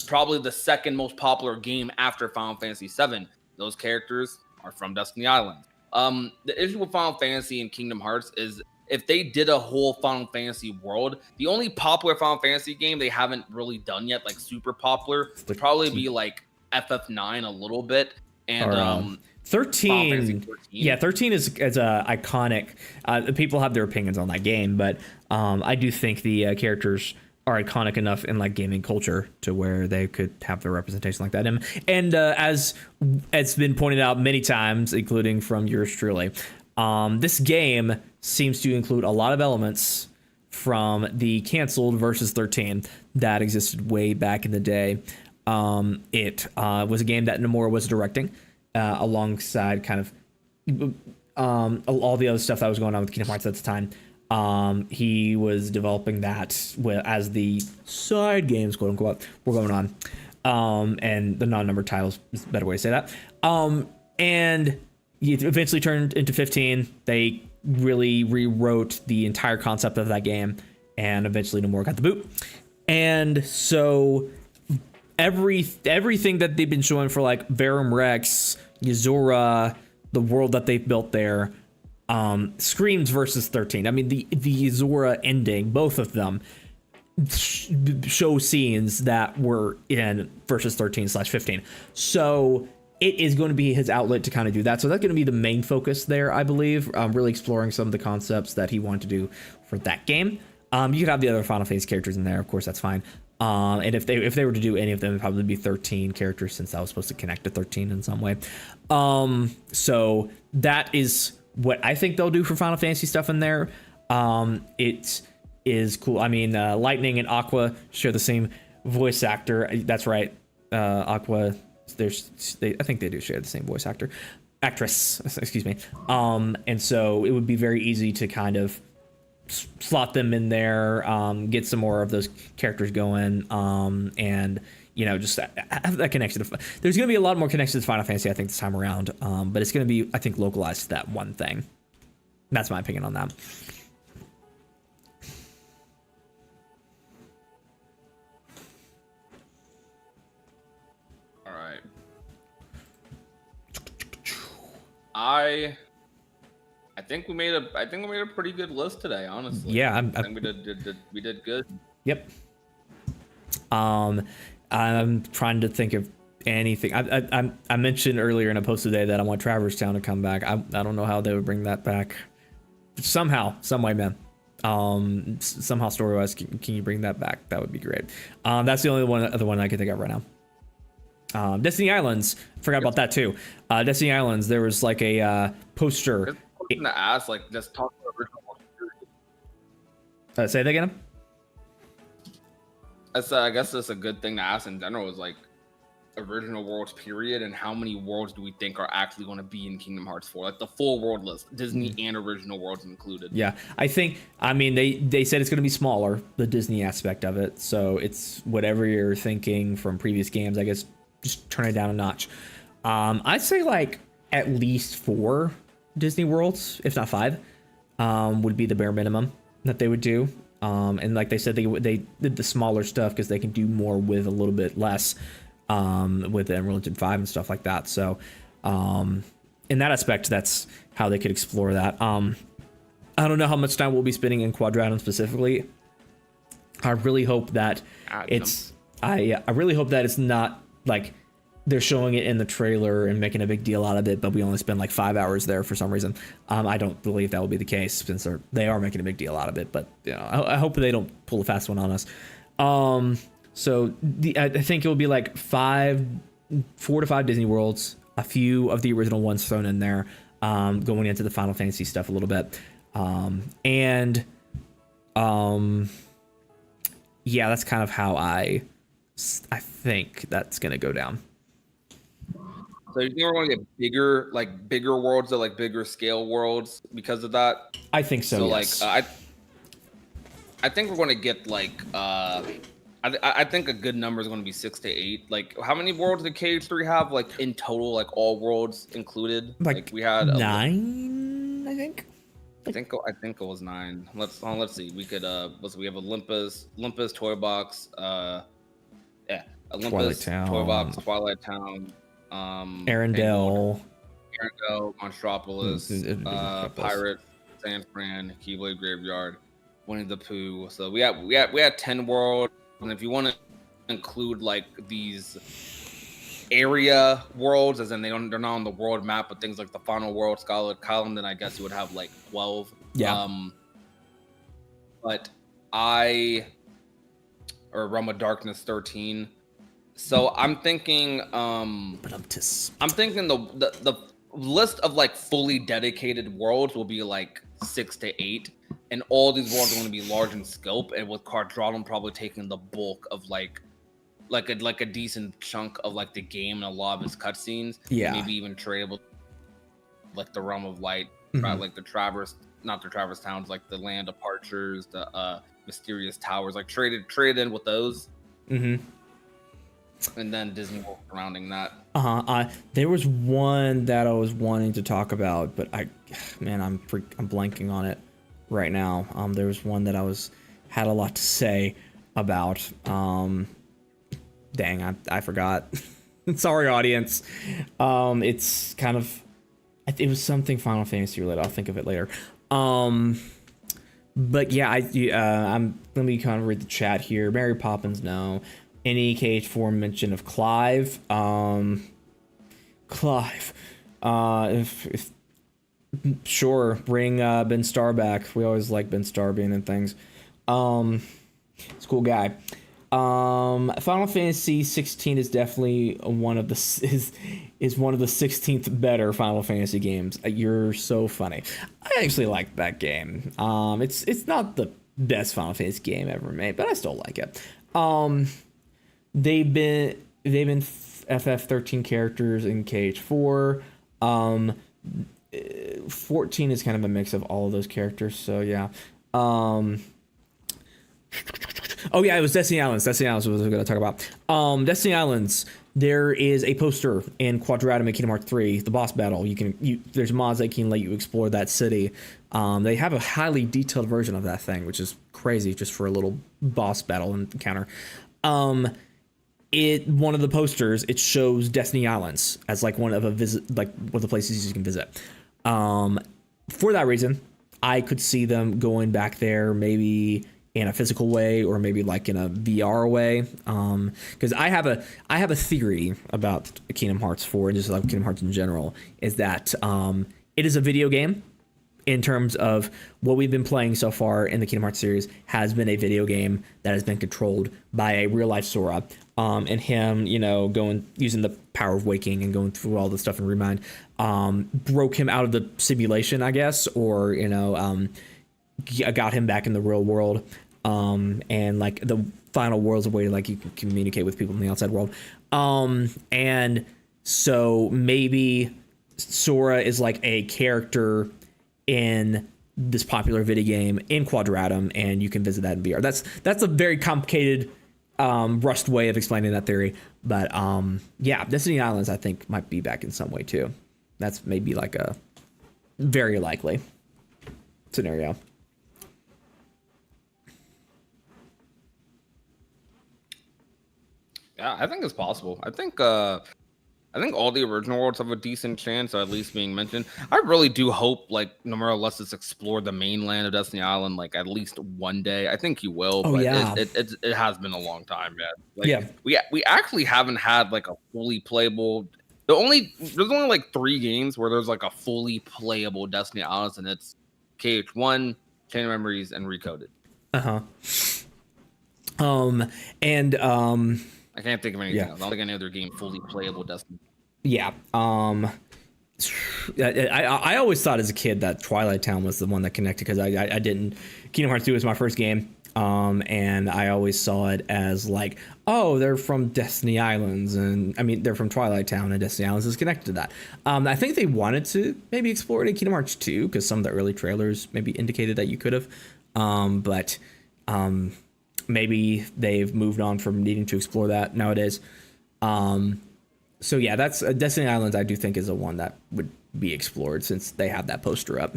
probably the second most popular game after Final Fantasy 7. Those characters are from Destiny Island. The issue with Final Fantasy and Kingdom Hearts is if they did a whole Final Fantasy world, the only popular Final Fantasy game they haven't really done yet, like super popular, would probably be like FF9 a little bit, and or, 13. 13. Yeah, 13 is iconic. People have their opinions on that game, but I do think the characters are iconic enough in like gaming culture to where they could have their representation like that. And as it's been pointed out many times, including from yours truly, this game seems to include a lot of elements from the canceled Versus 13 that existed way back in the day. It was a game that Nomura was directing alongside kind of all the other stuff that was going on with Kingdom Hearts at the time. He was developing that as the side games, quote unquote, were going on. And the non-numbered titles is a better way to say that. And it eventually turned into 15. They really rewrote the entire concept of that game, and eventually Nomura got the boot. And so everything that they've been showing for like Verum Rex, Yzora, the world that they've built there, screams Versus 13. I mean, the Yzora ending, both of them show scenes that were in Versus 13/15. So it is going to be his outlet to kind of do that. So that's going to be the main focus there, I believe. Really exploring some of the concepts that he wanted to do for that game. You could have the other Final Fantasy characters in there, of course, that's fine. And if they were to do any of them, it'd probably be 13 characters, since that was supposed to connect to 13 in some way. So that is what I think they'll do for Final Fantasy stuff in there. It is cool. I mean, Lightning and Aqua share the same voice actor. That's right. Aqua, I think they do share the same voice actress, excuse me. And so it would be very easy to kind of slot them in there, get some more of those characters going, and just have that connection. There's going to be a lot more connections to Final Fantasy, I think, this time around, but it's going to be, I think, localized to that one thing. That's my opinion on that. All right. I think we made a pretty good list today, honestly. Yeah, I think we did good. Yep. I'm trying to think of anything. I mentioned earlier in a post today that I want Traverse Town to come back. I don't know how they would bring that back. Somehow, some way, man. Somehow story-wise, can you bring that back? That would be great. That's the only other one I can think of right now. Destiny Islands, forgot about that too. Destiny Islands, there was like a poster. To ask, like, just talk about original world. Say that again. I guess that's a good thing to ask in general, is like original worlds period, and how many worlds do we think are actually going to be in Kingdom Hearts 4, like the full world list, Disney and original worlds included. Yeah, I mean they said it's going to be smaller, the Disney aspect of it, so it's whatever you're thinking from previous games, I guess just turn it down a notch. I'd say like at least 4 Disney worlds, if not 5, would be the bare minimum that they would do. And like they said, they did the smaller stuff because they can do more with a little bit less, with the Unreal Engine 5 and stuff like that. So in that aspect, that's how they could explore that. I don't know how much time we'll be spending in Quadratum specifically. I really hope that I really hope that it's not like they're showing it in the trailer and making a big deal out of it, but we only spend like 5 hours there for some reason. I don't believe that will be the case, since they are making a big deal out of it, but I hope they don't pull a fast one on us. So I think it will be like 4 to 5 Disney worlds, a few of the original ones thrown in there, going into the Final Fantasy stuff a little bit. Yeah, that's kind of how I think that's going to go down. So you think we're going to get bigger worlds, or like bigger scale worlds because of that? I think so. So yes. like, I think we're going to get like, I think a good number is going to be 6 to 8. Like, how many worlds did KH3 have? Like in total, like all worlds included. Like we had 9, I think. I think it was 9. Let's see. We could we have Olympus, Toy Box, Olympus, Twilight Town. Toy Box, Twilight Town, Arendelle, Encanto, Monstropolis, Pirates, San Fran, Keyblade Graveyard, Winnie the Pooh. So we had 10 worlds, and if you want to include like these area worlds, as in they're not on the world map, but things like the Final World, Scarlet Column, then I guess you would have like 12. Yeah. But or Realm of Darkness 13. So I'm thinking the list of like fully dedicated worlds will be like 6 to 8, and all these worlds are going to be large in scope, and with Cardrottum probably taking the bulk of like a decent chunk of like the game and a lot of its cutscenes. Yeah. Maybe even tradable, like the Realm of Light, Mhm. like not the Traverse Towns, like the Land of Archers, the Mysterious Towers, like traded in with those. Mm-hmm. And then Disney World surrounding that. There was one that I was wanting to talk about, but I'm blanking on it right now. There was one that had a lot to say about. Dang, I forgot. Sorry, audience. It's kind of, it was something Final Fantasy related. I'll think of it later. But yeah, let me kind of read the chat here. Mary Poppins, no. Any KH4 mention of Clive? Clive. If sure, bring Ben Starr back. We always like Ben Starr being in things. He's a cool guy. Final Fantasy 16 is definitely one of the 16th better Final Fantasy games. You're so funny. I actually like that game. It's not the best Final Fantasy game ever made, but I still like it. They've been FF13 characters in KH4. 14 is kind of a mix of all of those characters, so yeah. Oh yeah, it was Destiny Islands. Destiny Islands was what I was going to talk about. Destiny Islands. There is a poster in Quadratum in Kingdom Hearts 3, the boss battle. There's mods that can let you explore that city. They have a highly detailed version of that thing, which is crazy just for a little boss battle encounter. One of the posters, it shows Destiny Islands as like one of the places you can visit. For that reason, I could see them going back there, maybe in a physical way or maybe like in a VR way. Because I have a theory about Kingdom Hearts 4 and just like Kingdom Hearts in general, is that it is a video game. In terms of what we've been playing so far in the Kingdom Hearts series has been a video game that has been controlled by a real life Sora, and him, using the power of waking and going through all the stuff in Remind, broke him out of the simulation, I guess, or got him back in the real world, and like the final world's a way to like you can communicate with people in the outside world, and so maybe Sora is like a character in this popular video game in Quadratum, and you can visit that in VR. That's a very complicated, rushed way of explaining that theory, but yeah, Destiny Islands I think might be back in some way too. That's maybe like a very likely scenario. Yeah, I think it's possible. I think all the original worlds have a decent chance of at least being mentioned. I really do hope, like, Nomura lets us explore the mainland of Destiny Island, like, at least one day. I think he will, but yeah. it has been a long time, man. Like, Yeah. We actually haven't had, like, a fully playable... There's only, like, 3 games where there's, like, a fully playable Destiny Islands, and it's KH1, Chain of Memories, and Recoded. I can't think of anything else. I don't think any other game fully playable Destiny. Yeah. I always thought as a kid that Twilight Town was the one that connected, because I didn't. Kingdom Hearts 2 was my first game. And I always saw it as like, oh, they're from Destiny Islands, and I mean they're from Twilight Town, and Destiny Islands is connected to that. I think they wanted to maybe explore it in Kingdom Hearts 2, because some of the early trailers maybe indicated that you could have, but maybe they've moved on from needing to explore that nowadays. So yeah, that's Destiny Islands. I do think is a one that would be explored since they have that poster up.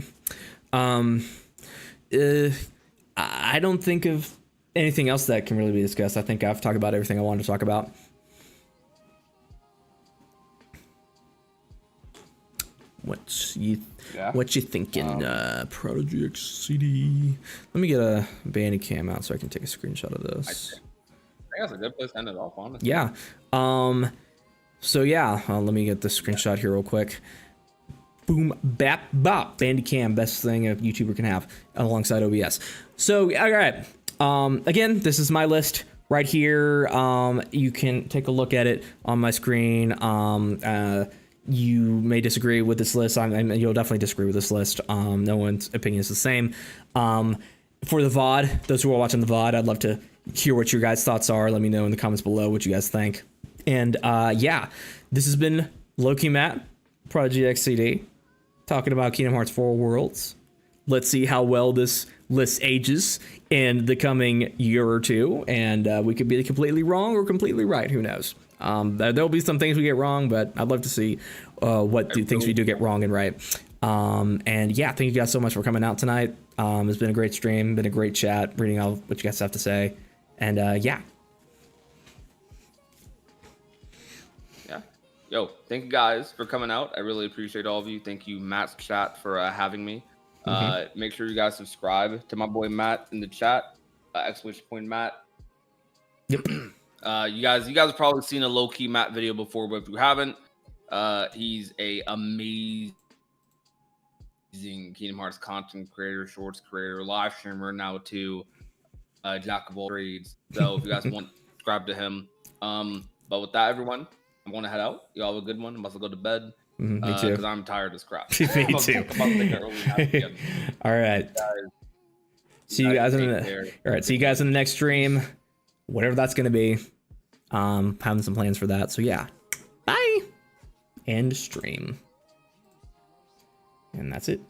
I don't think of anything else that can really be discussed. I think I've talked about everything I wanted to talk about. What you thinking? Prodigy XCD. Let me get a Bandicam out so I can take a screenshot of this. I think that's a good place to end it off, honestly. Yeah. So yeah, let me get the screenshot here real quick. Boom, bap, bop. Bandicam, best thing a YouTuber can have alongside OBS. So, all right. Again, this is my list right here. You can take a look at it on my screen. You may disagree with this list. You'll definitely disagree with this list. No one's opinion is the same. For the VOD, those who are watching the VOD, I'd love to hear what your guys' thoughts are. Let me know in the comments below what you guys think. And yeah, this has been lowkeymatt, Prodigy XCD, talking about Kingdom Hearts 4 Worlds. Let's see how well this list ages in the coming year or two, and we could be completely wrong or completely right. Who knows? There'll be some things we get wrong, but I'd love to see things we do get wrong and right. And yeah, thank you guys so much for coming out tonight. It's been a great stream, been a great chat, reading all what you guys have to say, and yeah. Yo, thank you guys for coming out. I really appreciate all of you. Thank you, Matt's chat, for having me. Make sure you guys subscribe to my boy Matt in the chat. !Matt. Yep. You guys have probably seen a lowkeymatt video before, but if you haven't, he's a amazing Kingdom Hearts content creator, shorts creator, live streamer now too. Jack of all trades. So if you guys want, subscribe to him. But with that, everyone, I'm going to head out. You all have a good one. I'm about to go to bed. Me too. Because I'm tired as crap. Me too. All right. See you guys in the next stream, whatever that's going to be. Having some plans for that. So yeah, bye. End stream. And that's it.